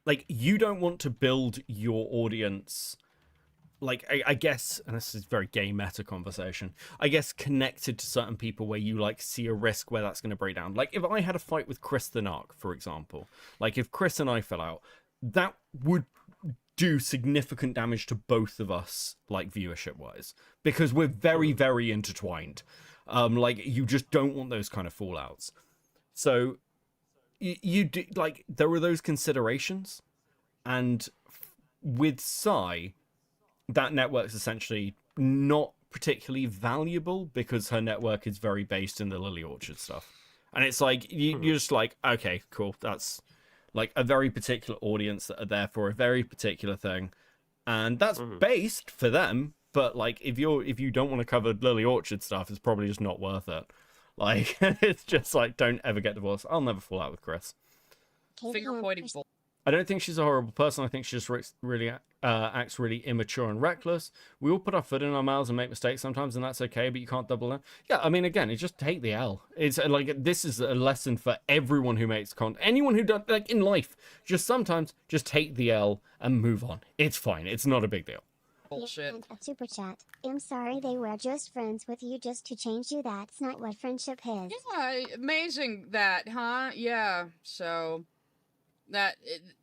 like, you don't want to build your audience, like, I guess, and this is very gay meta conversation, I guess connected to certain people where you like see a risk where that's going to break down. Like if I had a fight with Chris the Narc, for example, like if Chris and I fell out, that would do significant damage to both of us, like viewership wise, because we're very, very intertwined. Like you just don't want those kind of fallouts. So you do, like, there were those considerations, and with Sai, that network's essentially not particularly valuable because her network is very based in the Lily Orchard stuff. And it's like, you're just like, okay, cool, that's like a very particular audience that are there for a very particular thing, and that's based for them. But like, if you don't want to cover Lily Orchard stuff, it's probably just not worth it. Like, it's just like, don't ever get divorced. I'll never fall out with Chris. Finger pointing bull. I don't think she's a horrible person. I think she just really acts really immature and reckless. We all put our foot in our mouths and make mistakes sometimes, and that's okay, but you can't double down. Yeah, I mean, again, it's just take the L. It's like, this is a lesson for everyone who makes content. Anyone who does, like, in life, just sometimes just take the L and move on. It's fine. It's not a big deal. Bullshit. And a super chat. I'm sorry they were just friends with you just to change you. That's not what friendship is. Yeah, amazing that, huh? Yeah, so...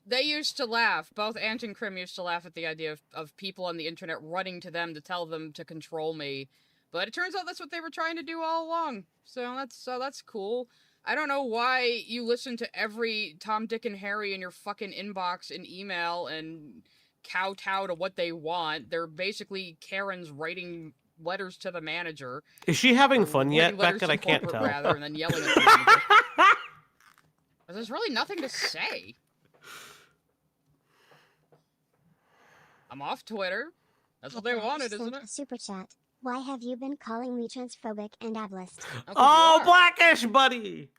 they used to laugh. Both Ant and Krim used to laugh at the idea of people on the internet running to them to tell them to control me. But it turns out that's what they were trying to do all along. So that's cool. I don't know why you listen to every Tom, Dick, and Harry in your fucking inbox and email and kowtow to what they want. They're basically Karens writing letters to the manager. Is she having fun yet, Writing letters Beckett? to I can't corporate, tell. rather, and then yelling at the manager. There's really nothing to say. I'm off Twitter. That's what they wanted, isn't Sent it? a super chat. Why have you been calling me transphobic and ableist? Oh, Blackish, buddy!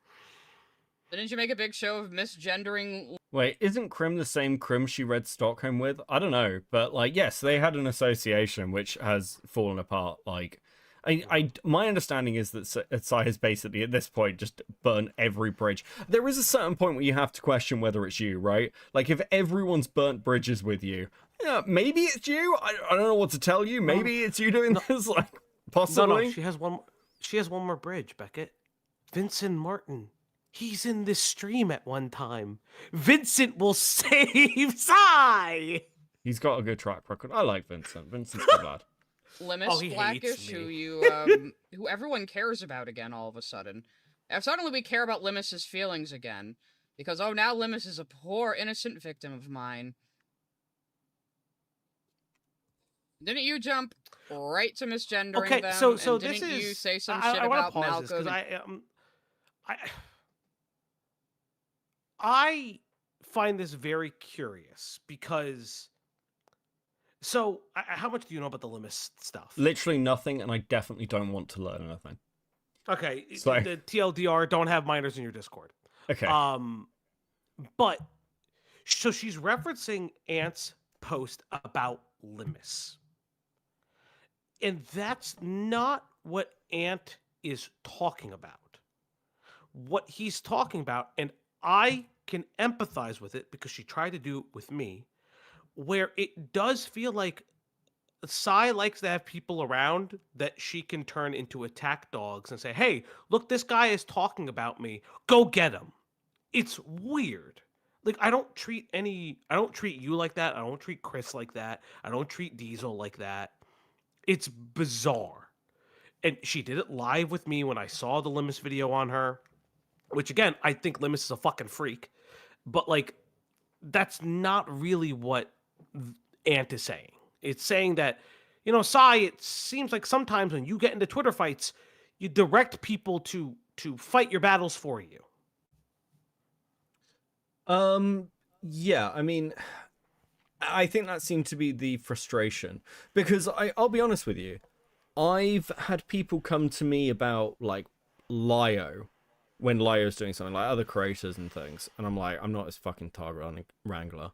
Didn't you make a big show of misgendering? Wait, isn't Krim the same Krim she read Stockholm with? I don't know, but like, yes, they had an association which has fallen apart. Like, my understanding is that Sai has basically at this point just burnt every bridge. There is a certain point where you have to question whether it's you, right? Like, if everyone's burnt bridges with you, yeah, maybe it's you. I don't know what to tell you. Maybe it's you doing this. Like, possibly. No, she has one. She has one more bridge, Beckett. Vincent Martin. He's in this stream at one time. Vincent will save Sai. He's got a good track record. I like Vincent. Vincent's good lad. Limus Oh, he hates Blackish, me. who everyone cares about again all of a sudden. And suddenly we care about Limus's feelings again. Because, oh, now Limus is a poor, innocent victim of mine. Didn't you jump right to misgendering Okay, them? so and this didn't you is. say some I shit wanna about pause this, 'cause Malcolm? I find this very curious because. So, how much do you know about the Limus stuff? Literally nothing, and I definitely don't want to learn anything. Okay, So- the TLDR, don't have minors in your Discord. Okay. But so she's referencing Ant's post about Limus. And that's not what Ant is talking about. What he's talking about, and I can empathize with it because she tried to do it with me, where it does feel like Sai likes to have people around that she can turn into attack dogs and say, hey, look, this guy is talking about me. Go get him. It's weird. Like, I don't treat you like that. I don't treat Chris like that. I don't treat Diesel like that. It's bizarre. And she did it live with me when I saw the Limus video on her, which again, I think Limus is a fucking freak. But like, that's not really what Ant is saying. It's saying that, Sai, it seems like sometimes when you get into Twitter fights, you direct people to fight your battles for you. Yeah, I mean, I think that seemed to be the frustration, because I'll be honest with you, I've had people come to me about like Lio, when Lio's doing something, like other creators and things, and I'm like, I'm not his fucking target wrangler.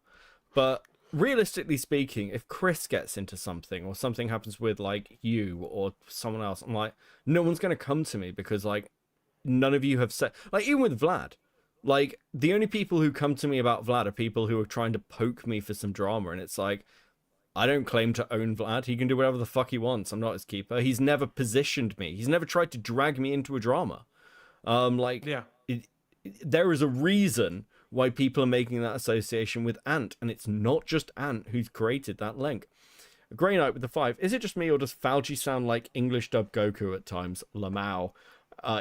But realistically speaking, if Chris gets into something or something happens with like you or someone else, I'm like, no one's gonna come to me because like none of you have said, like, even with Vlad, like the only people who come to me about Vlad are people who are trying to poke me for some drama, and it's like, I don't claim to own Vlad. He can do whatever the fuck he wants. I'm not his keeper. He's never positioned me. He's never tried to drag me into a drama. Yeah. There is a reason why people are making that association with Ant, and it's not just Ant who's created that link. Grey Knight with the 5. Is it just me, or does Fauci sound like English dub Goku at times? Lamau.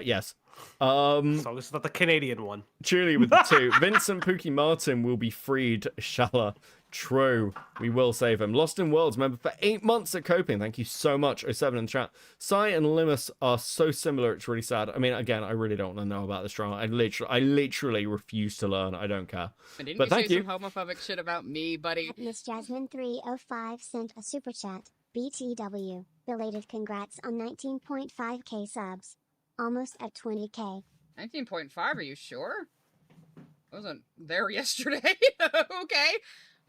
Yes. So this is not the Canadian one. Julie with the 2. Vincent Pookie Martin will be freed. Shala. True. We will save him. Lost in Worlds member for 8 months at Coping. Thank you so much. 07 in the chat. Sai and Limus are so similar. It's really sad. I mean, again, I really don't want to know about this drama. I literally refuse to learn. I don't care. And didn't But you thank say you. some homophobic shit about me, buddy? Miss Jasmine 305 sent a super chat. BTW. Belated congrats on 19.5k subs. Almost at 20k. 19.5, are you sure? I wasn't there yesterday. Okay.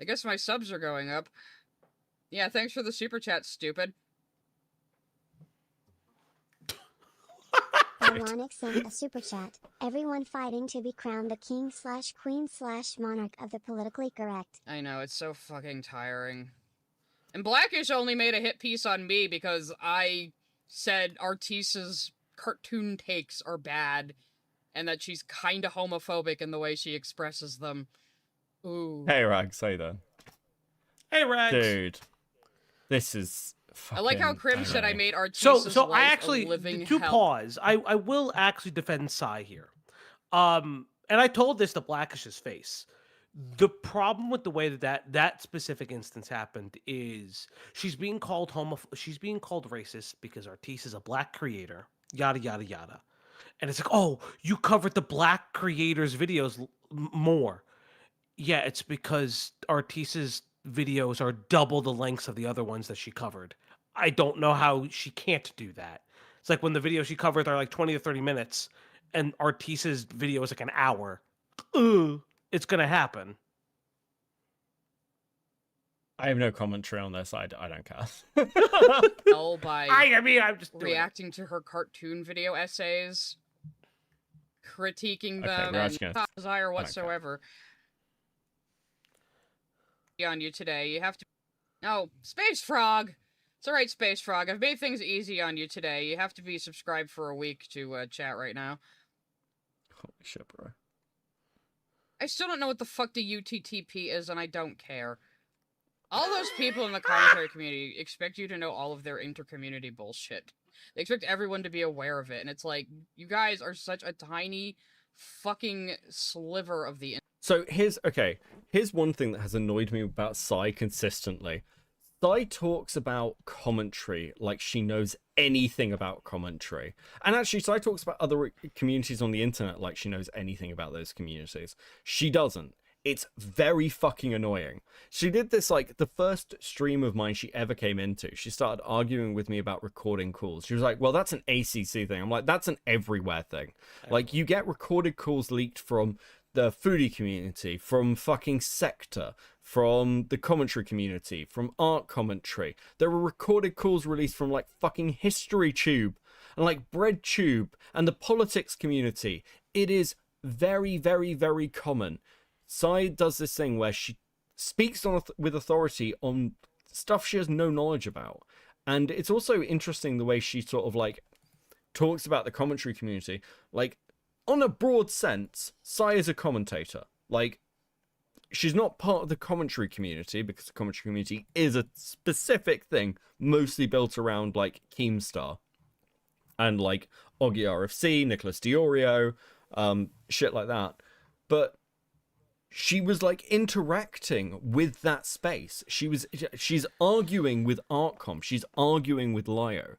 I guess my subs are going up. Yeah, thanks for the super chat, stupid. Ironic sent a super chat. Everyone fighting to be crowned the king/queen/monarch of the politically correct. I know, it's so fucking tiring. And Blackish only made a hit piece on me because I said Artisa's cartoon takes are bad, and that she's kinda homophobic in the way she expresses them. Ooh. Hey, Rag, say that. Hey, Rags. Dude. This is I like how fucking- Krim don't said I know. made Artisa's So life I a actually, living to hell. pause, I will actually defend Sai here. And I told this to Blackish's face. The problem with the way that specific instance happened is she's being called she's being called racist because Artis is a black creator, yada yada yada. And it's like, oh, you covered the black creators' videos more. Yeah, it's because Artis's videos are double the lengths of the other ones that she covered. I don't know how she can't do that. It's like when the videos she covered are like 20 to 30 minutes and Artis's video is like an hour. It's going to happen. I have no commentary on this. I don't care. Hell by I mean, I'm just doing it. reacting to her cartoon video essays, critiquing Okay, them, we're and actually gonna- not desire okay. whatsoever. On you today, you have to. No, Space Frog. It's all right, Space Frog. I've made things easy on you today. You have to be subscribed for a week to chat right now. Holy shit, bro. I still don't know what the fuck the UTTP is, and I don't care. All those people in the commentary community expect you to know all of their inter-community bullshit. They expect everyone to be aware of it, and it's like, you guys are such a tiny fucking sliver of the... So here's one thing that has annoyed me about Sai consistently. Sai talks about commentary like she knows anything about commentary. And actually, Sai talks about other communities on the internet like she knows anything about those communities. She doesn't. It's very fucking annoying. She did this, like, the first stream of mine she ever came into. She started arguing with me about recording calls. She was like, well, that's an ACC thing. I'm like, that's an everywhere thing. Like, you get recorded calls leaked from the foodie community, from fucking Sector, from the commentary community, from art commentary. There were recorded calls released from, like, fucking History Tube and, like, Bread Tube and the politics community. It is very, very, very common. Sai does this thing where she speaks with authority on stuff she has no knowledge about. And it's also interesting the way she sort of, like, talks about the commentary community. Like, on a broad sense, Sai is a commentator. Like, she's not part of the commentary community, because the commentary community is a specific thing, mostly built around, like, Keemstar and, like, Oggy RFC, Nicholas Diorio, shit like that. But she was, like, interacting with that space. She's arguing with Artcom. She's arguing with Lio.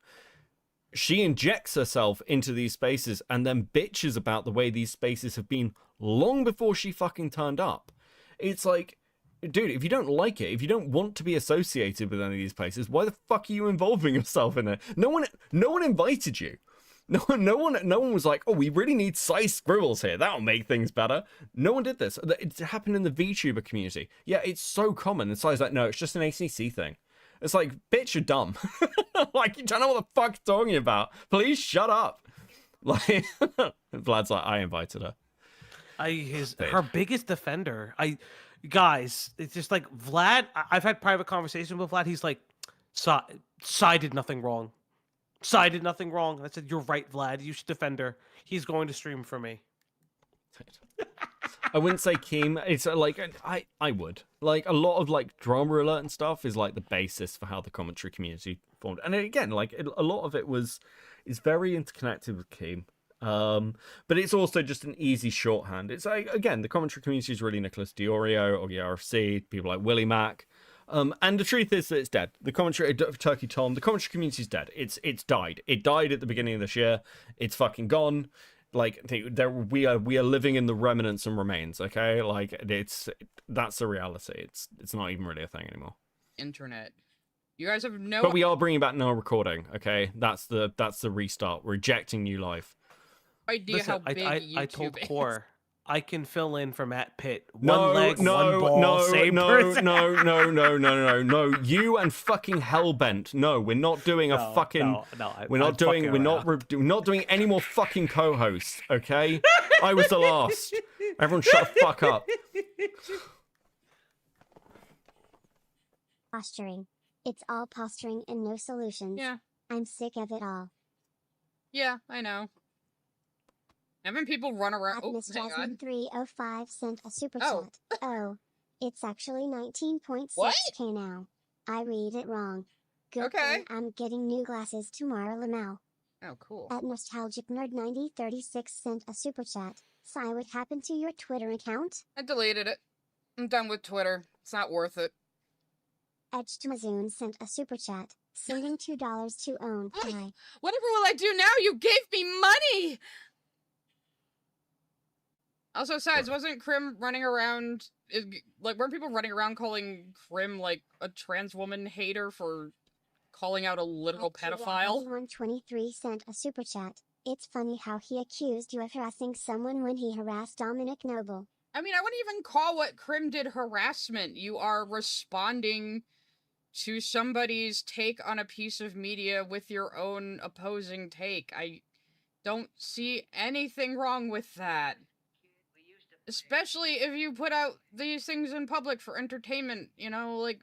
She injects herself into these spaces and then bitches about the way these spaces have been long before she fucking turned up. It's like, dude, if you don't like it, if you don't want to be associated with any of these places, why the fuck are you involving yourself in it? No one invited you. No one was like, oh, we really need Saiscribbles here. That'll make things better. No one did this. It happened in the VTuber community. Yeah, it's so common. And Sai's like, no, it's just an ACC thing. It's like, bitch, you're dumb. Like, you don't know what the fuck you're talking about. Please shut up. Like, Vlad's like, I invited her. Her biggest defender. Guys, it's just like Vlad. I've had private conversations with Vlad. He's like, Sai did nothing wrong. Sai did nothing wrong. I said, you're right, Vlad. You should defend her. He's going to stream for me. I wouldn't say Keem. It's like, I would. Like, a lot of, like, drama alert and stuff is, like, the basis for how the commentary community formed. And again, like, a lot of it is very interconnected with Keem. But it's also just an easy shorthand. It's like, again, the commentary community is really Nicholas Diorio, Oggy RFC, people like Willie Mac. And the truth is that it's dead. The commentary, Turkey Tom, the commentary community is dead. It's died. It died at the beginning of this year. It's fucking gone. Like, we are living in the remnants and remains. Okay, like that's the reality. It's not even really a thing anymore. Internet. You guys have no. But we are bringing back no recording. Okay, that's the restart. We're ejecting new life. Idea Listen, how big YouTube I told is. Core, I can fill in for Matt Pitt. No, One leg, no, one ball, no, same no, person. no. You and fucking Hellbent. No, we're not doing a fucking. We're not doing. We're not doing any more fucking co-hosts. Okay, I was the last. Everyone, shut the fuck up. Posturing. It's all posturing and no solutions. Yeah. I'm sick of it all. Yeah, I know. Haven't people run around? At Oh, Miss hang on. Jasmine 305 sent a super Oh. chat. Oh, it's actually 19.6K What? now. I read it wrong. Good Okay. thing I'm getting new glasses tomorrow, Lamau. Oh, cool. At Nostalgic Nerd 9036 sent a super chat. Sai, what happened to your Twitter account? I deleted it. I'm done with Twitter. It's not worth it. Edge to Mazoon sent a super chat. Sending $2 to own. Hi. Whatever will I do now? You gave me money! Also, besides, wasn't Krim running around... Like, weren't people running around calling Krim, like, a trans woman hater for calling out a literal pedophile? 123 sent a super chat. It's funny how he accused you of harassing someone when he harassed Dominic Noble. I mean, I wouldn't even call what Krim did harassment. You are responding to somebody's take on a piece of media with your own opposing take. I don't see anything wrong with that. Especially if you put out these things in public for entertainment, you know, like,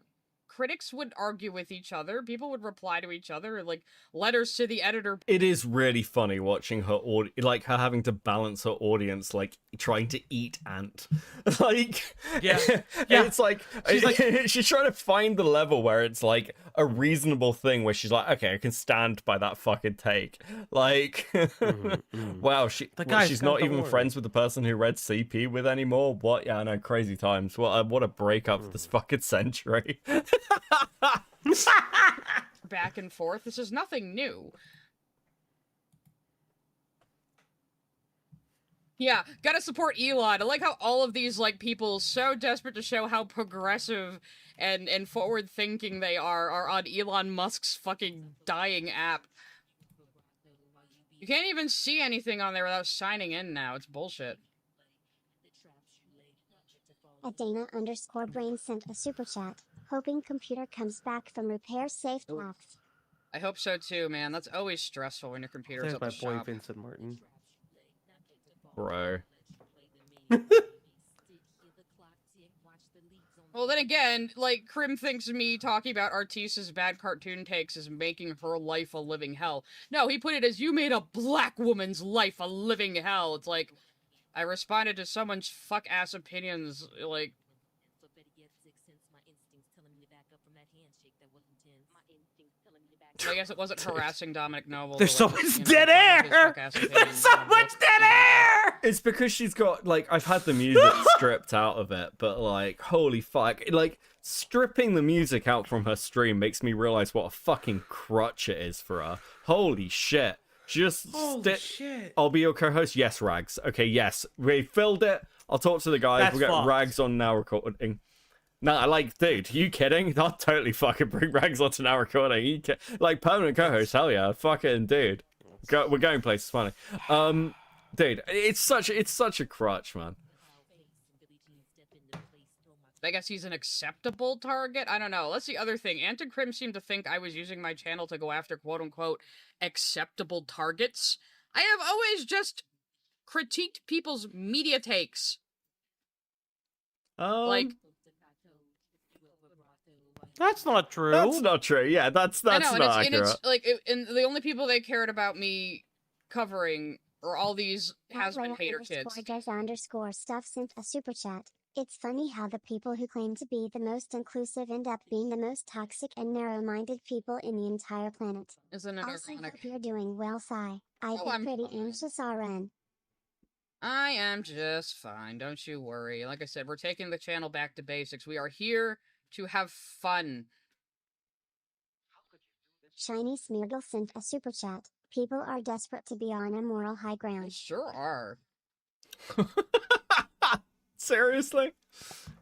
critics would argue with each other, people would reply to each other, like, letters to the editor. It is really funny watching her, like, her having to balance her audience, like, trying to eat Ant. Like, Yeah. It's like, she's trying to find the level where it's, like, a reasonable thing where she's like, okay, I can stand by that fucking take. Like, wow, she's not even friends with the person who read CP with anymore. What? Yeah, I know, crazy times. What a breakup for this fucking century. Back and forth. This is nothing new. Yeah, gotta support Elon. I like how all of these like people so desperate to show how progressive and forward thinking they are on Elon Musk's fucking dying app. You can't even see anything on there without signing in now. It's bullshit. A Dana_brain sent a super chat, hoping computer comes back from repair safe paths. I hope so too, man. That's always stressful when your computer's There's at my the boy shop. Vincent Martin. Bro. Well, then again, like, Krim thinks me talking about Artisa's bad cartoon takes is making her life a living hell. No, he put it as, you made a black woman's life a living hell. It's like, I responded to someone's fuck-ass opinions, like... I guess it wasn't harassing Dominic Noble. There's so like, much you know, dead his air! fuck-ass There's opinions so on much what- dead air! It's because she's got, like, I've had the music stripped out of it, but, like, holy fuck. Like, stripping the music out from her stream makes me realize what a fucking crutch it is for her. Holy shit. She just... Holy shit. I'll be your co-host? Yes, Rags. Okay, yes. We filled it. I'll talk to the guys. That's We'll get fucked. Rags on now recording. No, I like, dude, you kidding? I'll totally fucking bring Rags onto now recording. Like, permanent co-host, hell yeah. Fucking dude. We're going places, funny. Dude, it's such a crutch, man. I guess he's an acceptable target? I don't know. That's the other thing. Anticrim seemed to think I was using my channel to go after quote-unquote acceptable targets. I have always just critiqued people's media takes. Like... That's not true. That's not true. Yeah, that's I not know, accurate. and it's like, and the only people they cared about me covering are all these has-been hater kids. _stuff sent a super chat. It's funny how the people who claim to be the most inclusive end up being the most toxic and narrow-minded people in the entire planet. Isn't it Also, ironic? hope you're doing well, Sai. I've Oh, been I'm pretty fine. anxious RN. I am just fine, don't you worry. Like I said, we're taking the channel back to basics. We are here to have fun. Shiny Smeargle sent a super chat. People are desperate to be on a moral high They ground. sure are. Seriously?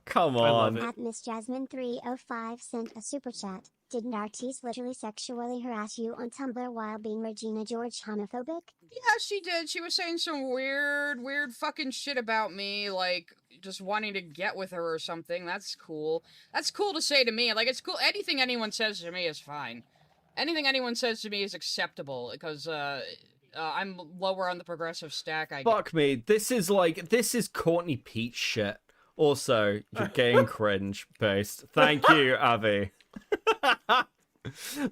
Come I love on. it. At Miss Jasmine 305 sent a super chat. Didn't Artis literally sexually harass you on Tumblr while being Regina George homophobic? Yeah, she did. She was saying some weird fucking shit about me, like, just wanting to get with her or something. That's cool. That's cool to say to me. Like, it's cool. Anything anyone says to me is fine. Anything anyone says to me is acceptable, because, I'm lower on the progressive stack, I guess. Fuck me. This is Courtney Pete shit. Also, you're getting cringe based. Thank you, Avi.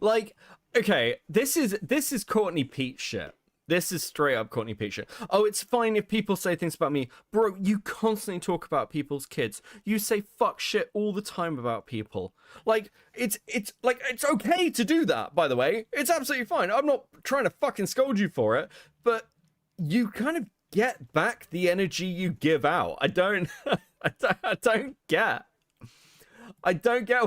Like, okay, this is Courtney Pete shit. This is straight up Courtney Pete shit. Oh, it's fine if people say things about me. Bro, you constantly talk about people's kids. You say fuck shit all the time about people. Like, it's okay to do that, by the way. It's absolutely fine. I'm not trying to fucking scold you for it, but you kind of get back the energy you give out. I don't get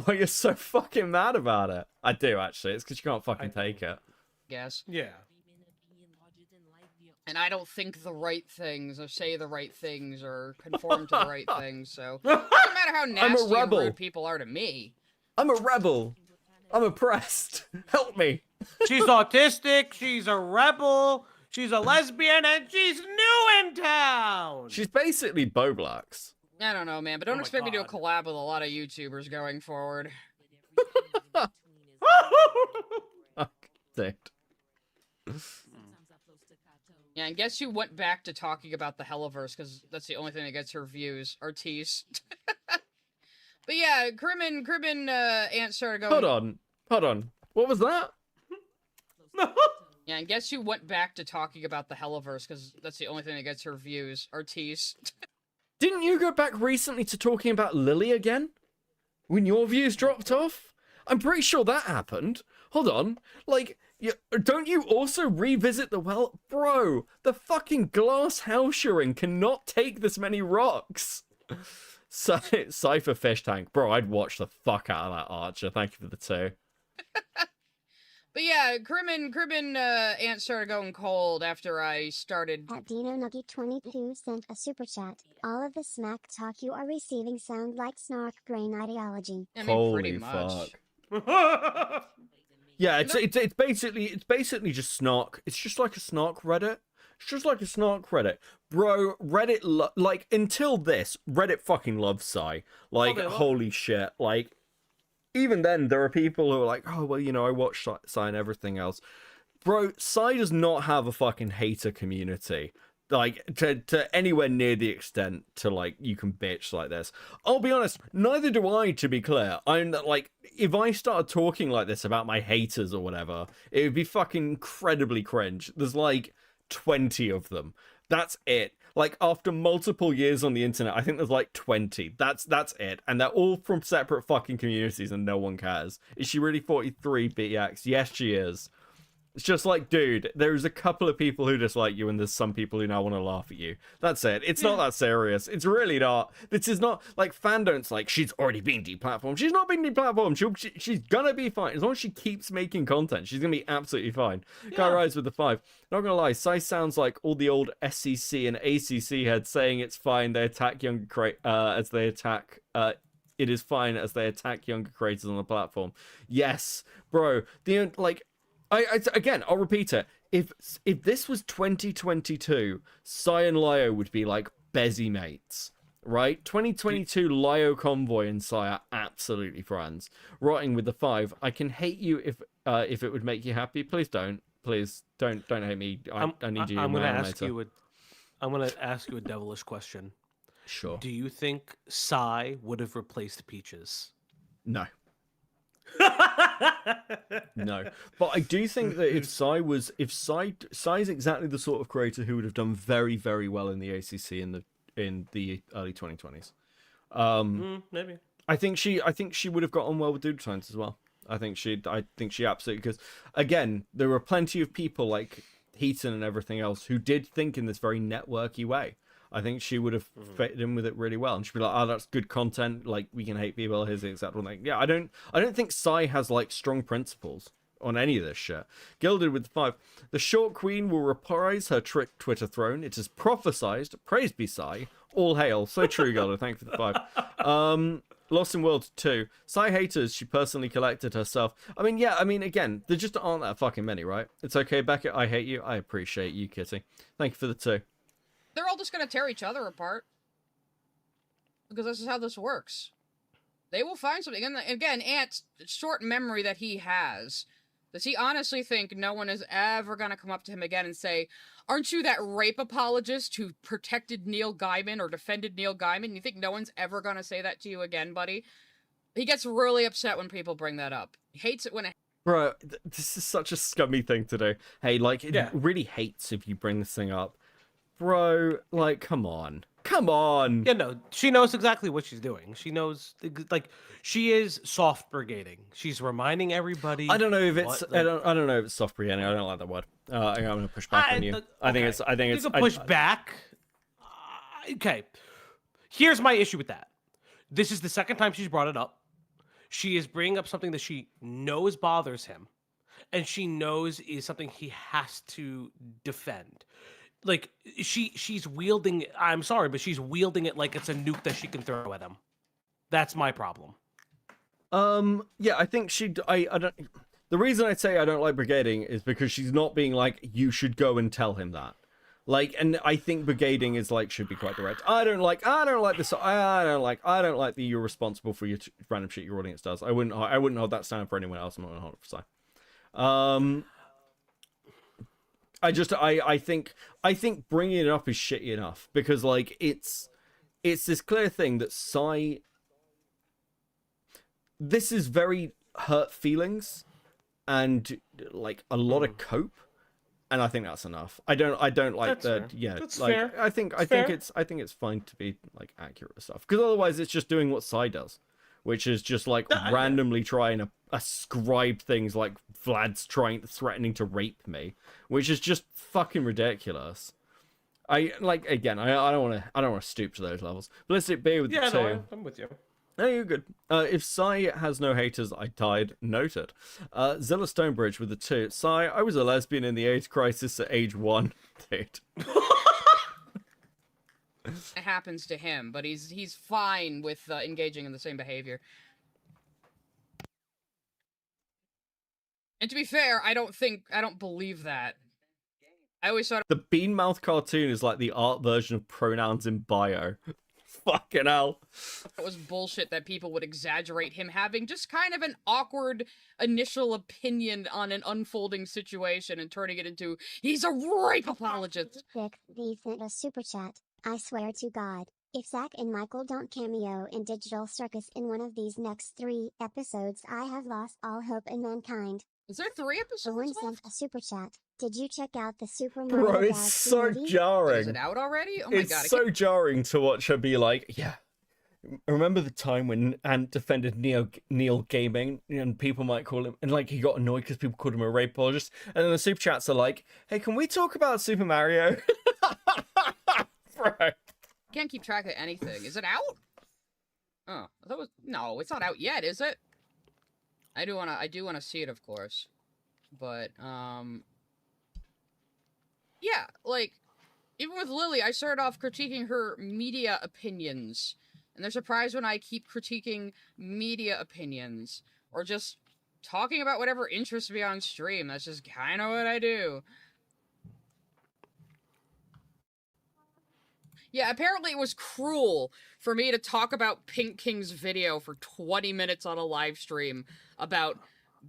why you're so fucking mad about it. I do, actually. It's because you can't fucking take it. Guess. Yeah. And I don't think the right things, or say the right things, or conform to the right things, so... It doesn't matter how nasty and rebel. rude people are to me. I'm a rebel. I'm oppressed. Help me. She's autistic, she's a rebel, she's a lesbian, and she's new in town! She's basically Boblax. I don't know, man, but don't my expect me to do a God. collab with a lot of YouTubers going forward. Fuck, dude. Yeah, and guess who went back to talking about the Helliverse, because that's the only thing that gets her views. Artis. But yeah, Crimin, Ant started going... Hold on. What was that? Yeah, and guess who went back to talking about the Helliverse, because that's the only thing that gets her views. Artis. Didn't you go back recently to talking about Lily again? When your views dropped off? I'm pretty sure that happened. Hold on. Like, don't you also revisit the well? Bro, the fucking glass house-shoring cannot take this many rocks. Cypher Fish Tank. Bro, I'd watch the fuck out of that Archer. Thank you for the 2. But yeah, Crimin ants started going cold after I started. At Dino Nuggy 22 sent a super chat. All of the smack talk you are receiving sound like snark brain ideology. I mean, pretty Holy much. fuck. Yeah, it's basically just snark. It's just like a snark Reddit. It's just like a snark Reddit. Bro, Reddit like until this, Reddit fucking loves Psy. Like holy shit. Like even then there are people who are like, "Oh, well, you know, I watch Psy and everything else." Bro, Psy does not have a fucking hater community. Like to anywhere near the extent to like you can bitch like this. I'll be honest, neither do I, to be clear. I'm like, if I started talking like this about my haters or whatever, it would be fucking incredibly cringe. There's like 20 of them. That's it. Like after multiple years on the internet, I think there's like 20. That's it. And they're all from separate fucking communities and no one cares. Is she really 43 BX? Yes, she is. It's just like, dude, there's a couple of people who dislike you, and there's some people who now want to laugh at you. That's it. It's not that serious. It's really not. This is not like fandom's like, she's already been deplatformed. She's not been deplatformed. She's gonna be fine. As long as she keeps making content, she's gonna be absolutely fine. Yeah. Guy Rise with the 5. Not gonna lie, Sai sounds like all the old SEC and ACC heads saying it's fine. They attack younger as they attack. It is fine as they attack younger creators on the platform. Yes, bro. The like. Again, I'll repeat it. If this was 2022, Psy and Lio would be like Bezzy mates, right? 2022 Lio Convoy and Psy are absolutely friends. Rotting with the 5. I can hate you if it would make you happy. Please don't. Please don't hate me. I need you. I'm gonna ask you a devilish question. Sure. Do you think Psy would have replaced Peaches? No. No, but I do think that if Psy's exactly the sort of creator who would have done very, very well in the ACC in the early 2020s. Maybe. I think she would have got on well with Doodle Science as well. I think she absolutely, because again, there were plenty of people like Heaton and everything else who did think in this very networky way. I think she would have fitted in with it really well, and she'd be like, "Oh, that's good content. Like, we can hate people. Here's the exact one thing." Yeah, I don't think Psy has like strong principles on any of this shit. Gilded with the 5. The short queen will reprise her Twitter throne. It is prophesized. Praise be Psy. All hail. So true, Gilded. Thank you for the 5. Lost in World 2. Psy haters she personally collected herself. I mean, yeah. I mean, again, there just aren't that fucking many, right? It's okay, Beckett. I hate you. I appreciate you, Kitty. Thank you for the 2. They're all just gonna tear each other apart. Because this is how this works. They will find something. And again, Ant's short memory that he has. Does he honestly think no one is ever gonna come up to him again and say, "Aren't you that rape apologist who protected Neil Gaiman or defended Neil Gaiman?" You think no one's ever gonna say that to you again, buddy? He gets really upset when people bring that up. He hates it when it... Bro, this is such a scummy thing to do. Hey, like, it really hates if you bring this thing up. Bro, like, come on. Yeah, no, she knows exactly what she's doing. She knows, like, she is soft brigading. She's reminding everybody. I don't know if it's. I don't know if it's soft brigading. I don't like that word. I'm gonna push back on you. I think it's. You can push back. Okay. Here's my issue with that. This is the second time she's brought it up. She is bringing up something that she knows bothers him, and she knows is something he has to defend. Like, she's wielding, I'm sorry, but she's wielding it like it's a nuke that she can throw at him. That's my problem. Yeah, I think I don't, the reason I say I don't like brigading is because she's not being like, you should go and tell him that. Like, and I think brigading is like, should be quite direct. I don't like this. I don't like that you're responsible for your random shit your audience does. I wouldn't hold that stand for anyone else. I'm not gonna hold it for Psy. I think bringing it up is shitty enough because like it's this clear thing that Psy. This is very hurt feelings, and like a lot of cope, and I think that's enough. I don't like that. Yeah, that's like fair. I think it's fine to be like accurate with stuff because otherwise it's just doing what Psy does, which is just like randomly trying to ascribe things like Vlad's threatening to rape me, which is just fucking ridiculous. I don't want to stoop to those levels. Ballistic Beer with the 2. No, I'm with you. No, you're good. If Sai has no haters, I died. Noted. Zilla Stonebridge with the 2. Sai, I was a lesbian in the AIDS crisis at age 1. Dude. It happens to him, but he's fine with engaging in the same behavior. And to be fair, I don't believe that. I always thought The Beanmouth cartoon is like the art version of pronouns in bio. Fucking hell. it was bullshit that people would exaggerate him having just kind of an awkward initial opinion on an unfolding situation and turning it into, he's a rape apologist. They sent a super chat. I swear to God, if Zach and Michael don't cameo in Digital Circus in one of these next 3 episodes, I have lost all hope in mankind. Is there 3 episodes Owen left? sent a super chat. Did you check out the Super Mario Bro, it's Galaxy so movie? Is jarring. it out already? Oh my It's god. so jarring to watch her be like, yeah. Remember the time when Ant defended Neil Gaming and people might call him, and like he got annoyed because people called him a rape apologist, and then the super chats are like, hey, can we talk about Super Mario? Bro. Can't keep track of anything. Is it out? Oh, that was no. It's not out yet, is it? I do wanna see it, of course, but yeah, like even with Lily, I started off critiquing her media opinions, and they're surprised when I keep critiquing media opinions or just talking about whatever interests me on stream. That's just kind of what I do. Yeah, apparently it was cruel for me to talk about Pink King's video for 20 minutes on a live stream about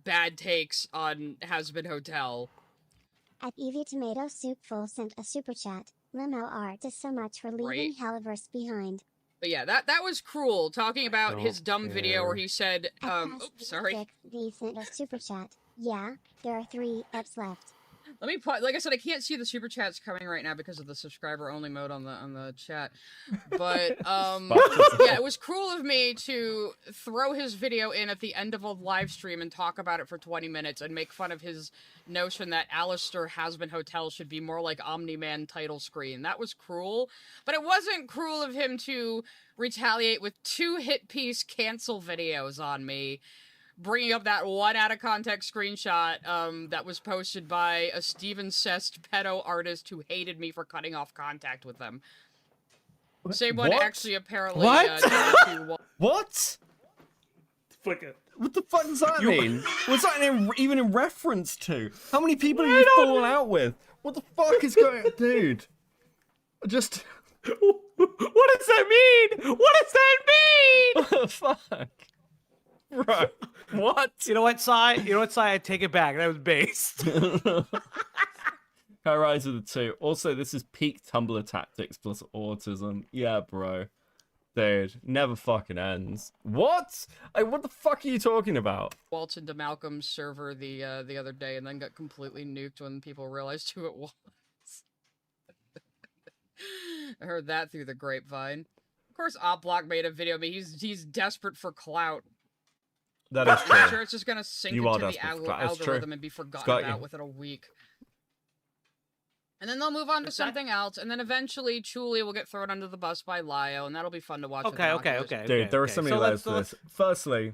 bad takes on Hazbin Hotel. At Evie Tomato Soup Full sent a super chat. Limo artist so much for leaving Halliverse behind. But yeah, that was cruel, talking about Don't his dumb video where care. he said, At oops, sorry. They sent a super chat. Yeah, there are 3 eps left. Let me put, like I said, I can't see the super chats coming right now because of the subscriber only mode on the chat. But yeah, it was cruel of me to throw his video in at the end of a live stream and talk about it for 20 minutes and make fun of his notion that Alistair Hazbin Hotel should be more like Omni-Man title screen. That was cruel, but it wasn't cruel of him to retaliate with 2 hit piece cancel videos on me. Bringing up that one out of context screenshot that was posted by a Steven Sest pedo artist who hated me for cutting off contact with them. Same one What? actually apparently. What? What? What the fuck does that mean? What's that even in reference to? How many people have you fallen out with? What the fuck is going on? Dude. Just... What does that mean? What does that mean? What the fuck? Bro, what? You know what, Sai? I take it back. That was based. High Rise of the 2. Also, this is peak Tumblr tactics plus autism. Yeah, bro. Dude, never fucking ends. What? What the fuck are you talking about? Waltzed into Malcolm's server the other day and then got completely nuked when people realized who it was. I heard that through the grapevine. Of course, Opblock made a video of me. He's desperate for clout. That is I'm true. sure it's just gonna sink You are into the desperate for clout. It's true. algorithm and be forgotten got you. about within a week. And then they'll move on to something else, and then eventually Chuli will get thrown under the bus by Lio, and that'll be fun to watch. with Okay. binoculars. Dude, there are so many layers to this. Firstly,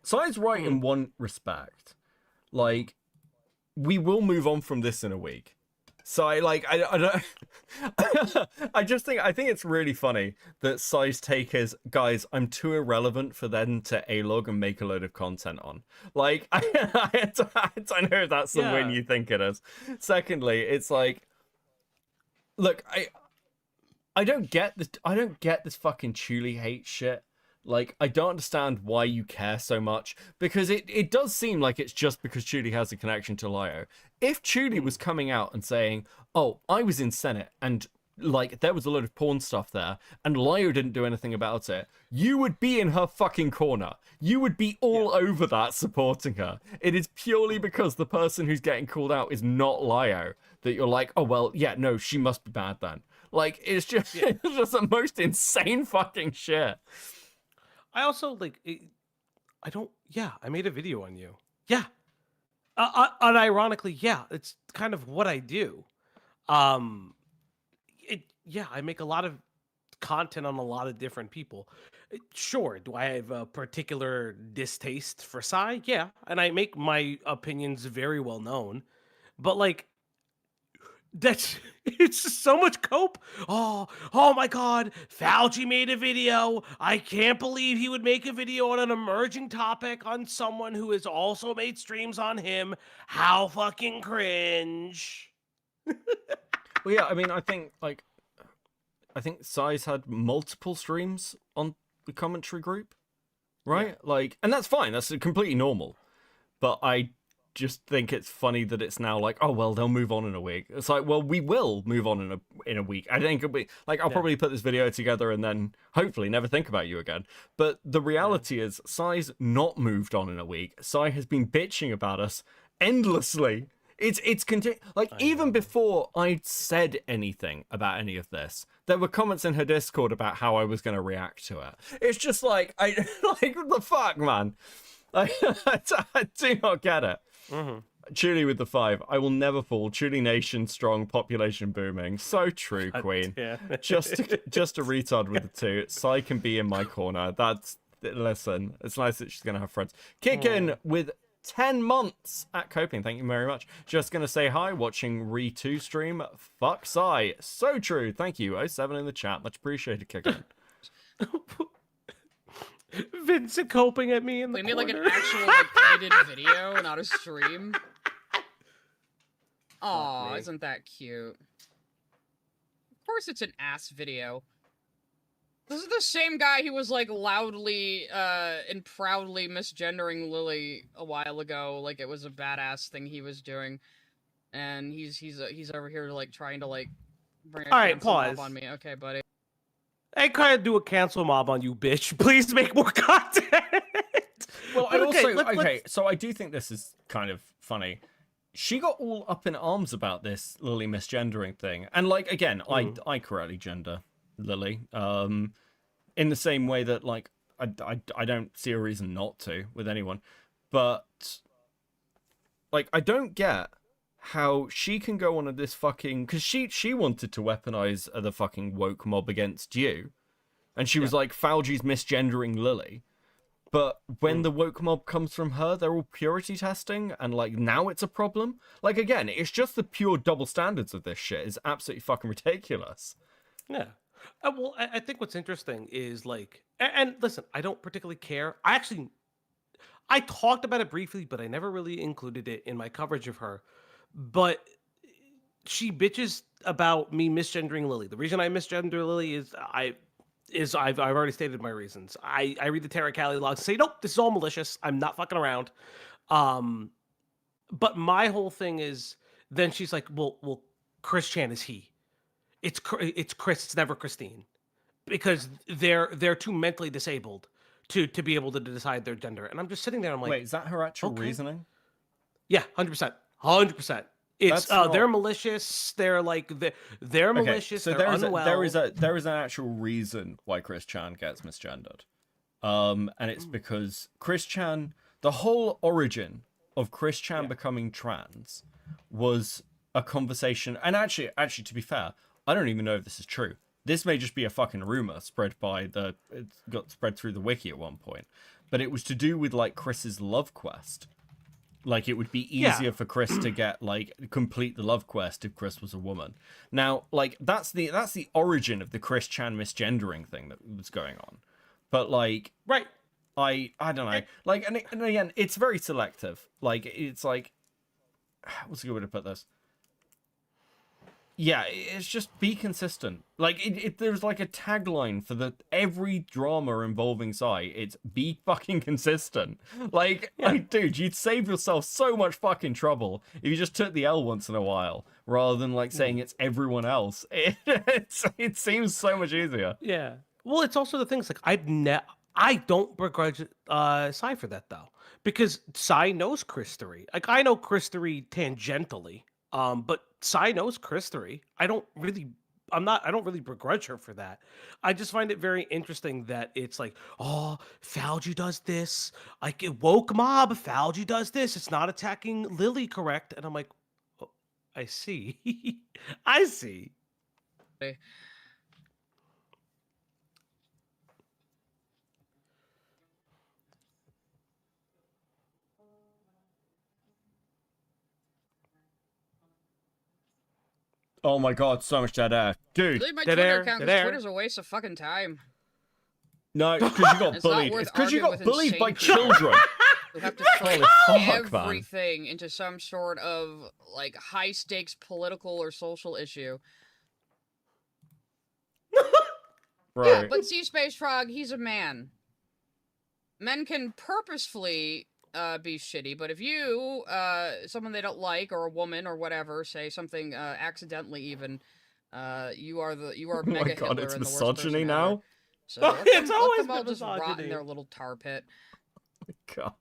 Sai's right in one respect. Like, we will move on from this in a week. So I don't I think it's really funny that Sai's take is, guys, I'm too irrelevant for them to A-log and make a load of content on. Like, I don't know if that's the win you think it is. Secondly, it's like, look, I don't get this fucking Chuli hate shit. Like, I don't understand why you care so much, because it does seem like it's just because Chuli has a connection to Lio. If Chuli was coming out and saying, oh, I was in Senate and, like, there was a load of porn stuff there, and Lio didn't do anything about it, you would be in her fucking corner. You would be all over that, supporting her. It is purely because the person who's getting called out is not Lio that you're like, oh, well, yeah, no, she must be bad then. Like, it's just, it's just the most insane fucking shit. I also I made a video on you. Yeah. Unironically, yeah, it's kind of what I do. I make a lot of content on a lot of different people. Sure, do I have a particular distaste for Psy? Yeah, and I make my opinions very well known. But like, that's it's just so much cope. Oh my God! Fauci made a video. I can't believe he would make a video on an emerging topic on someone who has also made streams on him. How fucking cringe! Well, yeah, I mean, I think Sai's had multiple streams on the commentary group, right? Like, and that's fine. That's completely normal. But I just think it's funny that it's now like, oh well, they'll move on in a week. It's like, well, we will move on in a week. I think it'll be like, I'll probably put this video together and then hopefully never think about you again. But the reality is, Sai's not moved on in a week. Sai has been bitching about us endlessly. It's like, even before I'd said anything about any of this, there were comments in her Discord about how I was going to react to it. It's just like, like, what the fuck, man? I do not get it. Truly with the 5. I will never fall. Truly nation strong, population booming. So true, Queen. Yeah. just a retard with the 2. Sai can be in my corner. Listen, it's nice that she's going to have friends. Kick in with 10 months at Coping. Thank you very much. Just going to say hi, watching Re2 stream. Fuck Sai. So true. Thank you. 07 in the chat. Much appreciated, Kick in. Vincent coping at me in the They made like an corner. actual like edited video, not a stream. Aw, me. isn't that cute? Of course it's an ass video. This is the same guy who was like loudly and proudly misgendering Lily a while ago, like it was a badass thing he was doing. And he's over here like trying to like bring a All right, cancel mob pause. on me. Okay, buddy. I kind of do a cancel mob on you, bitch. Please make more content. Well, I But also let's- so I do think this is kind of funny. She got all up in arms about this Lily misgendering thing, and like again, I correctly gender Lily, in the same way that like I don't see a reason not to with anyone, but like I don't get how she can go on this fucking, because she wanted to weaponize the fucking woke mob against you, and she was like, Fauci's misgendering Lily. But when the woke mob comes from her, they're all purity testing, and like now it's a problem. Like again, it's just the pure double standards of this shit is absolutely fucking ridiculous. Yeah. Well, I think what's interesting is like, and listen, I don't particularly care. I talked about it briefly, but I never really included it in my coverage of her. But she bitches about me misgendering Lily. The reason I misgender Lily is I've already stated my reasons. I read the Terra Cali logs and say, nope, this is all malicious. I'm not fucking around. But my whole thing is, then she's like, well, Chris Chan is he. It's Chris. It's never Christine, because they're too mentally disabled to be able to decide their gender. And I'm just sitting there. I'm like, Wait, is that her actual okay. reasoning? Yeah, 100%. 100%. It's That's not- they're malicious. They're like they're malicious. So They're unwell. there is an actual reason why Chris Chan gets misgendered, and it's because Chris Chan, the whole origin of Chris Chan becoming trans, was a conversation. And actually, to be fair, I don't even know if this is true. This may just be a fucking rumor spread it got spread through the wiki at one point, but it was to do with like Chris's love quest. Like, it would be easier for Chris to get, like, complete the love quest if Chris was a woman. Now, like, that's the origin of the Chris Chan misgendering thing that was going on. But, like... Right. I don't know. Like, and again, it's very selective. Like, it's like... What's a good way to put this? Yeah, it's just be consistent. Like, there's like a tagline for every drama involving Sai. It's be fucking consistent. Like, dude, you'd save yourself so much fucking trouble if you just took the L once in a while, rather than like saying it's everyone else. It seems so much easier. Yeah. Well, it's also the things like I don't begrudge Sai for that though, because Sai knows Chris 3. Like, I know Chris 3 tangentially, but Sai knows Chris 3. I don't really begrudge her for that. I just find it very interesting that it's like, oh, Fauci does this. Like, woke mob, Fauci does this. It's not attacking Lily, correct? And I'm like, oh, I see. I see. Oh my god, so much dead air. Dude, Delete my Dead Twitter air, account dead because air. Twitter's a waste of fucking time. no, it's because you got It's not bullied. worth It's because you arguing got with bullied by insane people. children. You have to Holy turn fuck, man. everything into some sort of, like, high-stakes political or social issue. Bro. Yeah, but see, Space Frog, he's a man. Men can purposefully be shitty, but if you, someone they don't like, or a woman, or whatever, say something accidentally even, you are Oh mega my god, Hitler it's and the worst misogyny person now? ever. So let It's them, always let them all been just rot in misogyny. their little tar pit. God.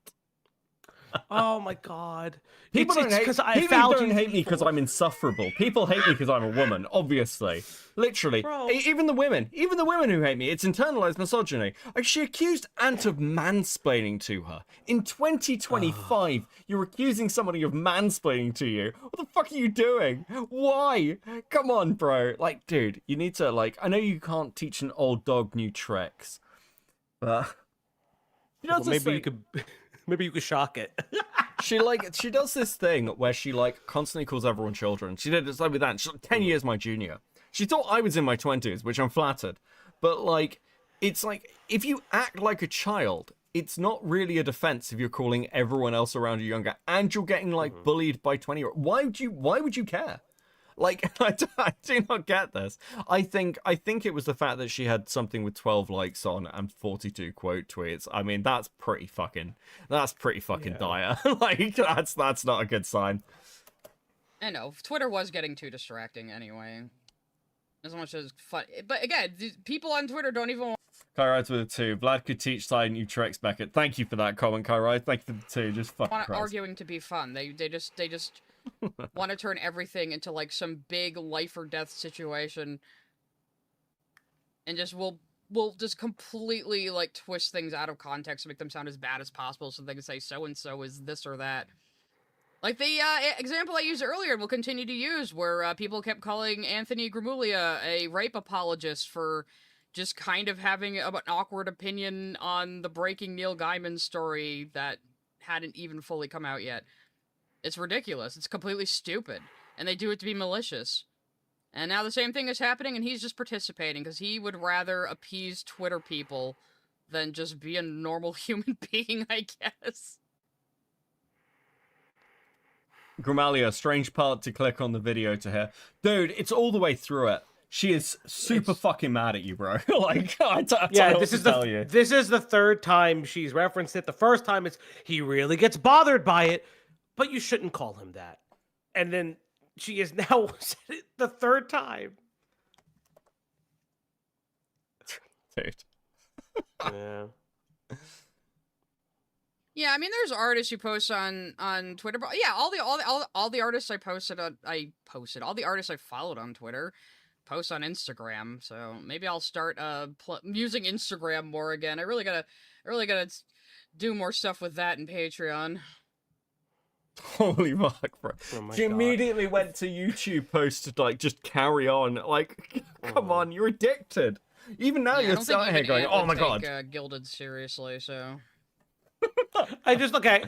Oh my god. People don't hate, because I people found don't you hate me because I'm insufferable. People hate me because I'm a woman, obviously. Literally. Bro. Even the women who hate me, it's internalized misogyny. Like, she accused Ant of mansplaining to her. In 2025, you're accusing somebody of mansplaining to you. What the fuck are you doing? Why? Come on, bro. Like, dude, you need to, like, I know you can't teach an old dog new tricks, but... Well, maybe you could maybe you could shock it. She does this thing where she like constantly calls everyone children. She did it like with that. She's like 10 years my junior. She thought I was in my 20s, which I'm flattered. But like, it's like if you act like a child, it's not really a defense if you're calling everyone else around you younger and you're getting like bullied by 20-year-olds. Why would you care? Like, I do not get this. I think it was the fact that she had something with 12 likes on and 42 quote tweets. I mean, that's pretty fucking dire. Like, that's not a good sign. I know, Twitter was getting too distracting anyway. As much as fun. But again, people on Twitter don't even... Kyride with a 2. Vlad could teach Sai new tricks, Beckett. Thank you for that comment, Kyride. Thank you for the 2. Just fucking want Christ. arguing to be fun. They just want to turn everything into like some big life or death situation, and just will just completely like twist things out of context to make them sound as bad as possible, so they can say so and so is this or that. Like the example I used earlier, we'll continue to use, where people kept calling Anthony Gramuglia a rape apologist for just kind of having an awkward opinion on the breaking Neil Gaiman story that hadn't even fully come out yet. It's ridiculous. It's completely stupid. And they do it to be malicious. And now the same thing is happening, and he's just participating, because he would rather appease Twitter people than just be a normal human being, I guess. Gramalia, strange part to click on the video to hear. Dude, it's all the way through it. She is super fucking mad at you, bro. Like, I don't know what to tell you. This is the third time she's referenced it. The first time it's he really gets bothered by it, but you shouldn't call him that. And then she has now said it the third time. Dude. Yeah. Yeah, I mean, there's artists who post on Twitter, but yeah, all the artists I posted, all the artists I followed on Twitter post on Instagram. So maybe I'll start using Instagram more again. I really gotta do more stuff with that in Patreon. Holy fuck, bro. Oh my She God. immediately went to YouTube post to like just carry on. Like, come on, you're addicted. Even now Yeah, I you're don't think sitting here even going, Ant oh would my god. take, Gilded seriously, so... I just okay.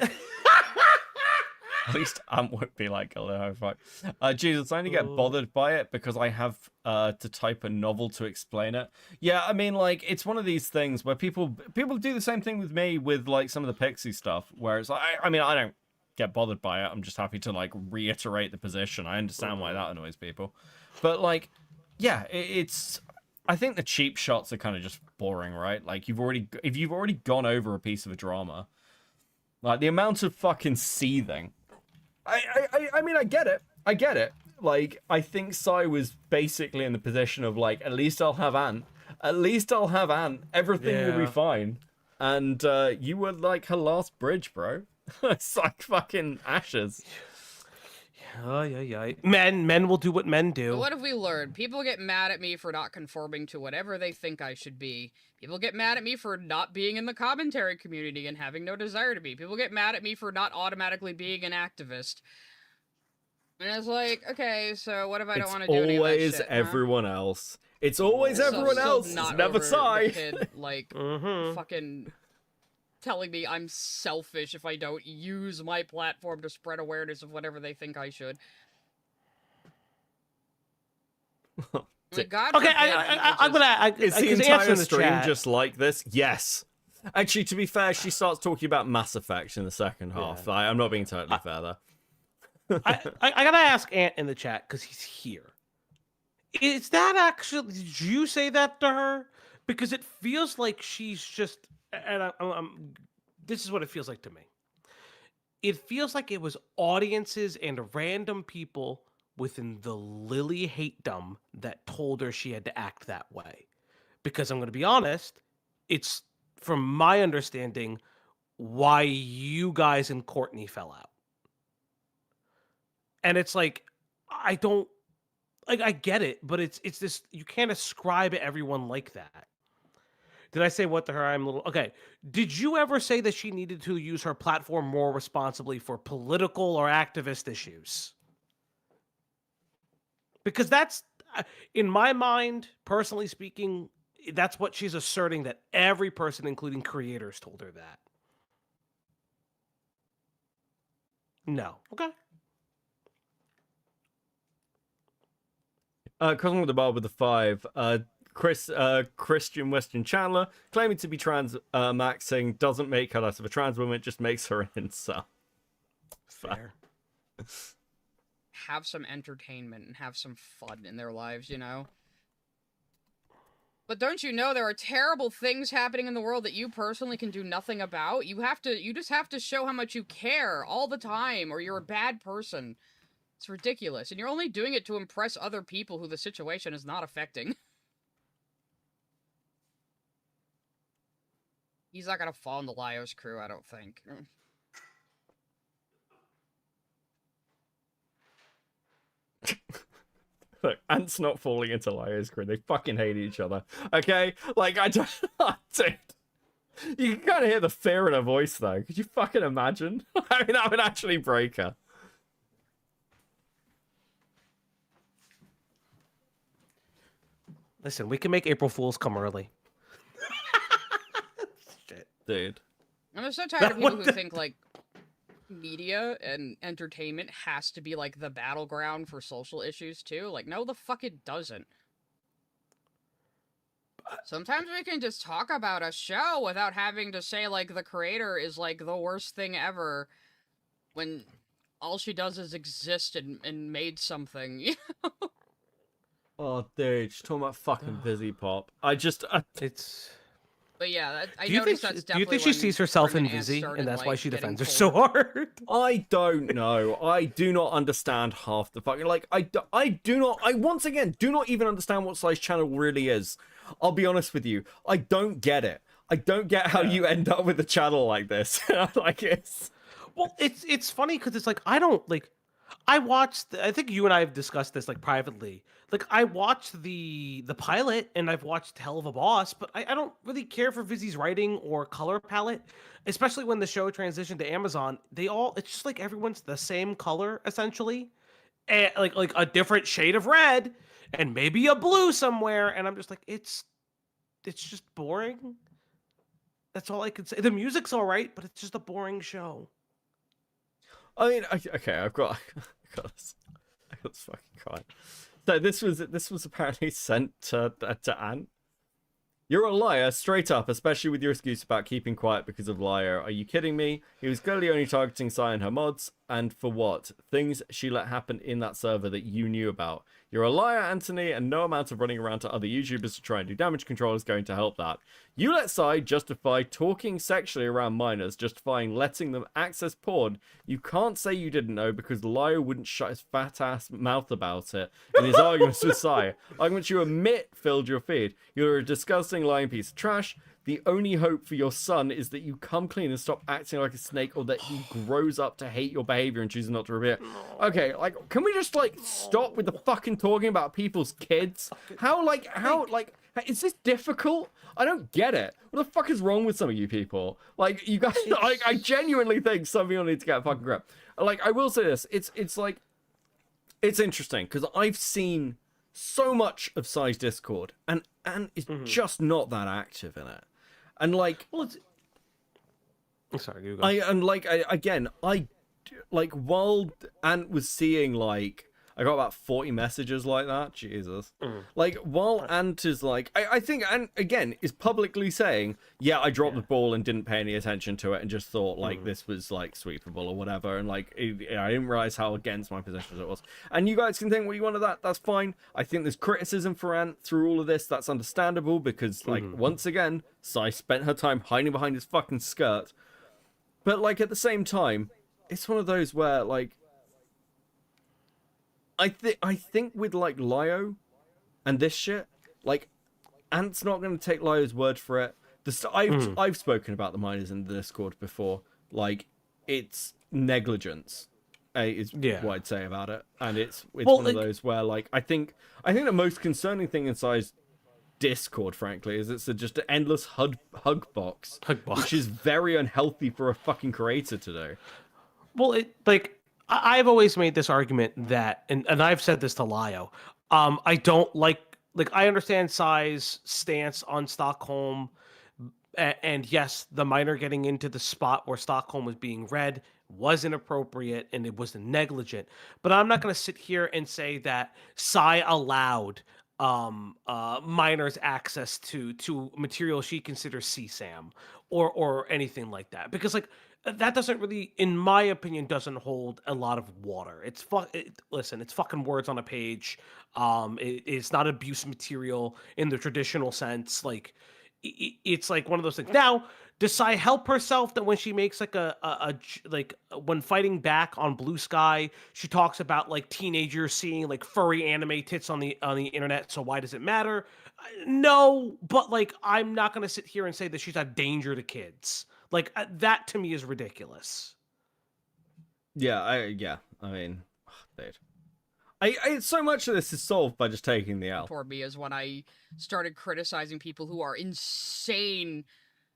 At least Ant won't be like, oh fuck. Jesus, I only get bothered by it because I have to type a novel to explain it. Yeah, I mean, like, it's one of these things where people do the same thing with me with like some of the Pixie stuff, where it's like, I mean, I don't get bothered by it. I'm just happy to like reiterate the position. I understand why that annoys people, but like, yeah, it's. I think the cheap shots are kind of just boring, right? Like, if you've already gone over a piece of a drama, like the amount of fucking seething. I mean, I get it. Like, I think Sai was basically in the position of like, at least I'll have Ant. Everything will be Yeah. fine. And you were like her last bridge, bro. It's like fucking ashes. Oh yeah. Men will do what men But do. what have we learned? People get mad at me for not conforming to whatever they think I should be. People get mad at me for not being in the commentary community and having no desire to be. People get mad at me for not automatically being an activist. And it's like, okay, so what if I don't want to do any of that always shit, huh? everyone else. It's always Still- everyone still else. It's not never over the Sai. kid, like, fucking telling me I'm selfish if I don't use my platform to spread awareness of whatever they think I should. God Okay, forbid I'm people gonna. Is the because entire answer in the stream chat. just like this? Yes. Actually, to be fair, she starts talking about Mass Effect in the second half. I'm not being totally fair there. I gotta ask Ant in the chat because he's here. Is that actually? Did you say that to her? Because it feels like she's just. And this is what it feels like to me. It feels like it was audiences and random people within the Lily hatedom that told her she had to act that way. Because I'm going to be honest, it's from my understanding why you guys and Courtney fell out. And it's like I don't like I get it, but it's this you can't ascribe everyone like that. Did I say what to her? I'm a little okay. Did you ever say that she needed to use her platform more responsibly for political or activist issues? Because that's in my mind, personally speaking, that's what she's asserting that every person, including creators, told her that. No. Okay. Crossing with the bar with the 5. Christian Western Chandler claiming to be trans maxing doesn't make her less of a trans woman, it just makes her an incel. Fair. have some entertainment and have some fun in their lives, you know? But don't you know there are terrible things happening in the world that you personally can do nothing about? You just have to show how much you care all the time, or you're a bad person. It's ridiculous, and you're only doing it to impress other people who the situation is not affecting. He's not gonna fall in the Lios crew, I don't think. Look, Ant's not falling into Liar's crew. They fucking hate each other. Okay? Like, I don't... Dude. You can kind of hear the fear in her voice, though. Could you fucking imagine? I mean, that would actually break her. Listen, we can make April Fools come early. Shit. Dude. I'm just so tired of people who think, like, media and entertainment has to be, like, the battleground for social issues, too. Like, no, the fuck it doesn't. Sometimes we can just talk about a show without having to say, like, the creator is, like, the worst thing ever when all she does is exist and made something, you know? Oh, dude. She's talking about fucking busy pop. It's... But yeah, I Do you noticed think that's do you definitely think she when sees herself in Britney Ant Vizzy, started, and that's why like, she getting defends her so hard? I don't know. I do not understand half the fucking... Like, I do not... I, once again, do not even understand what Slice Channel really is. I'll be honest with you. I don't get it. I don't get how you end up with a channel like this. Like, it's... Well, it's funny because it's like I don't like. I watched. I think you and I have discussed this like privately. Like I watched the pilot and I've watched Hell of a Boss, but I don't really care for Vizzy's writing or color palette, especially when the show transitioned to Amazon. It's just like everyone's the same color essentially, and like a different shade of red and maybe a blue somewhere, and I'm just like it's just boring. That's all I can say. The music's all right, but it's just a boring show. I mean, okay, I've got this fucking card. So this was apparently sent to Ant. You're a liar, straight up, especially with your excuse about keeping quiet because of Liar. Are you kidding me? He was clearly only targeting Sai and her mods, and for what? Things she let happen in that server that you knew about. You're a liar, Anthony, and no amount of running around to other YouTubers to try and do damage control is going to help that. You let Sai justify talking sexually around minors, justifying letting them access porn. You can't say you didn't know because Liar wouldn't shut his fat ass mouth about it in his arguments with Sai. Arguments you admit filled your feed. You're a disgusting lying piece of trash. The only hope for your son is that you come clean and stop acting like a snake, or that he grows up to hate your behavior and chooses not to reveal it. Okay, like, can we just, like, stop with the fucking talking about people's kids? How, is this difficult? I don't get it. What the fuck is wrong with some of you people? Like, you guys, like, I genuinely think some of you need to get a fucking grip. Like, I will say this. It's like, it's interesting, because I've seen so much of Sai's Discord, and it's just not that active in it. And like, Well, it's... Sorry, you go. while Ant was seeing like I got about 40 messages like that. Jesus. Like, while Ant is like, I think Ant, again, is publicly saying, yeah, I dropped the ball and didn't pay any attention to it and just thought, like, this was, like, sweepable or whatever. And, like, I didn't realize how against my position it was. And you guys can think what you want of that. That's fine. I think there's criticism for Ant through all of this. That's understandable because, like, once again, Sai spent her time hiding behind his fucking skirt. But, like, at the same time, it's one of those where, like, I think with, like, Lio and this shit, like, Ant's not going to take Lio's word for it. I've spoken about the miners in the Discord before. Like, it's negligence, is what I'd say about it. And it's one of those where, like, I think the most concerning thing inside Discord, frankly, is it's just an endless hug box, which is very unhealthy for a fucking creator to do. Well, I've always made this argument that, and I've said this to Lio, I don't like I understand Sai's stance on Stockholm, and yes, the miner getting into the spot where Stockholm was being read was inappropriate and it was negligent. But I'm not going to sit here and say that Sai allowed miners access to material she considers CSAM or anything like that, because like that doesn't really, in my opinion, doesn't hold a lot of water. Listen, it's fucking words on a page. It's not abuse material in the traditional sense. Like, it's like one of those things. Now, does Sai help herself that when she makes like like when fighting back on Blue Sky, she talks about like teenagers seeing like furry anime tits on the internet. So why does it matter? No, but like I'm not gonna sit here and say that she's a danger to kids. Like that to me is ridiculous. Yeah, I mean, dude. I so much of this is solved by just taking the L. For me is when I started criticizing people who are insane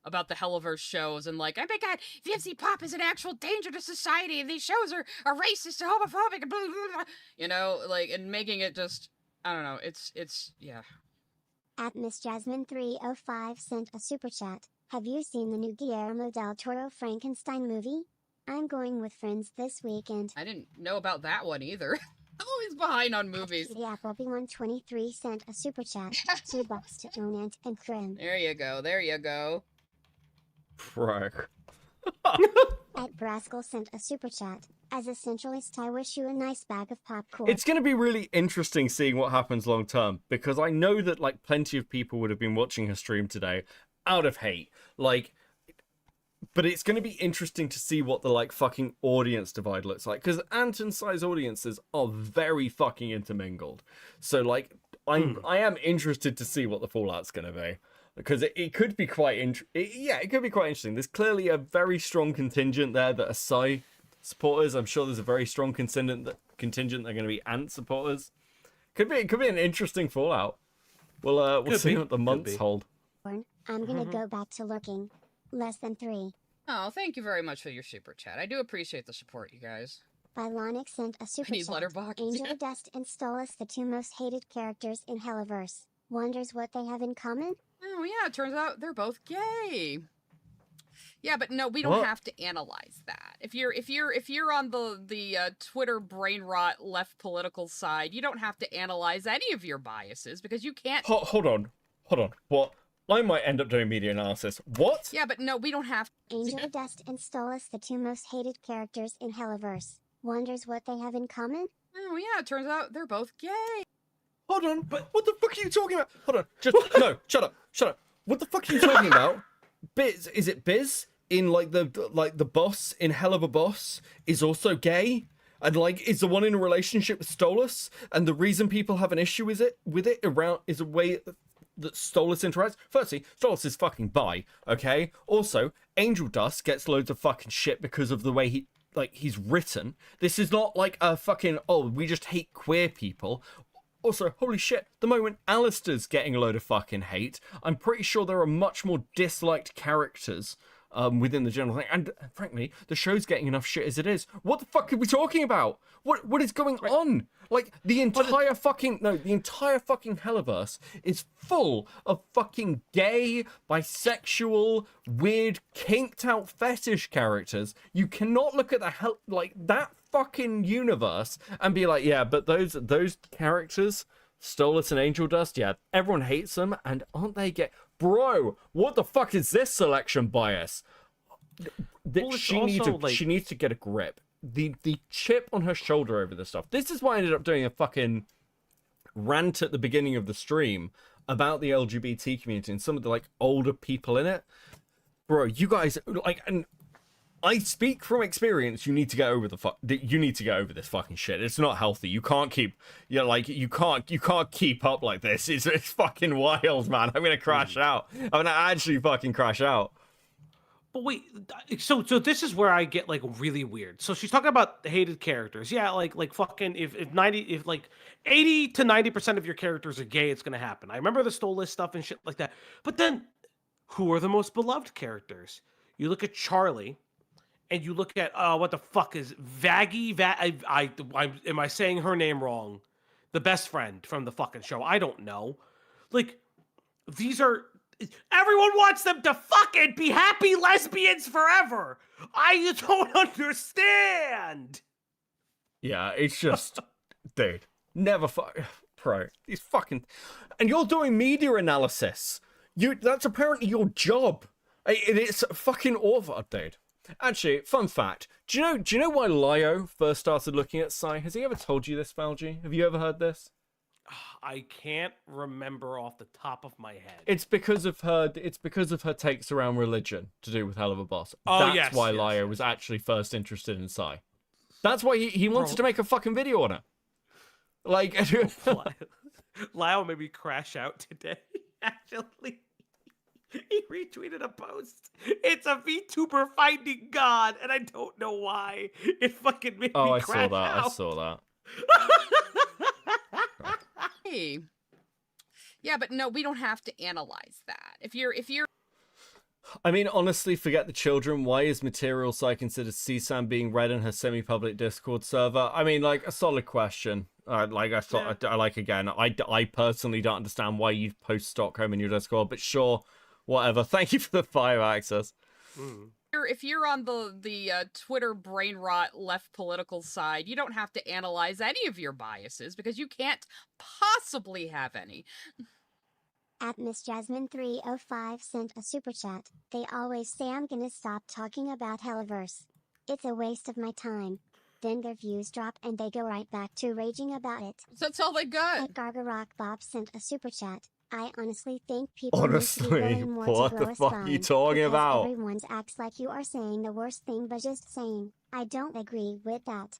about the Helliverse shows and like, oh my god, Fancy Pop is an actual danger to society and these shows are racist and homophobic and blah, blah, blah. You know, like, and making it just, I don't know, it's yeah. At Miss Jasmine 305 sent a super chat. Have you seen the new Guillermo del Toro Frankenstein movie? I'm going with friends this weekend. I didn't know about that one either. I'm always behind on movies. The Appleby123 sent a super chat. $2 to Onant and Krim. There you go. Bro. At Brascal sent a super chat. As a centralist, I wish you a nice bag of popcorn. It's going to be really interesting seeing what happens long term, because I know that like plenty of people would have been watching her stream today out of hate. Like, but it's going to be interesting to see what the like fucking audience divide looks like, because Ant and Sai's audiences are very fucking intermingled. So like, I am interested to see what the fallout's going to be, because it could be quite it could be quite interesting. There's clearly a very strong contingent there that are Sai supporters. I'm sure there's a very strong contingent that are going to be Ant supporters. Could be an interesting fallout. We'll see what the months hold. I'm gonna go back to looking. Less than 3. Oh, thank you very much for your super chat. I do appreciate the support, you guys. Bylonic sent a super These chat. letterbox. Angel Dust and Stolas, the 2 most hated characters in Helliverse. Wonders what they have in common? Oh yeah, it turns out they're both gay. Yeah, but no, we don't have to analyze that. If you're on the Twitter brain rot left political side, you don't have to analyze any of your biases because you can't. Hold on. What? I might end up doing media analysis. What? Yeah, but no, we don't have. Angel Dust and Stolas, the 2 most hated characters in Helliverse. Wonders what they have in common? Oh yeah, it turns out they're both gay. Hold on, but what the fuck are you talking about? Hold on, no, shut up. What the fuck are you talking about? Biz, is it Biz in like the boss in Hell of a Boss is also gay? And like is the one in a relationship with Stolas? And the reason people have an issue with it is a way that Stolas interacts. Firstly, Stolas is fucking bi, okay? Also, Angel Dust gets loads of fucking shit because of the way he's written. This is not like a fucking, we just hate queer people. Also, holy shit, the moment Alistair's getting a load of fucking hate, I'm pretty sure there are much more disliked characters within the general thing. And frankly, the show's getting enough shit as it is. What the fuck are we talking about? What is going on? Like, the entire fucking Helliverse is full of fucking gay, bisexual, weird, kinked out fetish characters. You cannot look at that fucking universe and be like, yeah, but those characters, Stolas and Angel Dust, yeah, everyone hates them, and aren't they bro, what the fuck is this selection bias? Well, it's also, She needs to get a grip. The chip on her shoulder over this stuff. This is why I ended up doing a fucking rant at the beginning of the stream about the LGBT community and some of the like older people in it. Bro, you guys like, and I speak from experience. You need to get over you need to get over this fucking shit. It's not healthy. You can't keep, you can't keep up like this. It's fucking wild, man. I'm gonna crash out. I'm gonna actually fucking crash out. But wait, so this is where I get like really weird. So she's talking about hated characters. Yeah, like fucking if 80 to 90% of your characters are gay, it's gonna happen. I remember the Stolas stuff and shit like that. But then, who are the most beloved characters? You look at Charlie, and you look at what the fuck is Vaggie? Am I saying her name wrong? The best friend from the fucking show. I don't know. Like, these are. Everyone wants them to fucking be happy lesbians forever. I don't understand. Yeah, it's just, dude, never pro. These fucking, and you're doing media analysis. That's apparently your job. It's fucking awful, dude. Actually, fun fact. Do you know why Lio first started looking at Sai? Has he ever told you this, Valji? Have you ever heard this? I can't remember off the top of my head. It's because of her takes around religion to do with Hell of a Boss. Oh, That's yes, why yes, Lio yes. was actually first interested in Sai. That's why he wanted to make a fucking video on it. Like, Lio made me crash out today. Actually, he retweeted a post. It's a VTuber finding God, and I don't know why. It fucking made me crash out. I saw that. Hey. Yeah, but no, we don't have to analyze that. If you're I mean, honestly, forget the children. Why is Material Sai considered CSAM being read in her semi-public Discord server? I mean, like, a solid question. I personally don't understand why you post Stockholm in your Discord, but sure, whatever. Thank you for the fire access. if you're on the Twitter brain rot left political side, you don't have to analyze any of your biases because you can't possibly have any. At Miss Jasmine 305 sent a super chat. They always say I'm gonna stop talking about Helliverse. It's a waste of my time. Then their views drop and they go right back to raging about it. That's all they got. At Gargarock Bob sent a super chat. I honestly think people Honestly, need to be willing more what to grow the a fuck are spine, you talking because about? Everyone acts like you are saying the worst thing but just saying. I don't agree with that.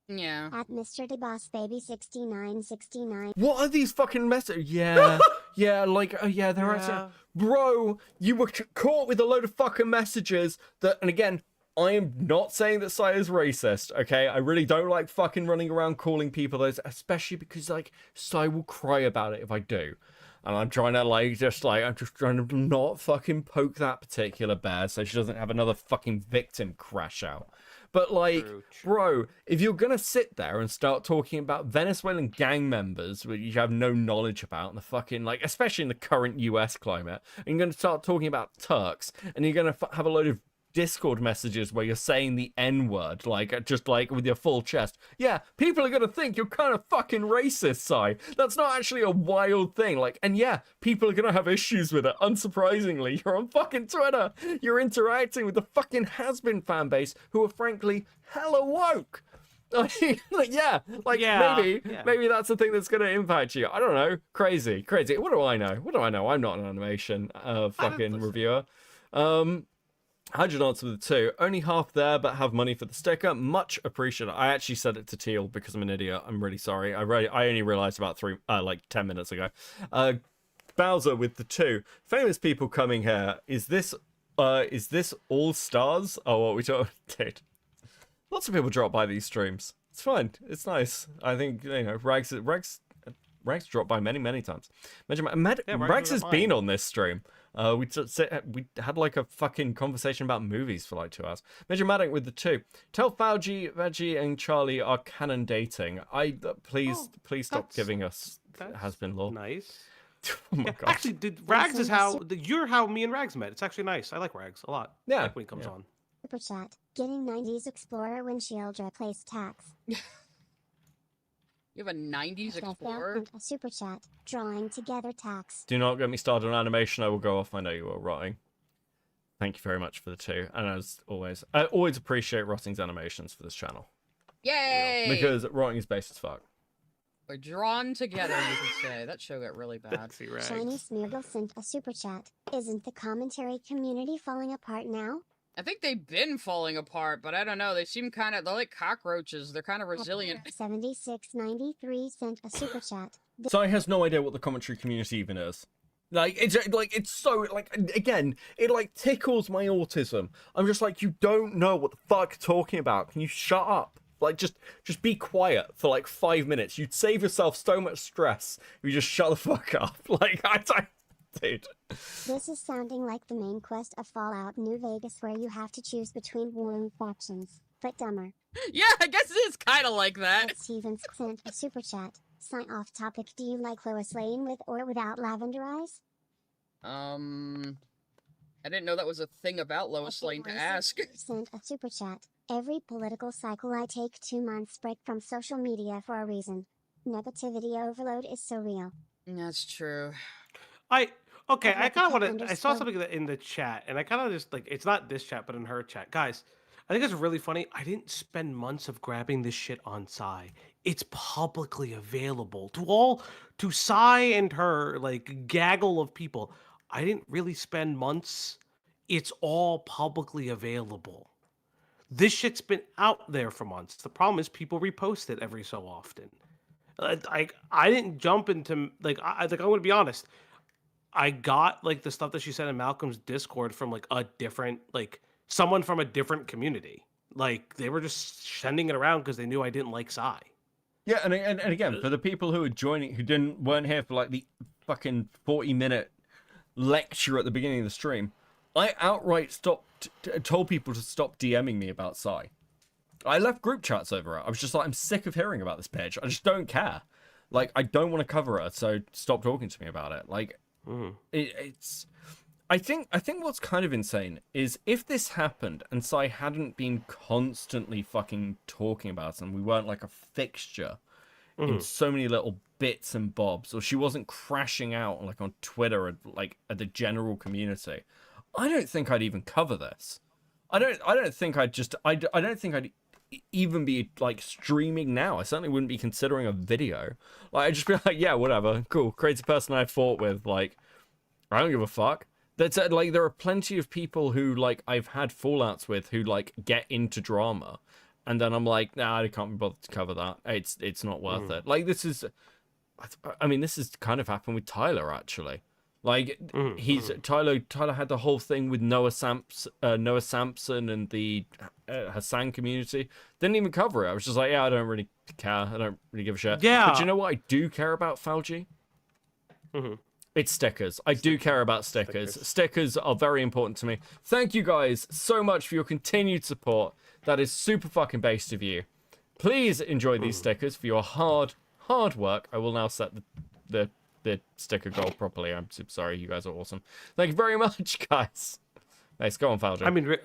Yeah. At Mr. DeBoss Baby 6969. What are these fucking messages? Yeah, yeah, like, yeah, they're actually... Bro, you were caught with a load of fucking messages that, and again, I am not saying that Sai is racist, okay? I really don't like fucking running around calling people those, especially because, like, Sai will cry about it if I do. And I'm trying to, I'm just trying to not fucking poke that particular bear so she doesn't have another fucking victim crash out. But, like, True. bro, if you're gonna sit there and start talking about Venezuelan gang members, which you have no knowledge about, and the fucking, like, especially in the current US climate, and you're gonna start talking about Turks, and you're gonna have a load of Discord messages where you're saying the N-word, like, just, like, with your full chest, yeah, people are gonna think you're kind of fucking racist, Sai. That's not actually a wild thing, like, and yeah, people are gonna have issues with it, unsurprisingly. You're on fucking Twitter, you're interacting with the fucking has-been fan base, who are frankly hella woke. Maybe that's the thing that's gonna impact you. I don't know, crazy. What do I know? I'm not an animation fucking reviewer. 100 answer with the 2. Only half there, but have money for the sticker. Much appreciated. I actually said it to Teal because I'm an idiot. I'm really sorry. I only realized about 10 minutes ago. Bowser with the 2. Famous people coming here. Is this all stars? Oh, what we talking? Dude, lots of people drop by these streams. It's fine. It's nice. I think Rags dropped by many times. Rags has been on this stream. We had like a fucking conversation about movies for like 2 hours. Major Maddox with the 2. Tell Fauji, Veggie, and Charlie are canon dating. Please stop giving us has-been lore. Nice. Oh my god. Actually, Rags is you're how me and Rags met. It's actually nice. I like Rags a lot. Yeah. I like when he comes on. Super chat. Getting 90s Explorer windshield replaced tax. You have a 90s Explorer? And a super chat. Drawing together tax. Do not get me started on animation. I will go off. I know you are rotting. Thank you very much for the 2. And as always, I always appreciate Rotting's animations for this channel. Yay! Because Rotting is base as fuck. We're drawn together, you could say. That show got really bad. Shiny Smeargle sent a super chat. Isn't the commentary community falling apart now? I think they've been falling apart, but I don't know. They seem kind of, they're like cockroaches. They're kind of resilient. 7693 sent a super chat. Sai has no idea what the commentary community even is. It's so, again, it, tickles my autism. I'm just like, you don't know what the fuck you're talking about. Can you shut up? Just be quiet for, 5 minutes. You'd save yourself so much stress if you just shut the fuck up. Dude. This is sounding like the main quest of Fallout New Vegas where you have to choose between warring factions, but dumber. Yeah, I guess it is kind of like that. Stevens sent a super chat. Sign off topic. Do you like Lois Lane with or without lavender eyes? I didn't know that was a thing about Lois Lane to ask. Sent a super chat. Every political cycle I take 2 months break from social media for a reason. Negativity overload is so real. That's true. I kind of want to. I Understood. saw something in the chat, and I kind of just it's not this chat, but in her chat, guys. I think it's really funny. I didn't spend months of grabbing this shit on Psy. It's publicly available to Psy and her gaggle of people. I didn't really spend months. It's all publicly available. This shit's been out there for months. The problem is people repost it every so often. I didn't jump into I'm going to be honest. I got the stuff that she said in Malcolm's Discord from a different someone from a different community. They were just sending it around because they knew I didn't like Psy. Yeah, and again, for the people who are joining, who weren't here for the fucking 40-minute lecture at the beginning of the stream, I outright told people to stop DMing me about Psy. I left group chats over it. I was just I'm sick of hearing about this bitch. I just don't care. I don't want to cover her, so stop talking to me about it. It's. I think what's kind of insane is if this happened and Psy hadn't been constantly fucking talking about it and we weren't a fixture in so many little bits and bobs, or she wasn't crashing out on Twitter at the general community, I don't think I'd even cover this. I don't think I'd even be streaming now. I certainly wouldn't be considering a video. I'd just be yeah, whatever, cool, crazy person I fought with, I don't give a fuck. That's there are plenty of people who I've had fallouts with who get into drama, and then I'm nah, I can't be bothered to cover that. It's not worth it. This is, I mean, this has kind of happened with Tyler actually. Tyler had the whole thing with Noah Sampson and the Hassan community. Didn't even cover it. I was just yeah, I don't really care. I don't really give a shit. Yeah. But you know what I do care about, Falgi? It's stickers. I do care about stickers. Stickers are very important to me. Thank you guys so much for your continued support. That is super fucking based of you. Please enjoy these stickers for your hard work. I will now set the sticker goal properly. I'm super sorry. You guys are awesome. Thank you very much, guys. Nice. Go on, Falgi.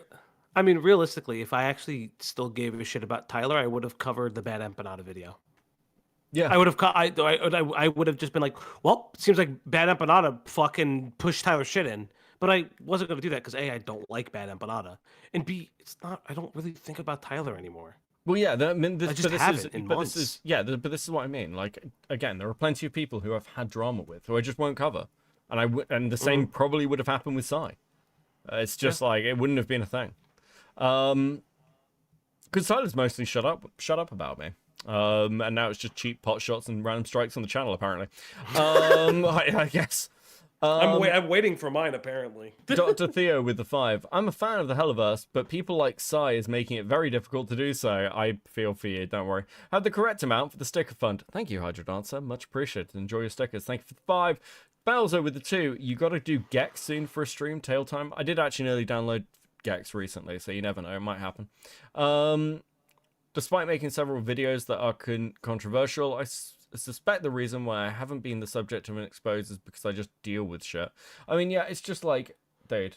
I mean, realistically, if I actually still gave a shit about Tyler, I would have covered the Bad Empanada video. Yeah, I would have. I would have just been well, it seems like Bad Empanada fucking pushed Tyler shit in, but I wasn't going to do that because A, I don't like Bad Empanada, and B, it's not. I don't really think about Tyler anymore. Well, yeah, I just haven't in months. This is what I mean. Again, there are plenty of people who I've had drama with who I just won't cover, and the same probably would have happened with Psy. It's just it wouldn't have been a thing. Because Tyler's mostly shut up about me. And now it's just cheap pot shots and random strikes on the channel, apparently. I guess. I'm waiting for mine, apparently. Dr. Theo with the 5. I'm a fan of the Helliverse, but people like Psy is making it very difficult to do so. I feel for you, don't worry. Have the correct amount for the sticker fund. Thank you, Hydro Dancer. Much appreciated. Enjoy your stickers. Thank you for the 5. Bowser with the 2. You got to do Gex soon for a stream, tail time. I did actually nearly download Gex recently, so you never know. It might happen. Despite making several videos that are controversial, I suspect the reason why I haven't been the subject of an expose is because I just deal with shit. I mean, yeah, it's just dude,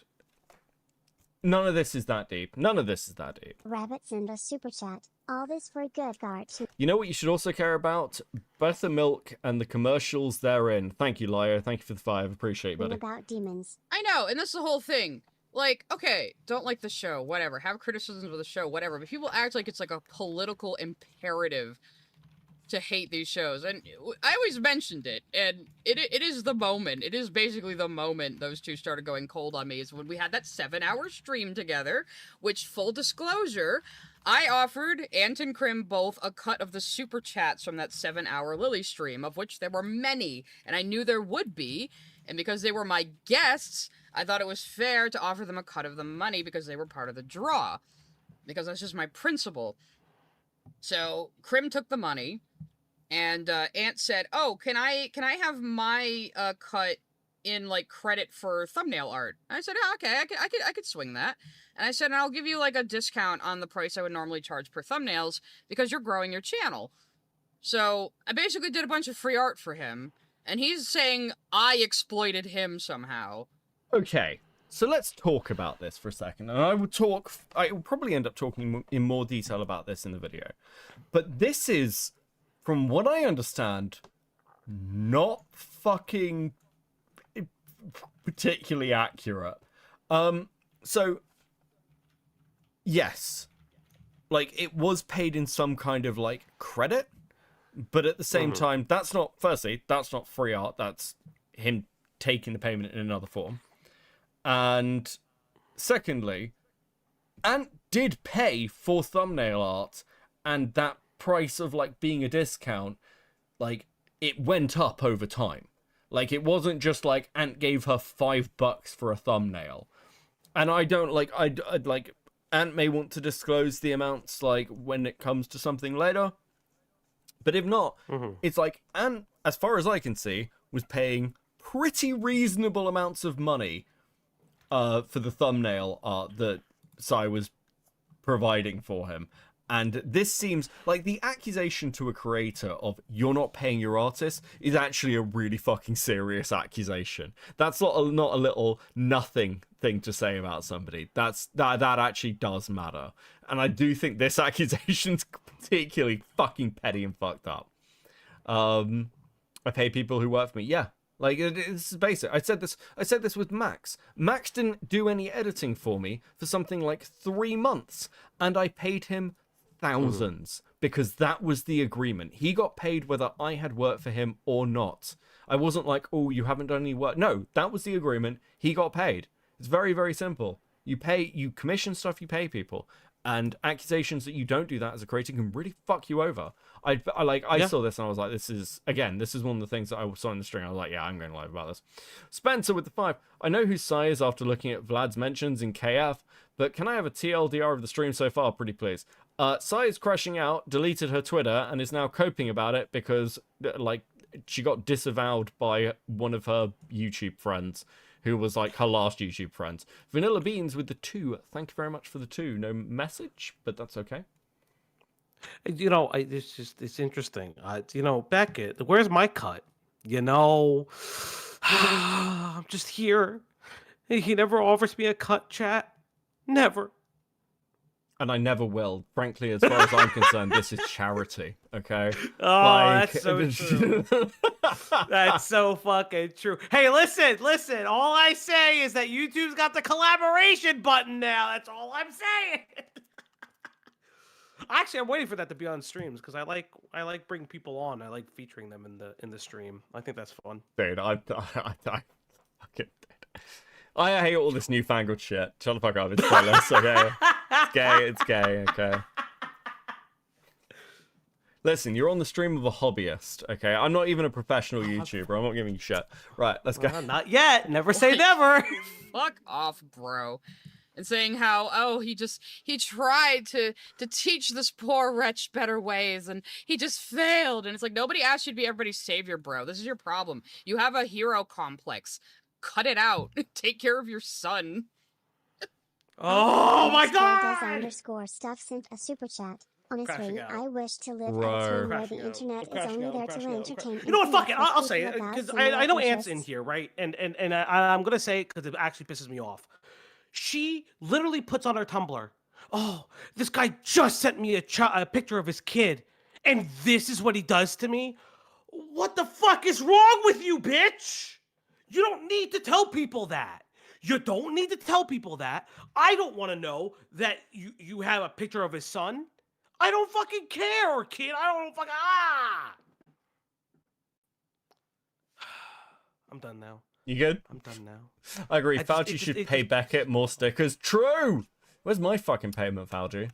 None of this is that deep. None of this is that deep. Rabbit send a super chat. All this for good cartoon. You know what you should also care about? Buttermilk and the commercials therein. Thank you, Lio. Thank you for the 5. Appreciate it, buddy. About demons. I know, and that's the whole thing. Like, okay, don't like the show, whatever. Have criticisms of the show, whatever. But people act like it's like a political imperative to hate these shows. And I always mentioned it, and it is the moment. It is basically the moment those two started going cold on me, is when we had that 7-hour stream together, which, full disclosure, I offered Ant and Crim both a cut of the super chats from that 7-hour Lily stream, of which there were many, and I knew there would be. And because they were my guests, I thought it was fair to offer them a cut of the money because they were part of the draw. Because that's just my principle. So, Crim took the money, and Ant said, "Oh, can I have my cut in, like, credit for thumbnail art?" And I said, "Oh, okay, I could swing that." And I said, "And I'll give you, like, a discount on the price I would normally charge per thumbnails because you're growing your channel." So, I basically did a bunch of free art for him. And he's saying I exploited him somehow. Okay, so let's talk about this for a second. And I will probably end up talking in more detail about this in the video. But this is, from what I understand, not fucking particularly accurate. So, yes. Like, it was paid in some kind of, like, credit. But at the same time, that's not free art. That's him taking the payment in another form. And secondly, Ant did pay for thumbnail art, and that price of, like, being a discount, like, it went up over time. Like, it wasn't just like Ant gave her $5 for a thumbnail. And I don't like, I'd like, Ant may want to disclose the amounts, like, when it comes to something later. But if not, it's like, Ant, as far as I can see, was paying pretty reasonable amounts of money for the thumbnail art that Sai was providing for him. And this seems like the accusation to a creator of "you're not paying your artist" is actually a really fucking serious accusation. That's not a little nothing thing to say about somebody. That actually does matter. And I do think this accusation's particularly fucking petty and fucked up. I pay people who work for me. Yeah. Like, it's basic. I said this with Max. Max didn't do any editing for me for something like 3 months, and I paid him thousands because that was the agreement. He got paid whether I had worked for him or not. I wasn't like, "Oh, you haven't done any work." No, that was the agreement. He got paid. It's very, very simple. You commission stuff, you pay people. And accusations that you don't do that as a creator can really fuck you over. I saw this and I was like, this is one of the things that I saw in the string. I was like, yeah, I'm going live about this. Spencer with the 5. I know who Sai is after looking at Vlad's mentions in KF, but can I have a TLDR of the stream so far, pretty please? Sai is crashing out, deleted her Twitter, and is now coping about it because, like, she got disavowed by one of her YouTube friends, who was like her last YouTube friends. Vanilla Beans with the 2. Thank you very much for the 2. No message, but that's okay. You know, it's interesting. You know, Beckett, where's my cut? You know, I'm just here. He never offers me a cut, chat. Never. And I never will. Frankly, as far as I'm concerned, this is charity, okay? Oh, that's so true. That's so fucking true. Hey, listen. All I say is that YouTube's got the collaboration button now. That's all I'm saying. Actually, I'm waiting for that to be on streams because I like bringing people on. I like featuring them in the stream. I think that's fun. Dude, I fucking I hate all this newfangled shit. Shut the fuck up. It's pointless, okay? It's gay, okay? Listen, you're on the stream of a hobbyist, okay? I'm not even a professional YouTuber. I'm not giving you shit. Right, let's go. Not yet. Never say never. Fuck off, bro. And saying how, he tried to teach this poor wretch better ways, and he just failed. And it's like, nobody asked you to be everybody's savior, bro. This is your problem. You have a hero complex. Cut it out. Take care of your son. Oh my god! _ stuff sent a super chat. Honestly, out. I wish to live Bro. at a time where Crashing the out. internet is Crashing only out. there to Crashing out. entertain. You know what? Fuck it. I'll and say it people because without I know similar Ant's in interests. here, right? And I'm gonna say it because it actually pisses me off. She literally puts on her Tumblr, oh, this guy just sent me a picture of his kid, and this is what he does to me. What the fuck is wrong with you, bitch? You don't need to tell people that. You don't need to tell people that. I don't want to know that you have a picture of his son. I don't fucking care, kid. I don't fucking I'm done now. You good? I'm done now. I agree. I just- Fauci it just- should it pay just- Beckett more stickers. True! Where's my fucking payment, Fauci?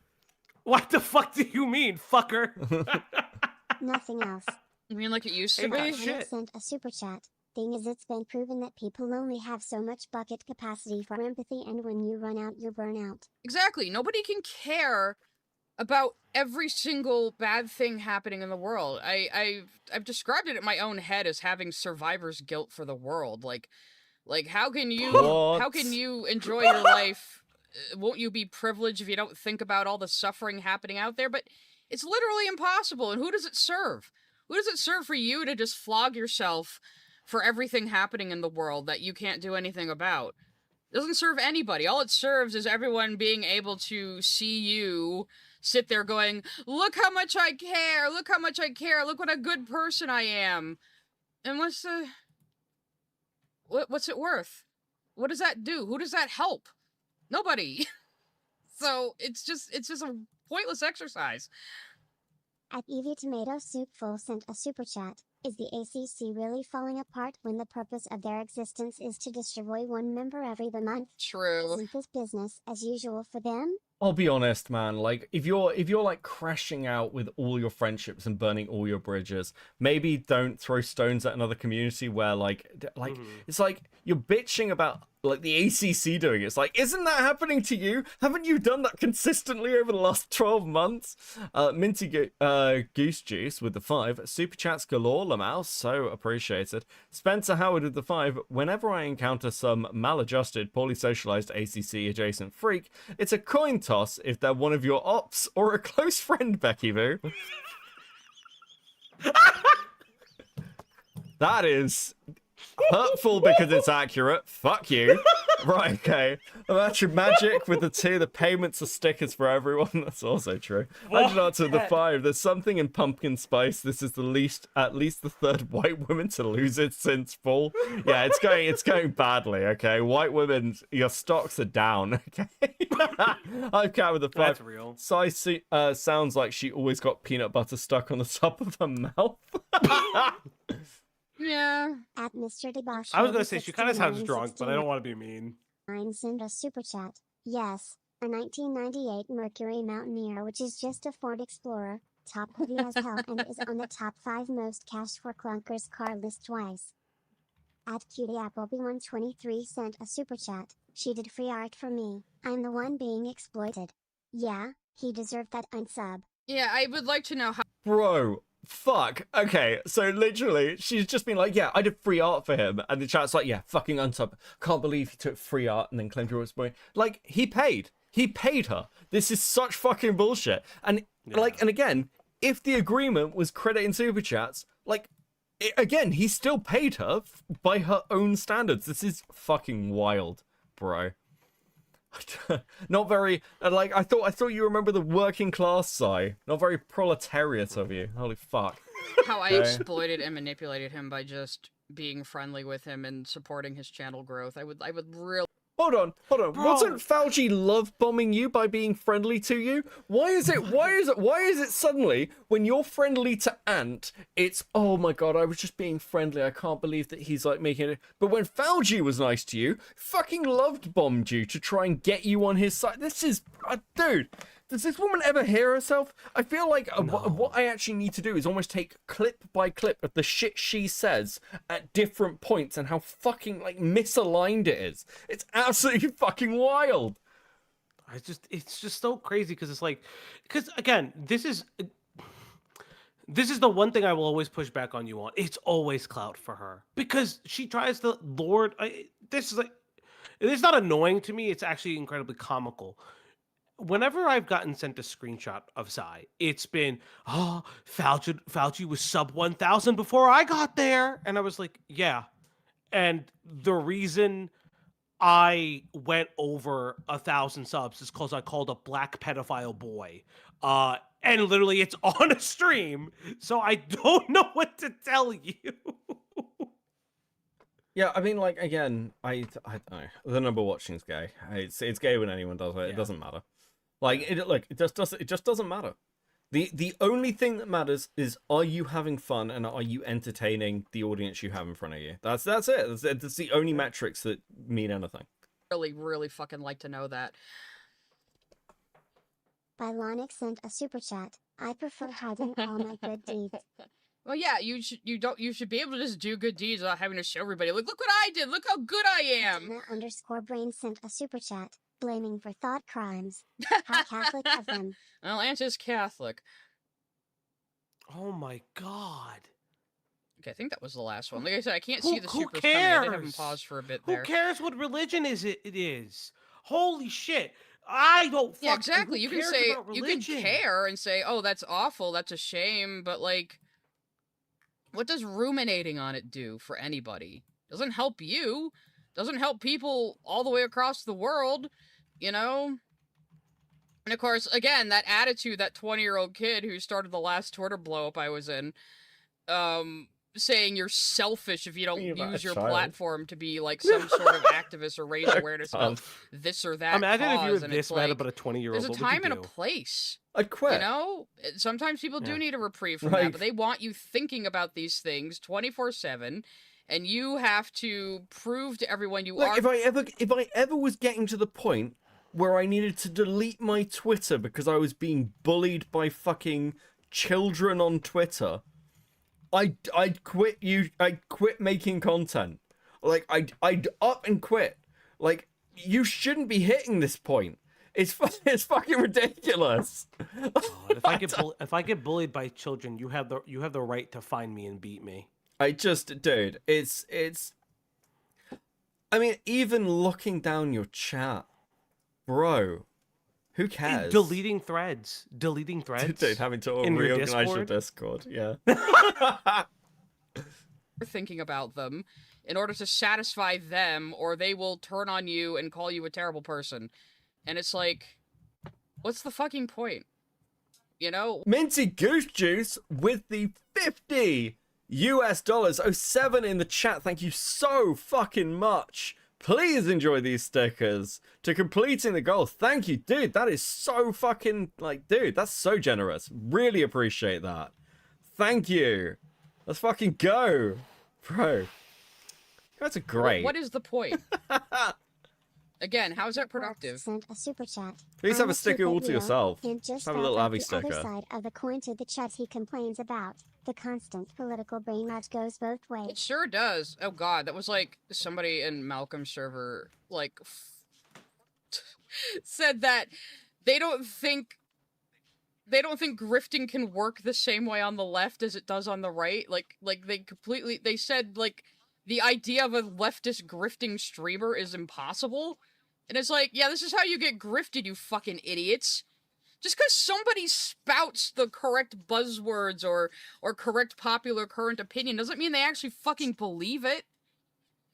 What the fuck do you mean, fucker? Nothing else. You mean like it used to Hey, be? man. Planet Shit. sent a super chat. Thing is, it's been proven that people only have so much bucket capacity for empathy, and when you run out, you burn out. Exactly. Nobody can care about every single bad thing happening in the world. I've described it in my own head as having survivor's guilt for the world. Like how can you What? enjoy your life? Won't you be privileged if you don't think about all the suffering happening out there? But it's literally impossible. And who does it serve? Who does it serve for you to just flog yourself for everything happening in the world that you can't do anything about? It doesn't serve anybody. All it serves is everyone being able to see you sit there going, look how much I care, look how much I care, look what a good person I am. And what's it worth? What does that do? Who does that help? Nobody. So it's just a pointless exercise. At Evie Tomato Soup Full sent a super chat. Is the ACC really falling apart when the purpose of their existence is to destroy one member every month? True. Isn't this business as usual for them? I'll be honest, man. Like, if you're like crashing out with all your friendships and burning all your bridges, maybe don't throw stones at another community where it's like you're bitching about like the ACC doing it. It's like, isn't that happening to you? Haven't you done that consistently over the last 12 months? Minty Goose Juice with the 5. Super chats galore, Lamouse, so appreciated. Spencer Howard with the 5. Whenever I encounter some maladjusted, poorly socialized ACC adjacent freak, it's a coin toss if they're one of your ops or a close friend, Becky Boo. That is hurtful because it's accurate. Fuck you. Right, okay. Imagine magic with the 2. The payments are stickers for everyone. That's also true. I did answer the 5. There's something in pumpkin spice. This is at least the 3rd white woman to lose it since fall. Yeah, it's going badly, okay? White women, your stocks are down, okay? I've cat with the 5. That's real. Sai sounds like she always got peanut butter stuck on the top of her mouth. Yeah. At Mr. Debosh. I was gonna say she kind of sounds drunk, but I don't want to be mean. Send a super chat. Yes, a 1998 Mercury Mountaineer, which is just a Ford Explorer, top heavy as hell, and is on the top 5 most cash for clunkers car list twice. At Cutie Appleby123 sent a super chat. She did free art for me. I'm the one being exploited. Yeah, he deserved that unsub. Yeah, I would like to know how. Bro, fuck. Okay, so literally, she's just been like, yeah, I did free art for him. And the chat's like, yeah, fucking unsub. Can't believe he took free art and then claimed your boy. Like, he paid. He paid her. This is such fucking bullshit. And, and again, if the agreement was crediting super chats, again, he still paid her by her own standards. This is fucking wild, bro. Not very I thought you remember the working class side. Not very proletariat of you. Holy fuck. How I exploited and manipulated him by just being friendly with him and supporting his channel growth. I would really. Hold on. Bro. Wasn't Fauci love bombing you by being friendly to you? Why is it suddenly when you're friendly to Ant, it's, oh my god, I was just being friendly. I can't believe that he's like making it. But when Fauci was nice to you, fucking loved bombed you to try and get you on his side. This is, dude. Does this woman ever hear herself? I feel like what I actually need to do is almost take clip by clip of the shit she says at different points and how fucking misaligned it is. It's absolutely fucking wild. It's just so crazy because again, this is the one thing I will always push back on you on. It's always clout for her because she tries to lord. It's not annoying to me. It's actually incredibly comical. Whenever I've gotten sent a screenshot of Sai, it's been, oh, Fauci was sub 1,000 before I got there. And I was like, yeah. And the reason I went over 1,000 subs is because I called a black pedophile boy. And literally it's on a stream, so I don't know what to tell you. Yeah, I mean, like, again, I don't know. The number watching is gay. It's gay when anyone does it. It Yeah. doesn't matter. Like, it just doesn't matter. The only thing that matters is, are you having fun and are you entertaining the audience you have in front of you? That's it. That's the only metrics that mean anything. Really, really fucking like to know that. Bylonic sent a super chat. I prefer hiding all my good deeds. Well, yeah, you should be able to just do good deeds without having to show everybody. Like, look what I did. Look how good I am. Anna_brain sent a super chat, blaming for thought crimes. How Catholic of them. Well, Aunt is Catholic. Oh my god. Okay, I think that was the last one. Like I said, I can't Who- see the who supers coming. I did have him cares? pause for a bit Who there. cares what religion it is? Holy shit. I don't fucking Yeah, exactly. who You can cares say about you can religion? care and say, "Oh, that's awful. That's a shame." But like, what does ruminating on it do for anybody? Doesn't help you. Doesn't help people all the way across the world. You know. And of course, again, that attitude, that 20-year-old kid who started the last Twitter blow up I was in, saying you're selfish if you don't Thinking about use a your child. platform to be like some sort of activist or raise awareness about this or that Imagine if you cause. were And this it's mad like, about a 20-year-old. there's a time and a place. I'd quit. You know, sometimes people do Yeah. need a reprieve from Like- that, but they want you thinking about these things 24/7, and you have to prove to everyone you Look, are. if I ever was getting to the point where I needed to delete my Twitter because I was being bullied by fucking children on Twitter, I'd quit I'd quit making content. Like I'd up and quit. Like, you shouldn't be hitting this point. It's fucking ridiculous. If I get bullied by children, you have the right to find me and beat me. Dude, it's I mean, even looking down your chat, bro, who cares? Deleting threads. Dude, having to in your reorganize your Discord, yeah. thinking about them in order to satisfy them, or they will turn on you and call you a terrible person. And it's like, what's the fucking point? You know? Minty Goose Juice with the $50 07 in the chat. Thank you so fucking much. Please enjoy these stickers to completing the goal. Thank you, dude. That is so fucking, like, dude, that's so generous. Really appreciate that. Thank you. Let's fucking go. Bro. That's a great. What is the point? Again, how is that productive? Sent a super chat. Please have a I'm sticker super all to Leo, yourself. and just Have a found little out Abby the other sticker. side of the coin to the chat he complains about. The constant political brainwash goes both It ways. sure does. Oh god, that was like somebody in Malcolm's server, like, said that they don't think grifting can work the same way on the left as it does on the right. Like they said, like, the idea of a leftist grifting streamer is impossible. And it's like, yeah, this is how you get grifted, you fucking idiots. Just because somebody spouts the correct buzzwords or correct popular current opinion doesn't mean they actually fucking believe it.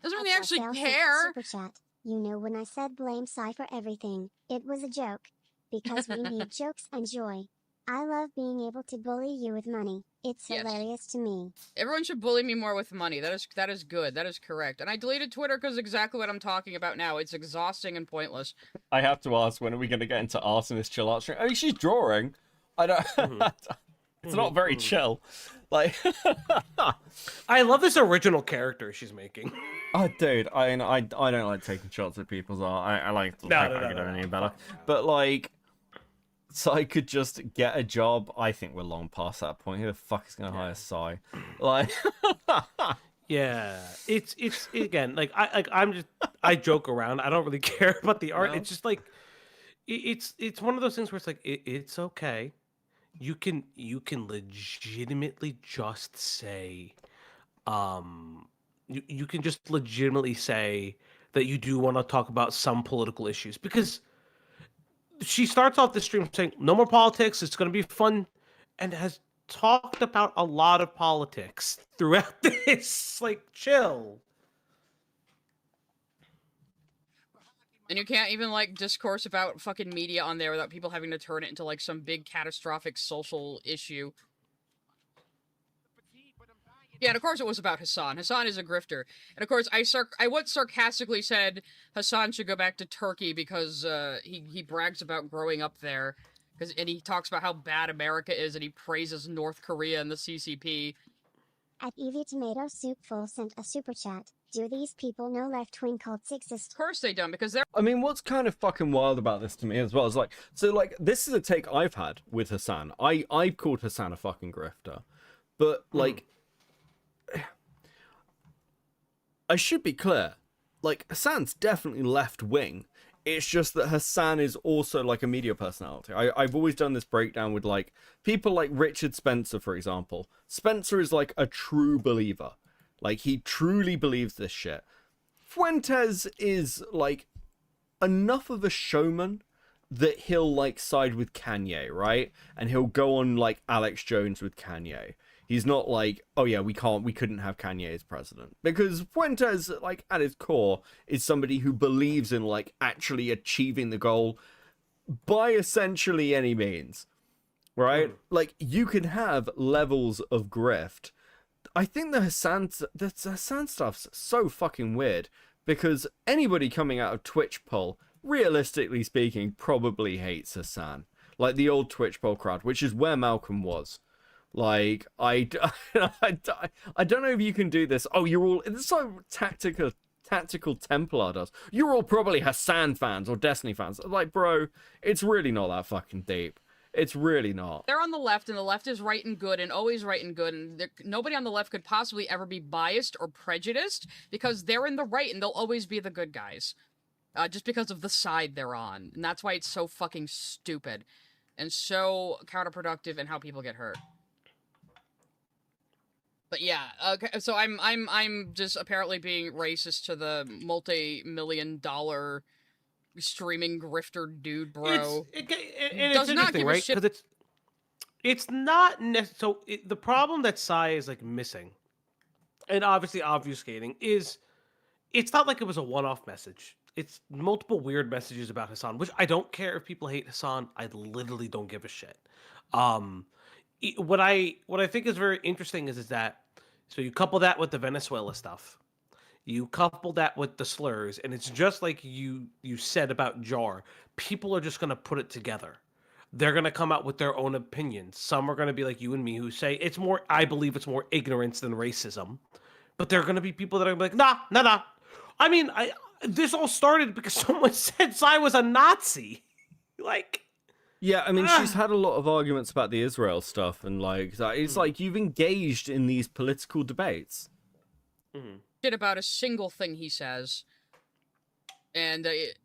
Doesn't mean they actually Fail sent a care. Super chat. You know, when I said blame Psy for everything, it was a joke. Because we need jokes and joy. I love being able to bully you with money. It's Yes. hilarious to me. Everyone should bully me more with money. That is good. That is correct. And I deleted Twitter because exactly what I'm talking about now. It's exhausting and pointless. I have to ask, when are we going to get into Artemis chill art stream? I mean, she's drawing. I don't. It's not very chill. Like, I love this original character she's making. oh, dude, I don't like taking shots at people's art. I like to No, think no, I no, could no, do no. any better. But like, so I could just get a job. I think we're long past that point. Who the fuck is going to hire Psy? Like, Yeah, it's again, like I joke around. I don't really care about the art. No. It's just like it's one of those things where it's like it's okay. You can legitimately just say, you can just legitimately say that you do want to talk about some political issues, because she starts off the stream saying no more politics. It's going to be fun, and has talked about a lot of politics throughout this. Like, chill. And you can't even, like, discourse about fucking media on there without people having to turn it into, like, some big catastrophic social issue. Yeah, and of course it was about Hassan. Hassan is a grifter. And of course, I once sarcastically said Hassan should go back to Turkey because he brags about growing up there. And he talks about how bad America is, and he praises North Korea and the CCP. At Evie Tomato Soup Full sent a super chat. Do these people know left-wing cults exist? Of course they don't, because they're I mean, what's kind of fucking wild about this to me as well is like, so like, this is a take I've had with Hassan. I've called Hassan a fucking grifter, but like, I should be clear, like, Hassan's definitely left wing. It's just that Hassan is also like a media personality. I've always done this breakdown with like people like Richard Spencer, for example. Spencer is like a true believer. Like, he truly believes this shit. Fuentes is like enough of a showman that he'll like side with Kanye, right? And he'll go on like Alex Jones with Kanye. He's not like, oh yeah, we couldn't have Kanye as president. Because Fuentes, like, at his core, is somebody who believes in, like, actually achieving the goal by essentially any means. Right? Like, you can have levels of grift. I think the Hassan stuff's so fucking weird. Because anybody coming out of Twitch poll, realistically speaking, probably hates Hassan. Like, the old Twitch poll crowd, which is where Malcolm was. Like, I don't know if you can do this. Oh, you're all... It's so tactical Templar does. You're all probably Hassan fans or Destiny fans. Like, bro, it's really not that fucking deep. It's really not. They're on the left, and the left is right and good, and always right and good, and nobody on the left could possibly ever be biased or prejudiced, because they're in the right, and they'll always be the good guys. Just because of the side they're on. And that's why it's so fucking stupid. And so counterproductive in how people get hurt. But yeah, okay, so I'm just apparently being racist to the multi-million-dollar streaming grifter dude, bro. It's interesting, right? Because it's not so. The problem that Sai is like missing, and obviously obfuscating, is it's not like it was a one-off message. It's multiple weird messages about Hassan, which I don't care if people hate Hassan. I literally don't give a shit. What I think is very interesting is that, so you couple that with the Venezuela stuff, you couple that with the slurs, and it's just like you said about Jar. People are just gonna put it together. They're gonna come out with their own opinions. Some are gonna be like you and me, who say it's more. I believe it's more ignorance than racism, but there are gonna be people that are gonna be like, nah. I mean, this all started because someone said Sai was a Nazi, like. Yeah, I mean, she's had a lot of arguments about the Israel stuff, and like, it's like you've engaged in these political debates. Shit about a single thing he says, and it's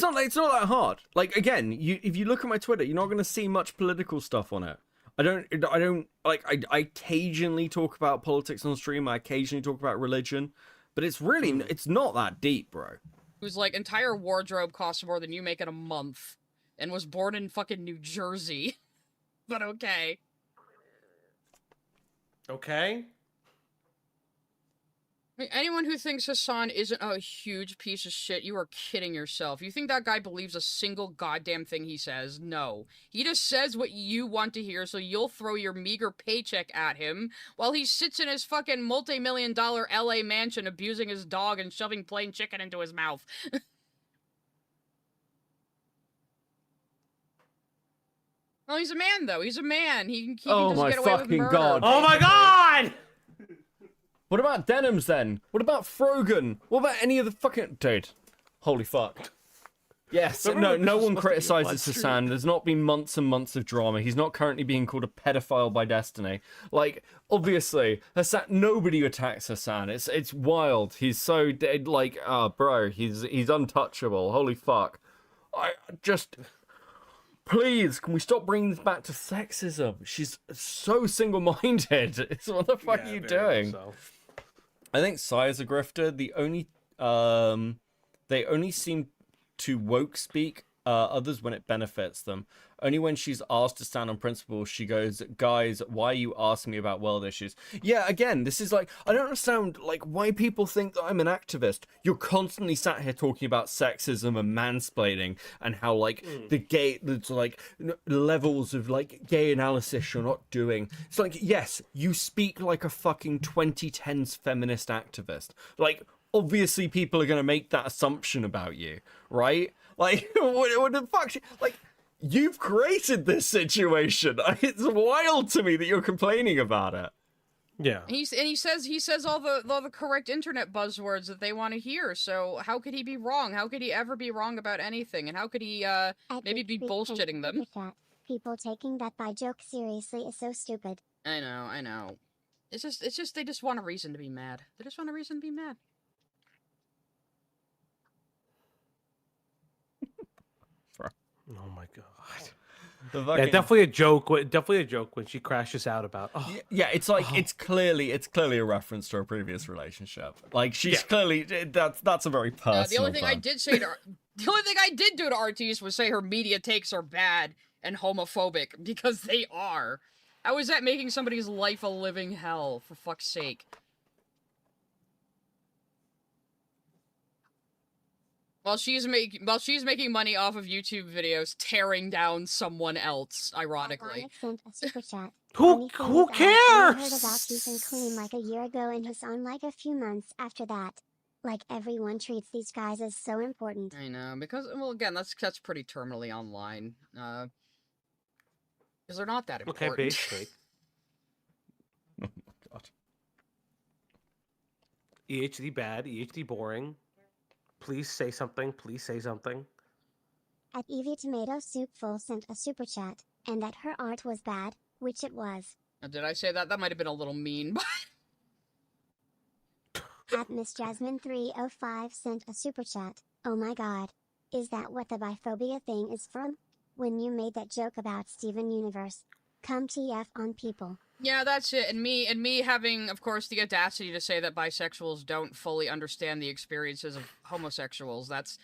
not that hard. Like, again, if you look at my Twitter, you're not going to see much political stuff on it. I don't like. I occasionally talk about politics on stream. I occasionally talk about religion, but it's really it's not that deep, bro. Whose, like, entire wardrobe costs more than you make in a month, and was born in fucking New Jersey. But okay. Okay. I mean, anyone who thinks Hassan isn't a huge piece of shit, you are kidding yourself. You think that guy believes a single goddamn thing he says? No. He just says what you want to hear, so you'll throw your meager paycheck at him, while he sits in his fucking multi-million-dollar LA mansion abusing his dog and shoving plain chicken into his mouth. Well, he's a man, though. He's a man. He Oh can just my get away with fucking murder. God. Oh my God! What about Denims then? What about Frogan? What about any of the fucking dude? Holy fuck. Yes, no one criticizes Hassan. There's not been months and months of drama. He's not currently being called a pedophile by Destiny. Like, obviously, Hassan. Nobody attacks Hassan. It's wild. He's so like, bro, he's untouchable. Holy fuck. I just. Please, can we stop bringing this back to sexism? She's so single-minded. It's what the fuck are you doing? So. I think Sai is a grifter. The only they only seem to woke speak others when it benefits them. Only when she's asked to stand on principle, she goes, guys, why are you asking me about world issues? Yeah, again, this is like, I don't understand, like, why people think that I'm an activist. You're constantly sat here talking about sexism and mansplaining and how, like, there's, like, levels of, like, gay analysis you're not doing. It's like, yes, you speak like a fucking 2010s feminist activist. Like, obviously people are going to make that assumption about you, right? Like, what the fuck? Like, you've created this situation. It's wild to me that you're complaining about it. Yeah. And he says all the correct internet buzzwords that they want to hear. So how could he be wrong? How could he ever be wrong about anything? And how could he maybe be bullshitting them? People taking that by joke seriously is so stupid. I know. It's just they just want a reason to be mad. They just want a reason to be mad. Oh my god. The Yeah, fucking... definitely a joke. Definitely a joke when she crashes out about. Oh, Yeah, it's like it's clearly a reference to a previous relationship. Like she's clearly that's a very personal. The only thing I did say to the only thing I did do to Artis was say her media takes are bad and homophobic because they are. How is that making somebody's life a living hell? For fuck's sake. While she's making money off of YouTube videos, tearing down someone else, ironically. Sent a super chat. Who cares? I heard about Ethan Clean like a year ago and was on like a few months after that. Like everyone treats these guys as so important. I know, because, well, again, that's pretty terminally online. Because they're not that important. Okay, basically. Oh my god. EHD bad, EHD boring. Please say something. Please say something. At Evie Tomato Soup Full sent a super chat, and that her art was bad, which it was. Did I say that? That might have been a little mean, but... At Miss Jasmine 305 sent a super chat. Oh my god. Is that what the biphobia thing is from? When you made that joke about Steven Universe. Come TF on people. Yeah, that's it. And me having, of course, the audacity to say that bisexuals don't fully understand the experiences of homosexuals. That's...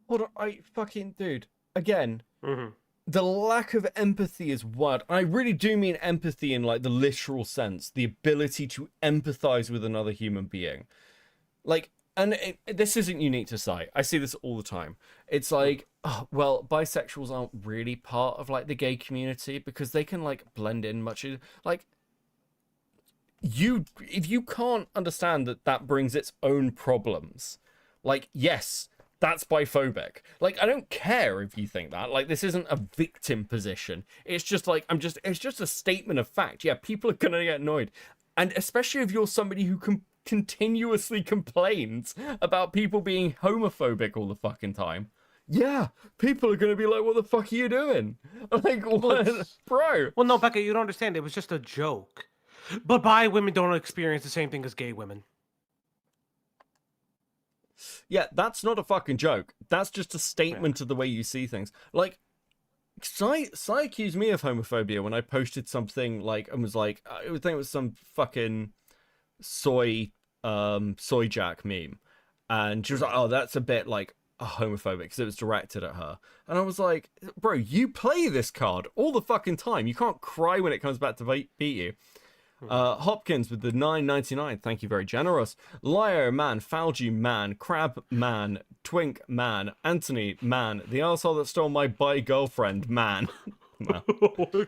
What I fucking... Dude, again... Mm-hmm. The lack of empathy is what I really do mean empathy in like the literal sense, the ability to empathize with another human being. Like, and this isn't unique to Sai. I see this all the time. It's like, oh, well, bisexuals aren't really part of like the gay community because they can like blend in much. Like, if you can't understand that brings its own problems, like, yes, that's biphobic. Like, I don't care if you think that. Like, this isn't a victim position. It's just like, it's just a statement of fact. Yeah, people are gonna get annoyed. And especially if you're somebody who continuously complains about people being homophobic all the fucking time. Yeah, people are gonna be like, what the fuck are you doing? Like, what? Bro. Well, no, Becca, you don't understand. It was just a joke. But bi women don't experience the same thing as gay women. Yeah, that's not a fucking joke. That's just a statement of the way you see things. Like, Sai accused me of homophobia when I posted something like, and was like, I think it was some fucking soy jack meme. And she was like, oh, that's a bit like homophobic because it was directed at her. And I was like, bro, you play this card all the fucking time. You can't cry when it comes back to beat you. Hopkins with the $9.99, thank you, very generous. Lio man, Falju man, Crab man, Twink man, Anthony man, the arsehole that stole my bi girlfriend man.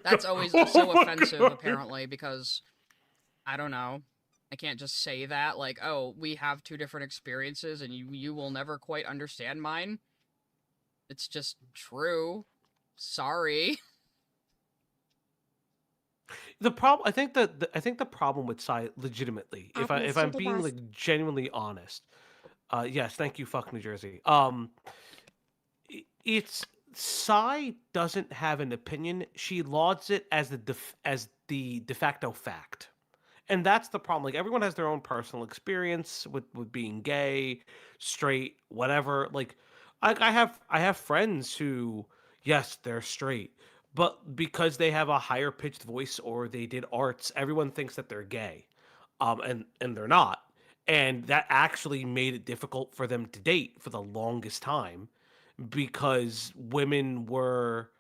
That's always so offensive, apparently, because I don't know. I can't just say that, like, oh, we have two different experiences and you will never quite understand mine. It's just true. Sorry. I think the problem with Sai, legitimately, if I'm being like genuinely honest, yes, thank you, fuck New Jersey. It's Sai doesn't have an opinion. She lauds it as the de facto fact, and that's the problem. Like, everyone has their own personal experience with being gay, straight, whatever. Like, I have friends who, yes, they're straight, but because they have a higher pitched voice or they did arts, everyone thinks that they're gay, and they're not, and that actually made it difficult for them to date for the longest time, because women were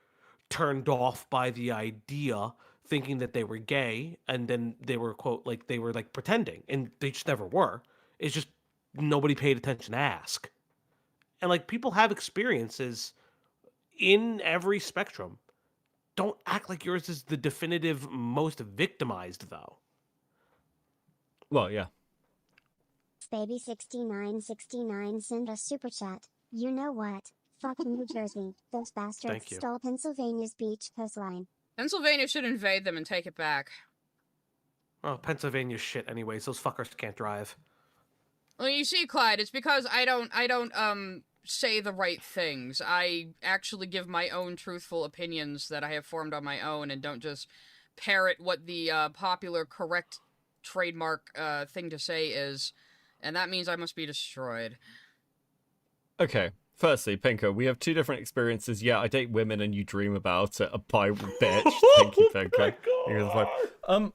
turned off by the idea, thinking that they were gay, and then they were quote like they were like pretending, and they just never were. It's just nobody paid attention to ask. And like people have experiences in every spectrum. Don't act like yours is the definitive most victimized though. Well, yeah. Baby6969 send a super chat. You know what? Fucking New Jersey. Those bastards Thank you. stole Pennsylvania's beach coastline. Pennsylvania should invade them and take it back. Oh, Pennsylvania's shit anyways. Those fuckers can't drive. Well, you see, Clyde, it's because I don't say the right things. I actually give my own truthful opinions that I have formed on my own and don't just parrot what the popular correct trademark thing to say is, and that means I must be destroyed. Okay. Firstly, Pinko, we have two different experiences. Yeah, I date women and you dream about it. A pie bitch. Thank you, Pinko. You're the fuck.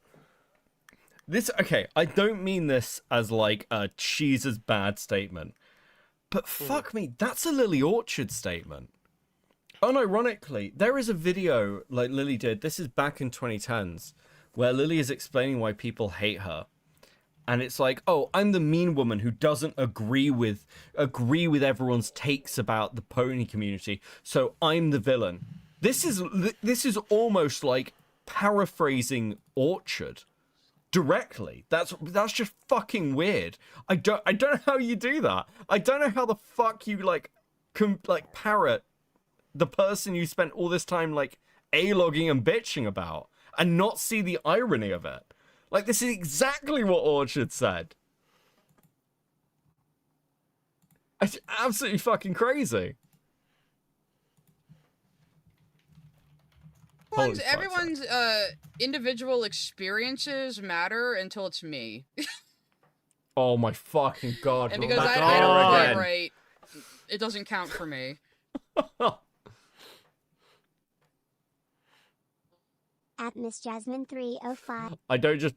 This, okay, I don't mean this as like a cheese is bad statement, but fuck me, that's a Lily Orchard statement. Unironically, there is a video like Lily did, this is back in 2010s, where Lily is explaining why people hate her. And it's like, oh, I'm the mean woman who doesn't agree with everyone's takes about the pony community, so I'm the villain. This is almost like paraphrasing Orchard directly. That's just fucking weird. I don't know how you do that. I don't know how the fuck you like parrot the person you spent all this time like A-logging and bitching about and not see the irony of it. Like, this is exactly what Orchard said. It's absolutely fucking crazy. Everyone's individual experiences matter until it's me. Oh my fucking god. And because not I that don't again. vibrate, it doesn't count for me. At Miss Jasmine 305. I don't just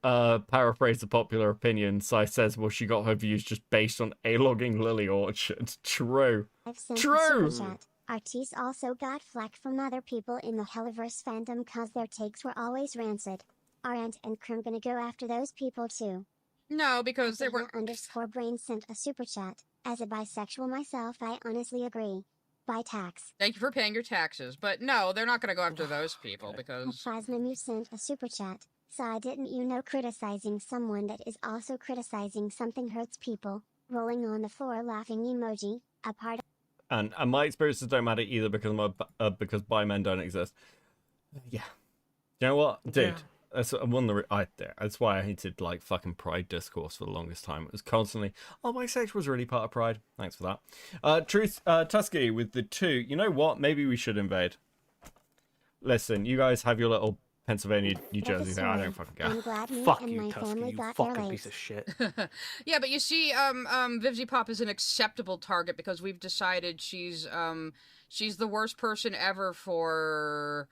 paraphrase the popular opinion. Sai says, well, she got her views just based on A-logging Lily Orchard. True. I've sent True. a super chat. Artis also got flack from other people in the Helliverse fandom cause their takes were always rancid. Aren't and Krim gonna go after those people too? No, because they were... _ brain sent a super chat. As a bisexual myself, I honestly agree. By tax. Thank you for paying your taxes. But no, they're not going to go after those people because... Plasma sent a super chat. Sai, didn't you know criticizing someone that is also criticizing something hurts people? Rolling on the floor laughing emoji. A part And my experiences don't matter either because bi men don't exist. Yeah. You know what? Dude. Yeah. That's that's why I hated like fucking Pride discourse for the longest time. It was constantly, oh, bisexual was really part of Pride. Thanks for that. Tusky with the 2. You know what? Maybe we should invade. Listen, you guys have your little Pennsylvania, New Jersey thing. I don't fucking I'm care. glad me Fuck and you, my Tusky, family you got fucking their piece legs. of shit. Yeah, but you see, Vivzy Pop is an acceptable target because we've decided she's the worst person ever for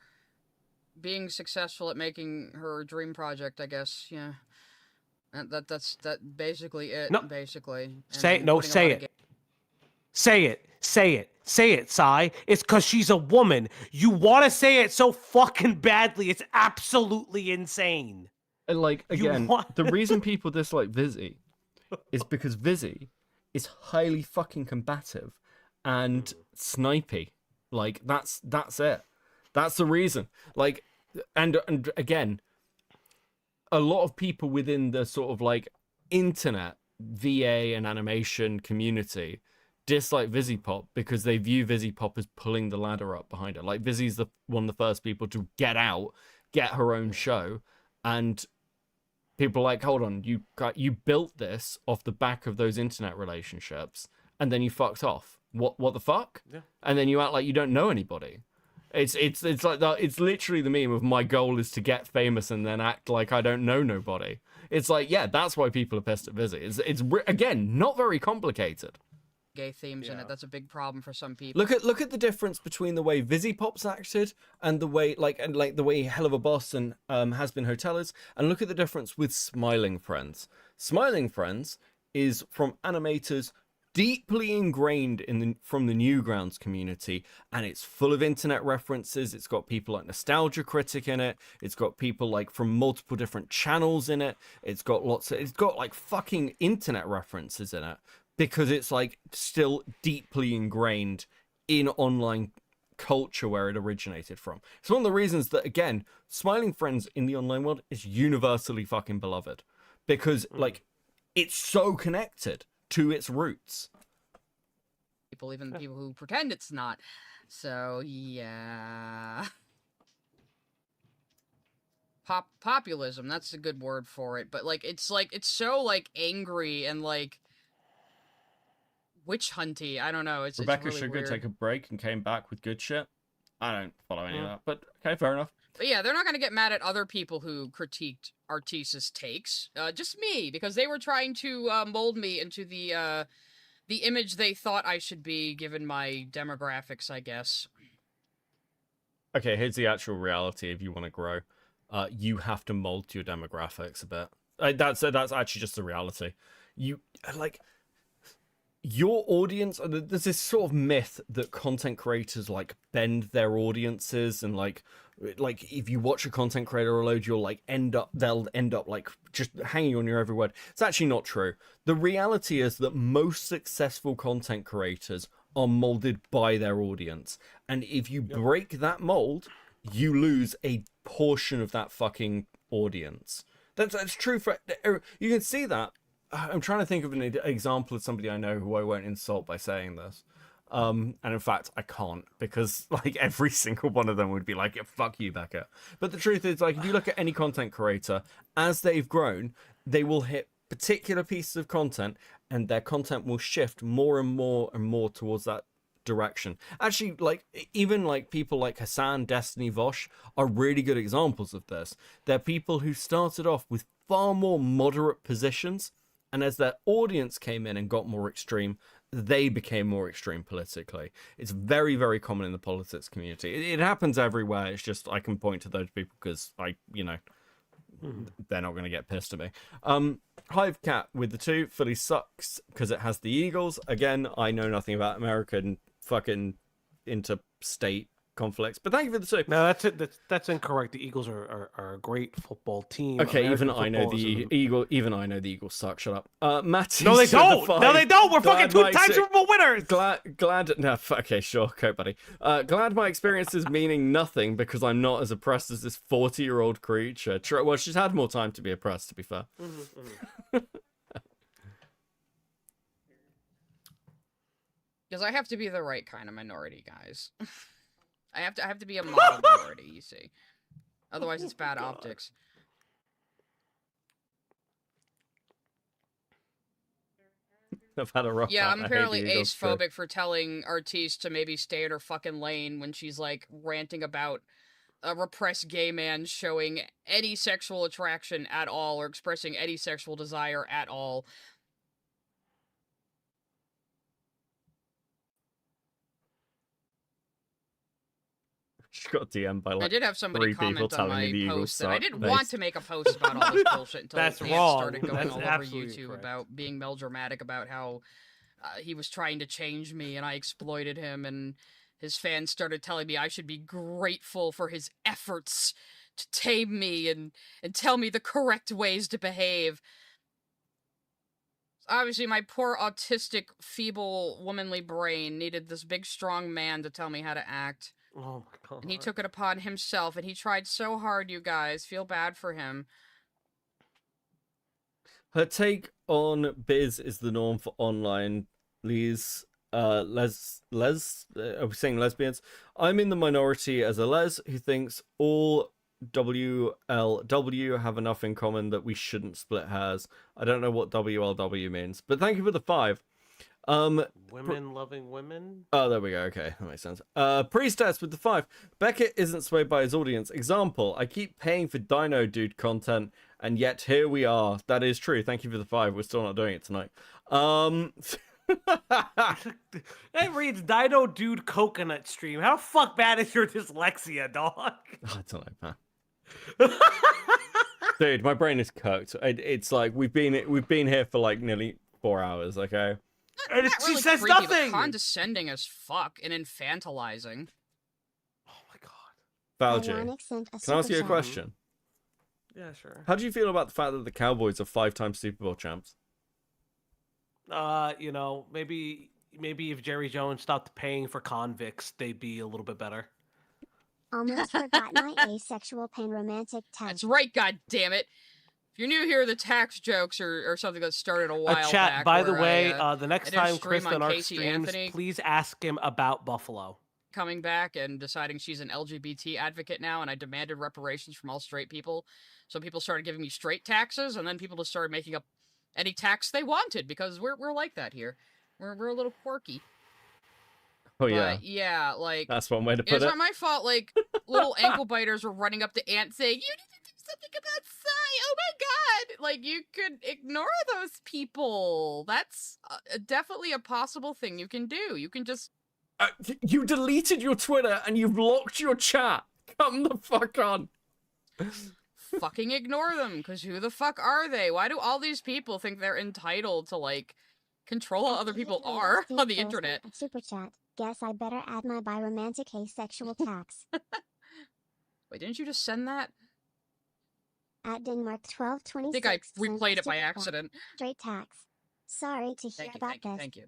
being successful at making her dream project, I guess. Yeah. And that's basically it, No. basically. And Say then no, putting a say lot of it. ga- Say it. Say it. Say it, Sai. It's because she's a woman. You want to say it so fucking badly. It's absolutely insane. And like, You again, want- the reason people dislike Vizzy is because Vizzy is highly fucking combative and snipey. Like, that's it. That's the reason. Like, and again, a lot of people within the sort of like internet VA and animation community dislike Vizzy Pop because they view Vizzy Pop as pulling the ladder up behind her. Like, Vizzy's one of the first people to get her own show, and people are like, hold on, you built this off the back of those internet relationships, and then you fucked off. What the fuck? Yeah. And then you act like you don't know anybody. It's like that. It's literally the meme of my goal is to get famous and then act like I don't know nobody. It's like, yeah, that's why people are pissed at Vizzy. It's again not very complicated. gay themes in Yeah. it. That's a big problem for some people. Look at the difference between the way Vizzy Pop's acted and the way the way Hell of a Boss and Has Been Hotel is, and look at the difference with Smiling Friends. Smiling Friends is from animators deeply ingrained from the Newgrounds community, and it's full of internet references. It's got people like Nostalgia Critic in it. It's got people like from multiple different channels in it. It's got like fucking internet references in it because it's like still deeply ingrained in online culture where it originated from. It's one of the reasons that, again, Smiling Friends in the online world is universally fucking beloved because like it's so connected to its roots. Even the people who pretend it's not. So yeah. Populism, that's a good word for it, but like it's so like angry and like witch hunty. I don't know. Rebecca it's really Sugar weird. take a break and came back with good shit. I don't follow any of that, but okay, fair enough. But yeah, they're not going to get mad at other people who critiqued Artisa's takes. Just me, because they were trying to mold me into the image they thought I should be, given my demographics, I guess. Okay, here's the actual reality. If you want to grow, you have to mold to your demographics a bit. That's actually just the reality. You like your audience. There's this sort of myth that content creators like bend their audiences, and like if you watch a content creator a load, they'll end up like just hanging on your every word. It's actually not true. The reality is that most successful content creators are molded by their audience, and if you break that mold, you lose a portion of that fucking audience. That's true for you can see that. I'm trying to think of an example of somebody I know who I won't insult by saying this. And in fact, I can't, because like every single one of them would be like, fuck you, Becca. But the truth is, like, if you look at any content creator, as they've grown, they will hit particular pieces of content and their content will shift more and more and more towards that direction. Actually, like even like people like Hassan, Destiny, Vosh are really good examples of this. They're people who started off with far more moderate positions, and as their audience came in and got more extreme, they became more extreme politically. It's very, very common in the politics community. It happens everywhere. It's just I can point to those people because they're not going to get pissed at me. Hive Cat with the 2 fully sucks because it has the Eagles. Again, I know nothing about American fucking interstate conflicts, but thank you for the 2. No, that's incorrect. The Eagles are a great football team. Okay, American even I know the Eagle. Even I know the Eagles suck. Shut up, Matty. No, they don't. The No, they don't. We're fucking Glad 2-time Super Bowl winners. Glad. No, okay, sure, coat buddy. Glad my experience is meaning nothing because I'm not as oppressed as this 40-year-old creature. Well, she's had more time to be oppressed, to be fair. Because I have to be the right kind of minority, guys. I have to be a model minority, you see. Otherwise, it's bad optics. I've had a rough. Yeah, time. I'm I hate apparently the Eagles, true. ace-phobic for telling Artiste to maybe stay in her fucking lane when she's, like, ranting about a repressed gay man showing any sexual attraction at all or expressing any sexual desire at all. She got DM'd by like I did have somebody 3 people comment on telling me my the Eagles post, and I suck. didn't Nice. want to make a post about all this bullshit until That's Ant wrong. started going That's all over absolutely YouTube correct. about being melodramatic about how he was trying to change me and I exploited him, and his fans started telling me I should be grateful for his efforts to tame me and tell me the correct ways to behave. Obviously, my poor autistic, feeble, womanly brain needed this big, strong man to tell me how to act. Oh my god. And he took it upon himself, and he tried so hard, you guys. Feel bad for him. Her take on biz is the norm for online les are we saying lesbians? I'm in the minority as a les who thinks all WLW have enough in common that we shouldn't split hairs. I don't know what WLW means, but thank you for the 5. Women loving women. Oh, there we go. Okay, that makes sense. Priestess with the 5. Beckett isn't swayed by his audience. Example, I keep paying for Dino Dude content, and yet here we are. That is true. Thank you for the 5. We're still not doing it tonight. It reads Dino Dude Coconut Stream. How fuck bad is your dyslexia, dog? I don't know, man. Dude, my brain is cooked. It's like we've been here for like nearly 4 hours. Okay, And Not she really says creepy, nothing. but condescending as fuck and infantilizing. Oh my god. Valji, Ironic sent a can I ask you a super chat. question? Yeah, sure. How do you feel about the fact that the Cowboys are 5-time Super Bowl champs? You know, maybe if Jerry Jones stopped paying for convicts, they'd be a little bit better. Almost forgot my asexual panromantic tag. That's right, god damn it. If you're new here, the tax jokes are something that started a while Chat, back. by the where way, I the next did a time stream Chris on on our Casey streams, Anthony. please ask him about Buffalo. coming back and deciding she's an LGBT advocate now, and I demanded reparations from all straight people. So people started giving me straight taxes, and then people just started making up any tax they wanted, because we're like that here. We're a little quirky. Oh yeah, But yeah, like that's one way to put it's it. not my fault. Like little ankle biters were running up to Ant saying, "You need to do something about Psy." Oh my god! Like you could ignore those people. That's definitely a possible thing you can do. You can just You deleted your Twitter and you've locked your chat. Come the fuck on. fucking ignore them, because who the fuck are they? Why do all these people think they're entitled to like control how other people are on the internet? Super chat. Guess I better add my biromantic asexual tax. Wait, didn't you just send that? At Denmark I 1226. think I sent a replayed it by super chat. accident. Straight tax. Sorry to hear Thank you, about thank you, this. thank you.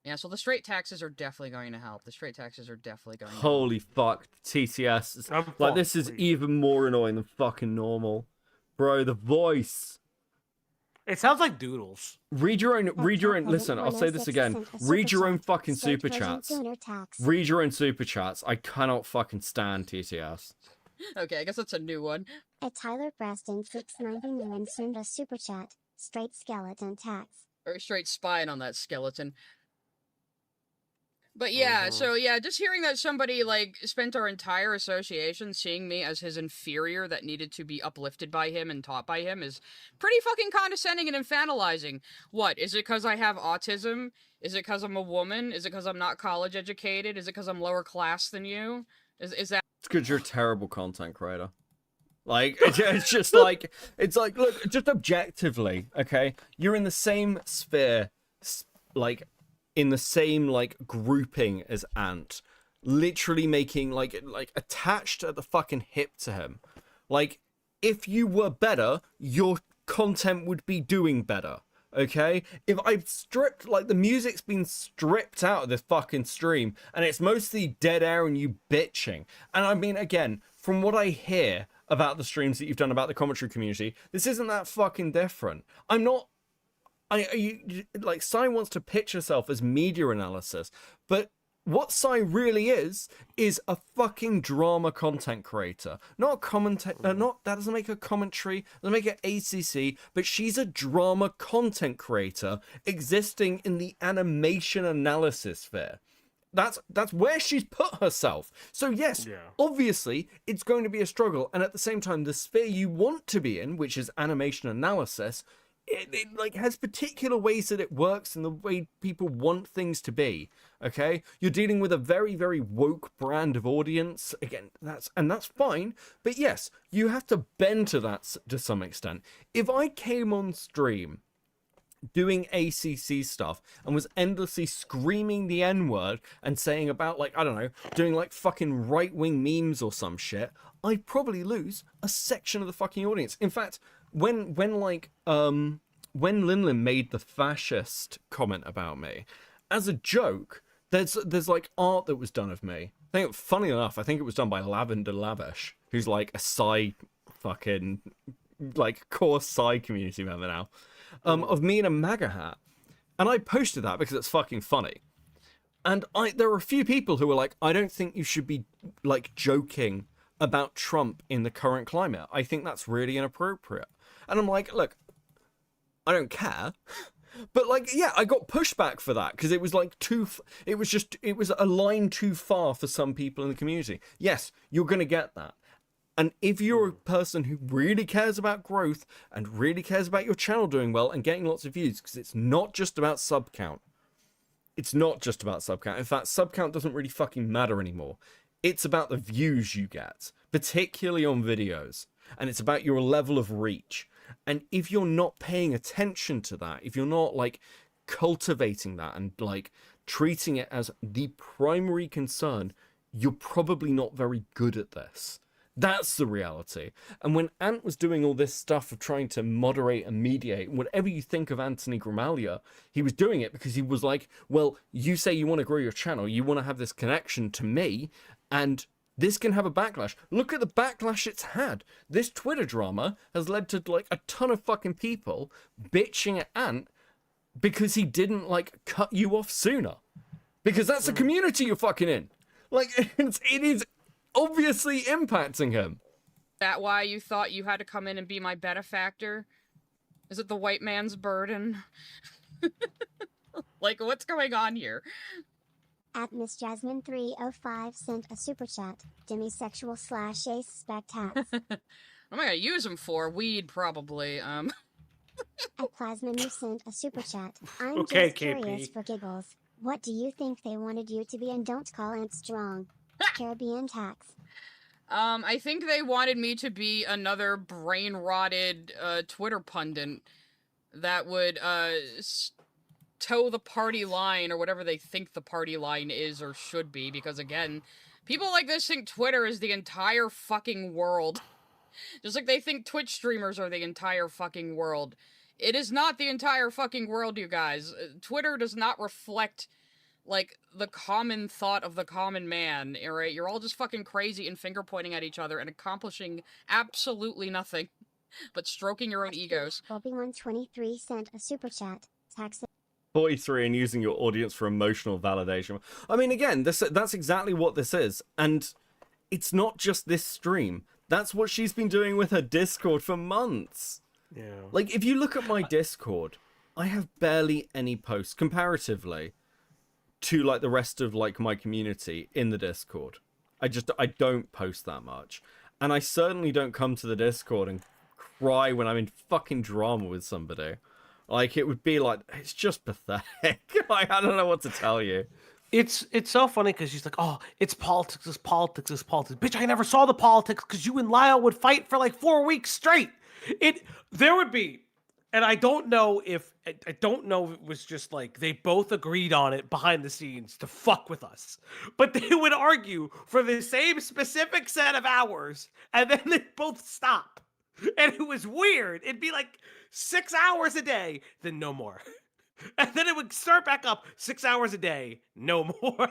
Yeah, so the straight taxes are definitely going to help. The straight taxes are definitely going to help. Holy fuck, TTS. Like, this is even more annoying than fucking normal. Bro, the voice. It sounds like Doodles. Read your own, listen, I'll say this again. Read your own fucking super chats. Read your own super chats. I cannot fucking stand TTS. Okay, I guess that's a new one. At Tyler Preston 699 sent a super chat. Straight skeleton tax. Or straight spine on that skeleton. But yeah, so yeah, just hearing that somebody, like, spent our entire association seeing me as his inferior that needed to be uplifted by him and taught by him is pretty fucking condescending and infantilizing. What? Is it because I have autism? Is it because I'm a woman? Is it because I'm not college educated? Is it because I'm lower class than you? Is that... It's because you're a terrible content creator. Like, it's just like, it's like, look, just objectively, okay? You're in the same sphere, like, in the same, like, grouping as Ant. Literally making, like, attached at the fucking hip to him. Like, if you were better, your content would be doing better, okay? If I've stripped, like, the music's been stripped out of this fucking stream, and it's mostly dead air and you bitching. And I mean, again, from what I hear about the streams that you've done about the commentary community, this isn't that fucking different. I'm not... like, Sai wants to pitch herself as media analysis, but what Sai really is a fucking drama content creator. Not a commentator, that doesn't make her commentary, doesn't make her ACC, but she's a drama content creator existing in the animation analysis sphere. That's where she's put herself. So yes, obviously it's going to be a struggle, and at the same time, the sphere you want to be in, which is animation analysis, it like has particular ways that it works and the way people want things to be. Okay, you're dealing with a very, very woke brand of audience. Again, that's fine. But yes, you have to bend to that to some extent. If I came on stream doing ACC stuff and was endlessly screaming the N-word and saying about, like, I don't know, doing like fucking right-wing memes or some shit, I'd probably lose a section of the fucking audience. In fact, when Linlin made the fascist comment about me, as a joke, there's like art that was done of me. I think, funny enough, I think it was done by Lavender Lavish, who's like a Psy fucking, like, core Psy community member now, of me in a MAGA hat. And I posted that because it's fucking funny. And there were a few people who were like, I don't think you should be, like, joking about Trump in the current climate. I think that's really inappropriate. And I'm like, look, I don't care. But, like, yeah, I got pushback for that because it was like it was a line too far for some people in the community. Yes, you're going to get that. And if you're a person who really cares about growth and really cares about your channel doing well and getting lots of views, because it's not just about sub count. It's not just about sub count. In fact, sub count doesn't really fucking matter anymore. It's about the views you get, particularly on videos. And it's about your level of reach. And if you're not paying attention to that, if you're not, like, cultivating that and like treating it as the primary concern, you're probably not very good at this. That's the reality. And when Ant was doing all this stuff of trying to moderate and mediate, whatever you think of Anthony Gramaglia, he was doing it because he was like, well, you say you want to grow your channel, you want to have this connection to me, and this can have a backlash. Look at the backlash it's had. This Twitter drama has led to like a ton of fucking people bitching at Ant because he didn't like cut you off sooner. Because that's the community you're fucking in. Like, it is obviously impacting him. That why you thought you had to come in and be my benefactor? Is it the white man's burden? Like, what's going on here? At Miss Jasmine 305 sent a super chat. Demisexual / ace spectats. What am I gonna use them for? Weed, probably. At Plasma you sent a super chat. I'm Okay, just curious KP. for giggles. What do you think they wanted you to be, and don't call Ant strong? Caribbean tax. I think they wanted me to be another brain-rotted, Twitter pundit that would, toe the party line, or whatever they think the party line is or should be, because again, people like this think Twitter is the entire fucking world. Just like they think Twitch streamers are the entire fucking world. It is not the entire fucking world, you guys. Twitter does not reflect, like, the common thought of the common man, alright? You're all just fucking crazy and finger-pointing at each other and accomplishing absolutely nothing but stroking your own egos. Bobby123 sent a super chat. Tax 43 and using your audience for emotional validation. I mean, again, that's exactly what this is. And it's not just this stream. That's what she's been doing with her Discord for months. Yeah. Like, if you look at my Discord, I have barely any posts comparatively to, like, the rest of, like, my community in the Discord. I don't post that much. And I certainly don't come to the Discord and cry when I'm in fucking drama with somebody. Like, it would be like, it's just pathetic. Like, I don't know what to tell you. It's so funny because she's like, oh, it's politics, it's politics, it's politics. Bitch, I never saw the politics because you and Lyle would fight for like 4 weeks straight. There would be, and I don't know if it was just like they both agreed on it behind the scenes to fuck with us. But they would argue for the same specific set of hours, and then they'd both stop. And it was weird. It'd be like 6 hours a day, then no more. And then it would start back up 6 hours a day, no more.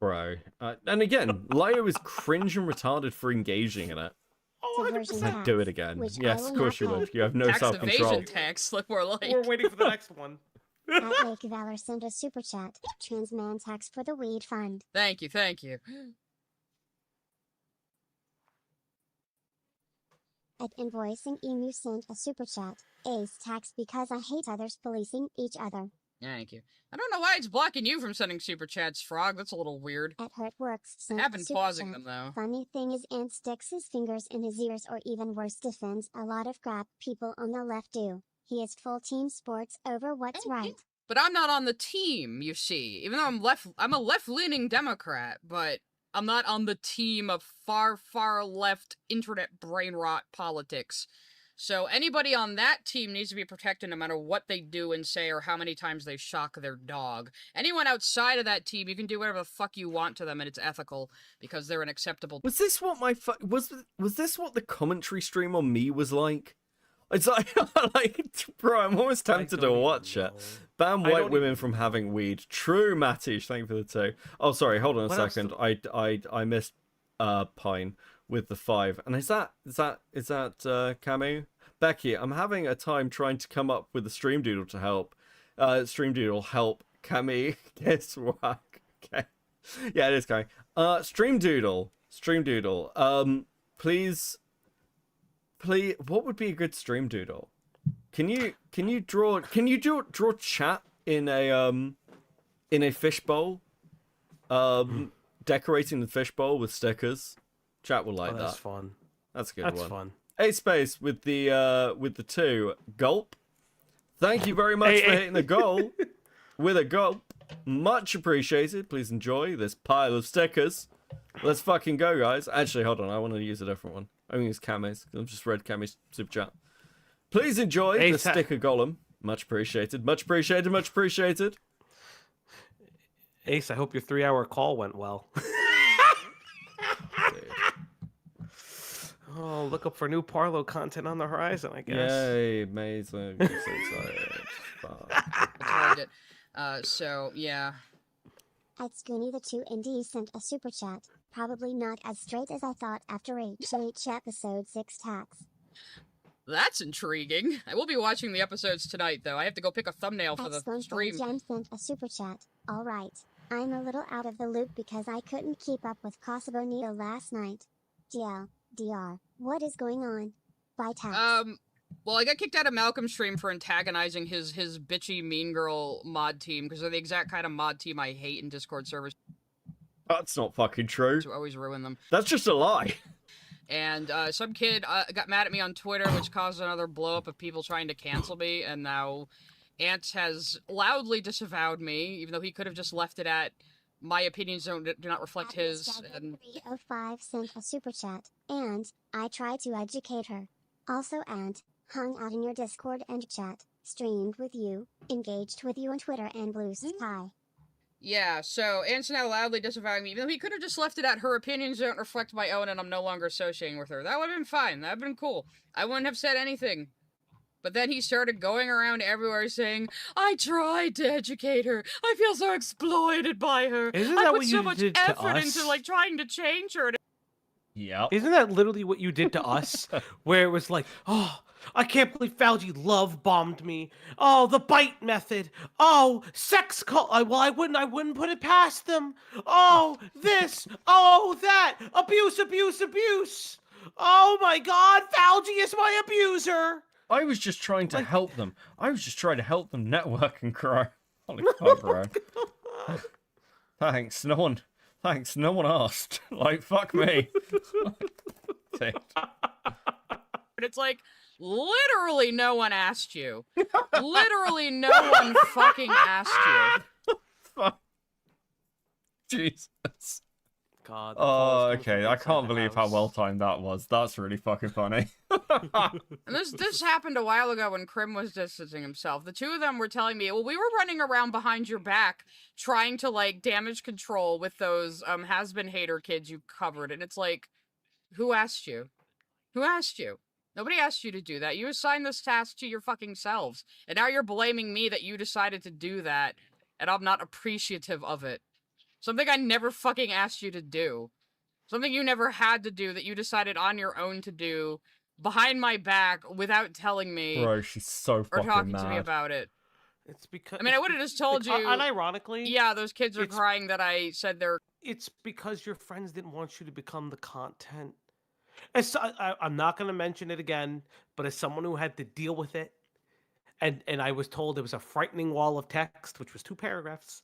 Bro. And again, Lio is cringe and retarded for engaging in it. Oh, Subversion 100%. I'd tax, do it again. which I Yes, will of course you not will. pay. You have no Tax self-control. evasion tax, look more like. We're waiting for the next one. At Lake Valor sent a super chat. Trans man tax for the weed fund. Thank you, thank you. At Invoicing Emu sent a super chat. Ace tax because I hate others policing each other. Thank you. I don't know why it's blocking you from sending super chats, Frog. That's a little weird. At Hurtworks sent I have a been super pausing chat. them, though. Funny thing is Ant sticks his fingers in his ears, or even worse, defends a lot of crap people on the left do. He is full team sports over what's right. But I'm not on the team, you see. Even though I'm a left-leaning Democrat, but I'm not on the team of far, far left internet brain rot politics. So anybody on that team needs to be protected no matter what they do and say or how many times they shock their dog. Anyone outside of that team, you can do whatever the fuck you want to them and it's ethical because they're an acceptable... Was this what was this what the commentary stream on me was like? It's like, bro, I'm almost tempted to watch it. Ban I white don't women even- from having weed. True, Mattish. Thank you for the 2. Oh, sorry. Hold on a What else second. I missed Pine with the 5. And is that Camus? Becky, I'm having a time trying to come up with a stream doodle to help. Stream doodle help Camus guess work. Okay. Yeah, it is going. Stream doodle. Please, what would be a good stream doodle? Can you draw chat in a fishbowl? Decorating the fishbowl with stickers. Chat will like That's that. fun. That's a good That's one. fun. A space with the 2 gulp. Thank you very much for hitting the goal with a gulp. Much appreciated. Please enjoy this pile of stickers. Let's fucking go, guys. Actually, hold on. I want to use a different one. I'm going to use Camus. I've just read Camus' super chat. Please enjoy the sticker golem. Much appreciated. Much appreciated. Much appreciated. Ace, I hope your 3-hour call went well. Oh, look up for new Parlo content on the horizon, I guess. Yay, amazing. I'm so excited. Fuck. That's what I did. So yeah. At Scooney the 2 Indies sent a super chat. Probably not as straight as I thought after HH episode 6 tax. That's intriguing. I will be watching the episodes tonight, though. I have to go pick a thumbnail for the stream. Gem sent a super chat. Alright. I'm a little out of the loop because I couldn't keep up with Kosovo Neo last night. DR. What is going on? Bye tax. Well, I got kicked out of Malcolm's stream for antagonizing his bitchy mean girl mod team, because they're the exact kind of mod team I hate in Discord servers. That's not fucking true. To always ruin them. That's just a lie. And some kid got mad at me on Twitter, which caused another blow up of people trying to cancel me, and now Ants has loudly disavowed me, even though he could have just left it at my opinions do not reflect his. And 305 sent a super chat, and I try to educate her. Also, and hung out in your Discord and chat, streamed with you, engaged with you on Twitter and Blue Sky. Yeah, so Ants now loudly disavowing me, even though he could have just left it at her opinions don't reflect my own and I'm no longer associating with her. That would have been fine. That would have been cool. I wouldn't have said anything. But then he started going around everywhere saying, I tried to educate her. I feel so exploited by her. Isn't I that put what so you much did to effort us? into, like, trying to change her. Yep. Isn't that literally what you did to us? Where it was like, oh, I can't believe Fauci love bombed me. Oh, the bite method. Oh, sex cult. Well, I wouldn't put it past them. Oh, this. Oh, that. Abuse, abuse, abuse. Oh my God, Fauci is my abuser. I was just trying to help them. I was just trying to help them network and grow. Holy fuck, bro. Thanks. No one asked. Like, fuck me. But it's like, literally no one asked you. Literally no one fucking asked you. Fuck. Jesus. God. Oh, okay. I can't believe how well timed that was. That's really fucking funny. And this happened a while ago when Krim was distancing himself. The two of them were telling me, well, we were running around behind your back trying to, like, damage control with those has-been hater kids you covered. And it's like, who asked you? Who asked you? Nobody asked you to do that. You assigned this task to your fucking selves. And now you're blaming me that you decided to do that, and I'm not appreciative of it. Something I never fucking asked you to do. Something you never had to do that you decided on your own to do behind my back without telling me. Bro, she's so or fucking talking mad. to me about it. It's because I mean, I would have just told you. Unironically, Yeah, those kids are it's- crying that I said they're. it's because your friends didn't want you to become the content. I'm not going to mention it again, but as someone who had to deal with it, and I was told it was a frightening wall of text, which was 2 paragraphs.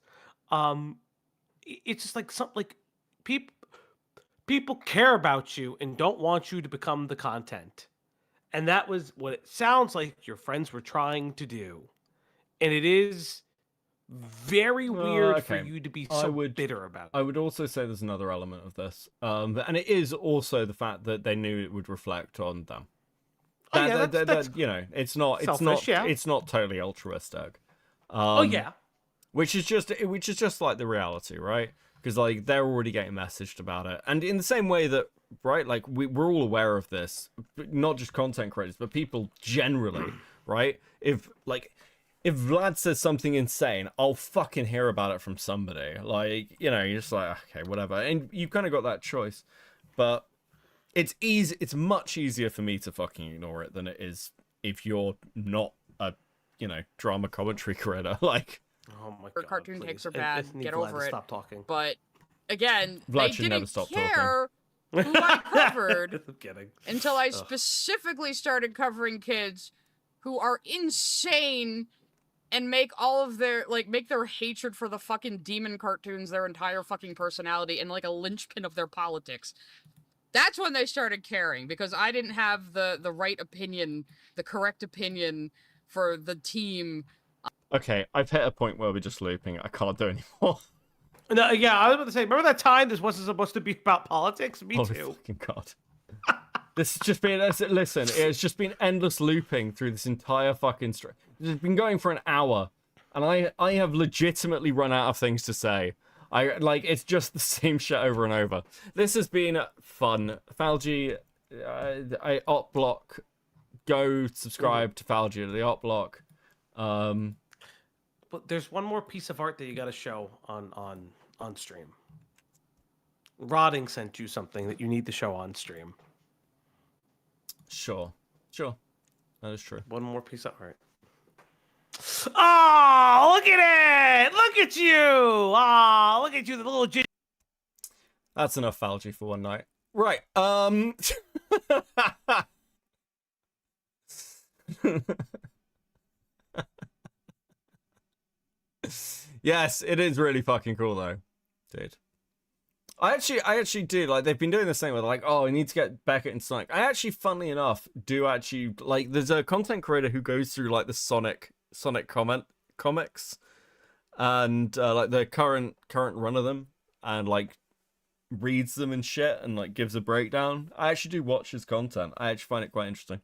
It's just like something like people care about you and don't want you to become the content, and that was what it sounds like your friends were trying to do, and it is very weird for okay. you to be so bitter about it. I would also say there's another element of this, and it is also the fact that they knew it would reflect on them. That's you know, it's not totally altruistic. Which is just like the reality, right? Because like they're already getting messaged about it, and in the same way that, right, like we're all aware of this, not just content creators, but people generally, right? If Vlad says something insane, I'll fucking hear about it from somebody. Like, you know, you're just like, okay, whatever, and you kind of got that choice, but it's easy. It's much easier for me to fucking ignore it than it is if you're not a, you know, drama commentary creator, like. Oh my Or God, cartoon please. takes are I bad. need Get Vlad over to it. Stop talking. But again, Vlad they should never didn't stop care who I covered I'm kidding. until I specifically started covering kids who are insane and make all of their make their hatred for the fucking demon cartoons their entire fucking personality and like a linchpin of their politics. That's when they started caring, because I didn't have the right opinion, the correct opinion for the team. Okay, I've hit a point where we're just looping. I can't do anymore. No, yeah, I was about to say, remember that time this wasn't supposed to be about politics? Me Holy too. fucking God. This has just been, listen, it's just been endless looping through this entire fucking it's been going for an hour, and I have legitimately run out of things to say. It's just the same shit over and over. This has been fun. Falgi, op block. Go subscribe to Falgi, the op block. But there's one more piece of art that you got to show on stream. Rodding sent you something that you need to show on stream. Sure, that is true. One more piece of art. Oh, look at it! Look at you! Oh, look at you, the little. That's enough Falgi for one night. Right. Yes, it is really fucking cool though, dude. I actually do, like, they've been doing this thing where they're like, oh, I need to get Beckett and Sonic. I actually, funnily enough, do actually, like, there's a content creator who goes through, like, the Sonic comics and, like, the current run of them and, like, reads them and shit and, like, gives a breakdown. I actually do watch his content. I actually find it quite interesting.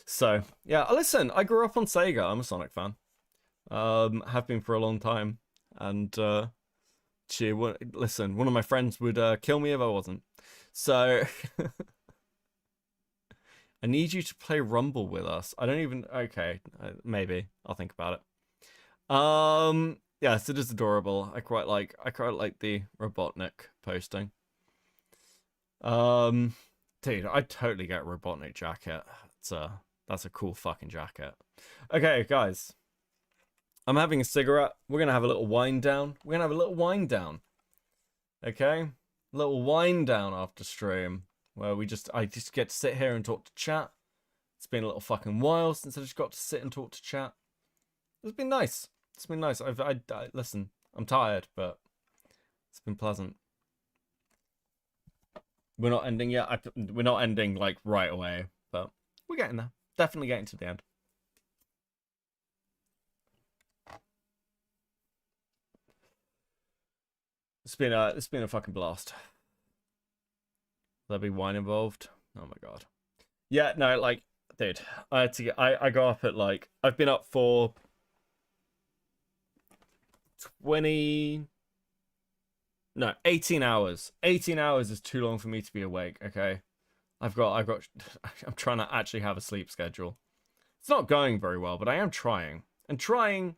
So, yeah, listen, I grew up on Sega. I'm a Sonic fan. Have been for a long time. And, listen, one of my friends would kill me if I wasn't. So, I need you to play Rumble with us. I don't even... Okay, maybe. I'll think about it. Yes, it is adorable. I quite like the Robotnik posting. Dude, I totally get Robotnik jacket. That's a cool fucking jacket. Okay, guys. I'm having a cigarette. We're going to have a little wind down. Okay? A little wind down after stream. Where I just get to sit here and talk to chat. It's been a little fucking while since I just got to sit and talk to chat. It's been nice. Listen, I'm tired, but it's been pleasant. We're not ending yet. We're not ending, like, right away. But we're getting there. Definitely getting to the end. It's been a fucking blast. There'll be wine involved. Oh my god. Yeah, no, like, dude, I go up at, like, I've been up for 18 hours. 18 hours is too long for me to be awake, okay? I'm trying to actually have a sleep schedule. It's not going very well, but I am trying. And trying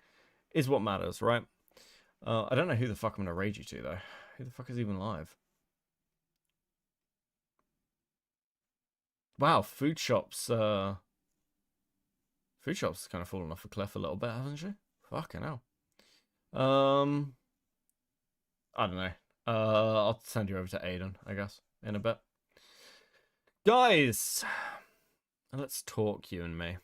is what matters, right? I don't know who the fuck I'm gonna raid you to, though. Who the fuck is even live? Wow, Food Shop's kind of fallen off a cliff a little bit, hasn't she? Fucking hell. I don't know. I'll send you over to Aiden, I guess, in a bit. Guys, let's talk, you and me.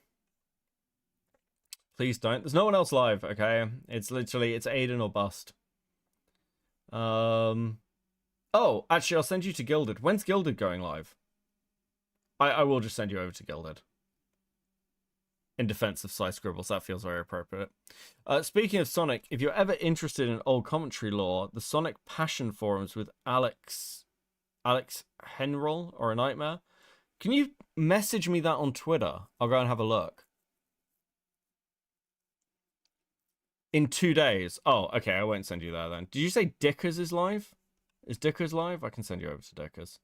Please don't. There's no one else live, okay? It's Aiden or bust. Oh, actually, I'll send you to Gilded. When's Gilded going live? I will just send you over to Gilded. In defense of Saiscribbles, that feels very appropriate. Speaking of Sonic, if you're ever interested in old commentary lore, the Sonic Passion forums with Alex Henroll or a Nightmare. Can you message me that on Twitter? I'll go and have a look. In 2 days. Oh, okay, I won't send you that then. Did you say Dickers is live? Is Dickers live? I can send you over to Dickers.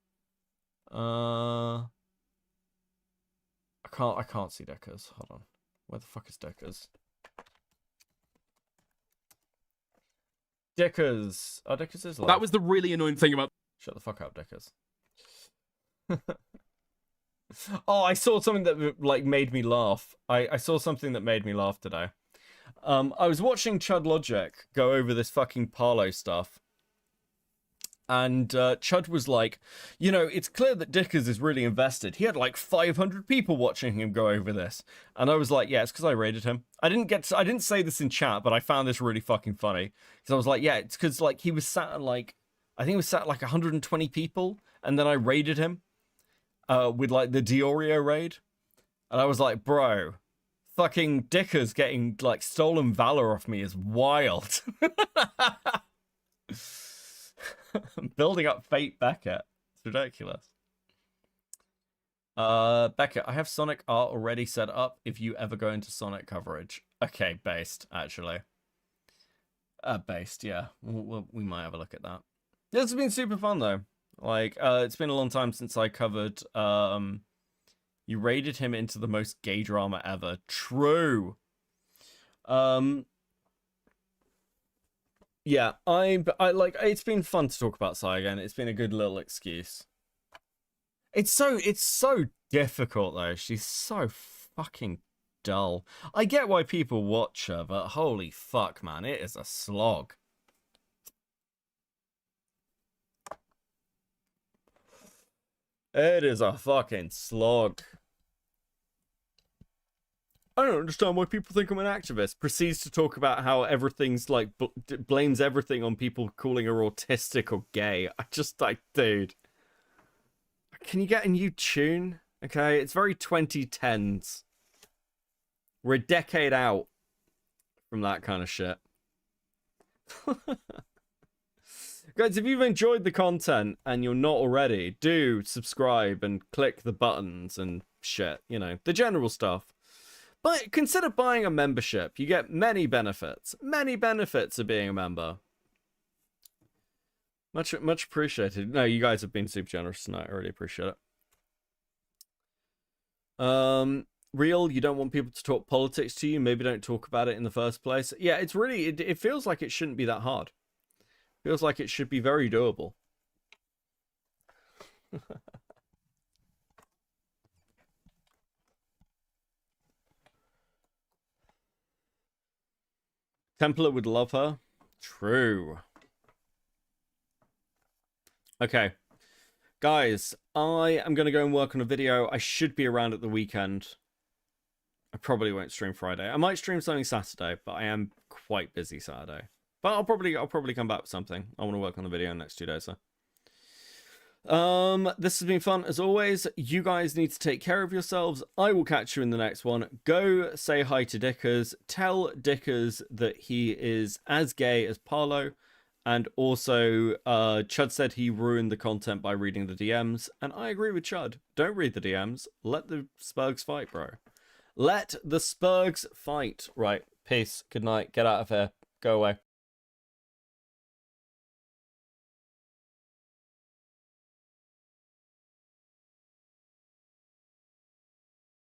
I can't see Dickers. Hold on. Where the fuck is Dickers? Dickers. Oh, Dickers is live. That was the really annoying thing about... Shut the fuck up, Dickers. Oh, I saw something that, like, made me laugh. I saw something that made me laugh today. I was watching Chud Logic go over this fucking Parlo stuff. And Chud was like, you know, it's clear that Dickers is really invested. He had like 500 people watching him go over this. And I was like, yeah, it's because I raided him. I didn't say this in chat, but I found this really fucking funny. Because I was like, yeah, it's because like he was sat at like, I think he was sat at like 120 people. And then I raided him with like the Diorio raid. And I was like, bro, fucking Dickers getting like stolen valor off me is wild. Building up fate Beckett. It's ridiculous. Beckett, I have Sonic art already set up if you ever go into Sonic coverage. Okay, based, actually. Based, yeah. We might have a look at that. This has been super fun, though. Like, it's been a long time since I covered, you raided him into the most gay drama ever. True. Yeah, I like, it's been fun to talk about Sai again. It's been a good little excuse. It's so difficult, though. She's so fucking dull. I get why people watch her, but holy fuck, man, it is a slog. It is a fucking slog. I don't understand why people think I'm an activist. Proceeds to talk about how everything's like, blames everything on people calling her autistic or gay. I just like, dude. Can you get a new tune? Okay, it's very 2010s. We're a decade out from that kind of shit. Guys, if you've enjoyed the content and you're not already, do subscribe and click the buttons and shit, you know, the general stuff. But consider buying a membership. You get many benefits of being a member. Much appreciated. No, you guys have been super generous tonight. I really appreciate it. Real, you don't want people to talk politics to you. Maybe don't talk about it in the first place. Yeah, it's really, it feels like it shouldn't be that hard. Feels like it should be very doable. Templar would love her. True. Okay. Guys, I am going to go and work on a video. I should be around at the weekend. I probably won't stream Friday. I might stream something Saturday, but I am quite busy Saturday. But I'll probably come back with something. I want to work on the video in the next 2 days, so. This has been fun as always. You guys need to take care of yourselves. I will catch you in the next one. Go say hi to Dickers. Tell Dickers that he is as gay as Parlo. And also, Chud said he ruined the content by reading the DMs. And I agree with Chud. Don't read the DMs. Let the Spurgs fight, bro. Let the Spurgs fight. Right. Peace. Good night. Get out of here. Go away.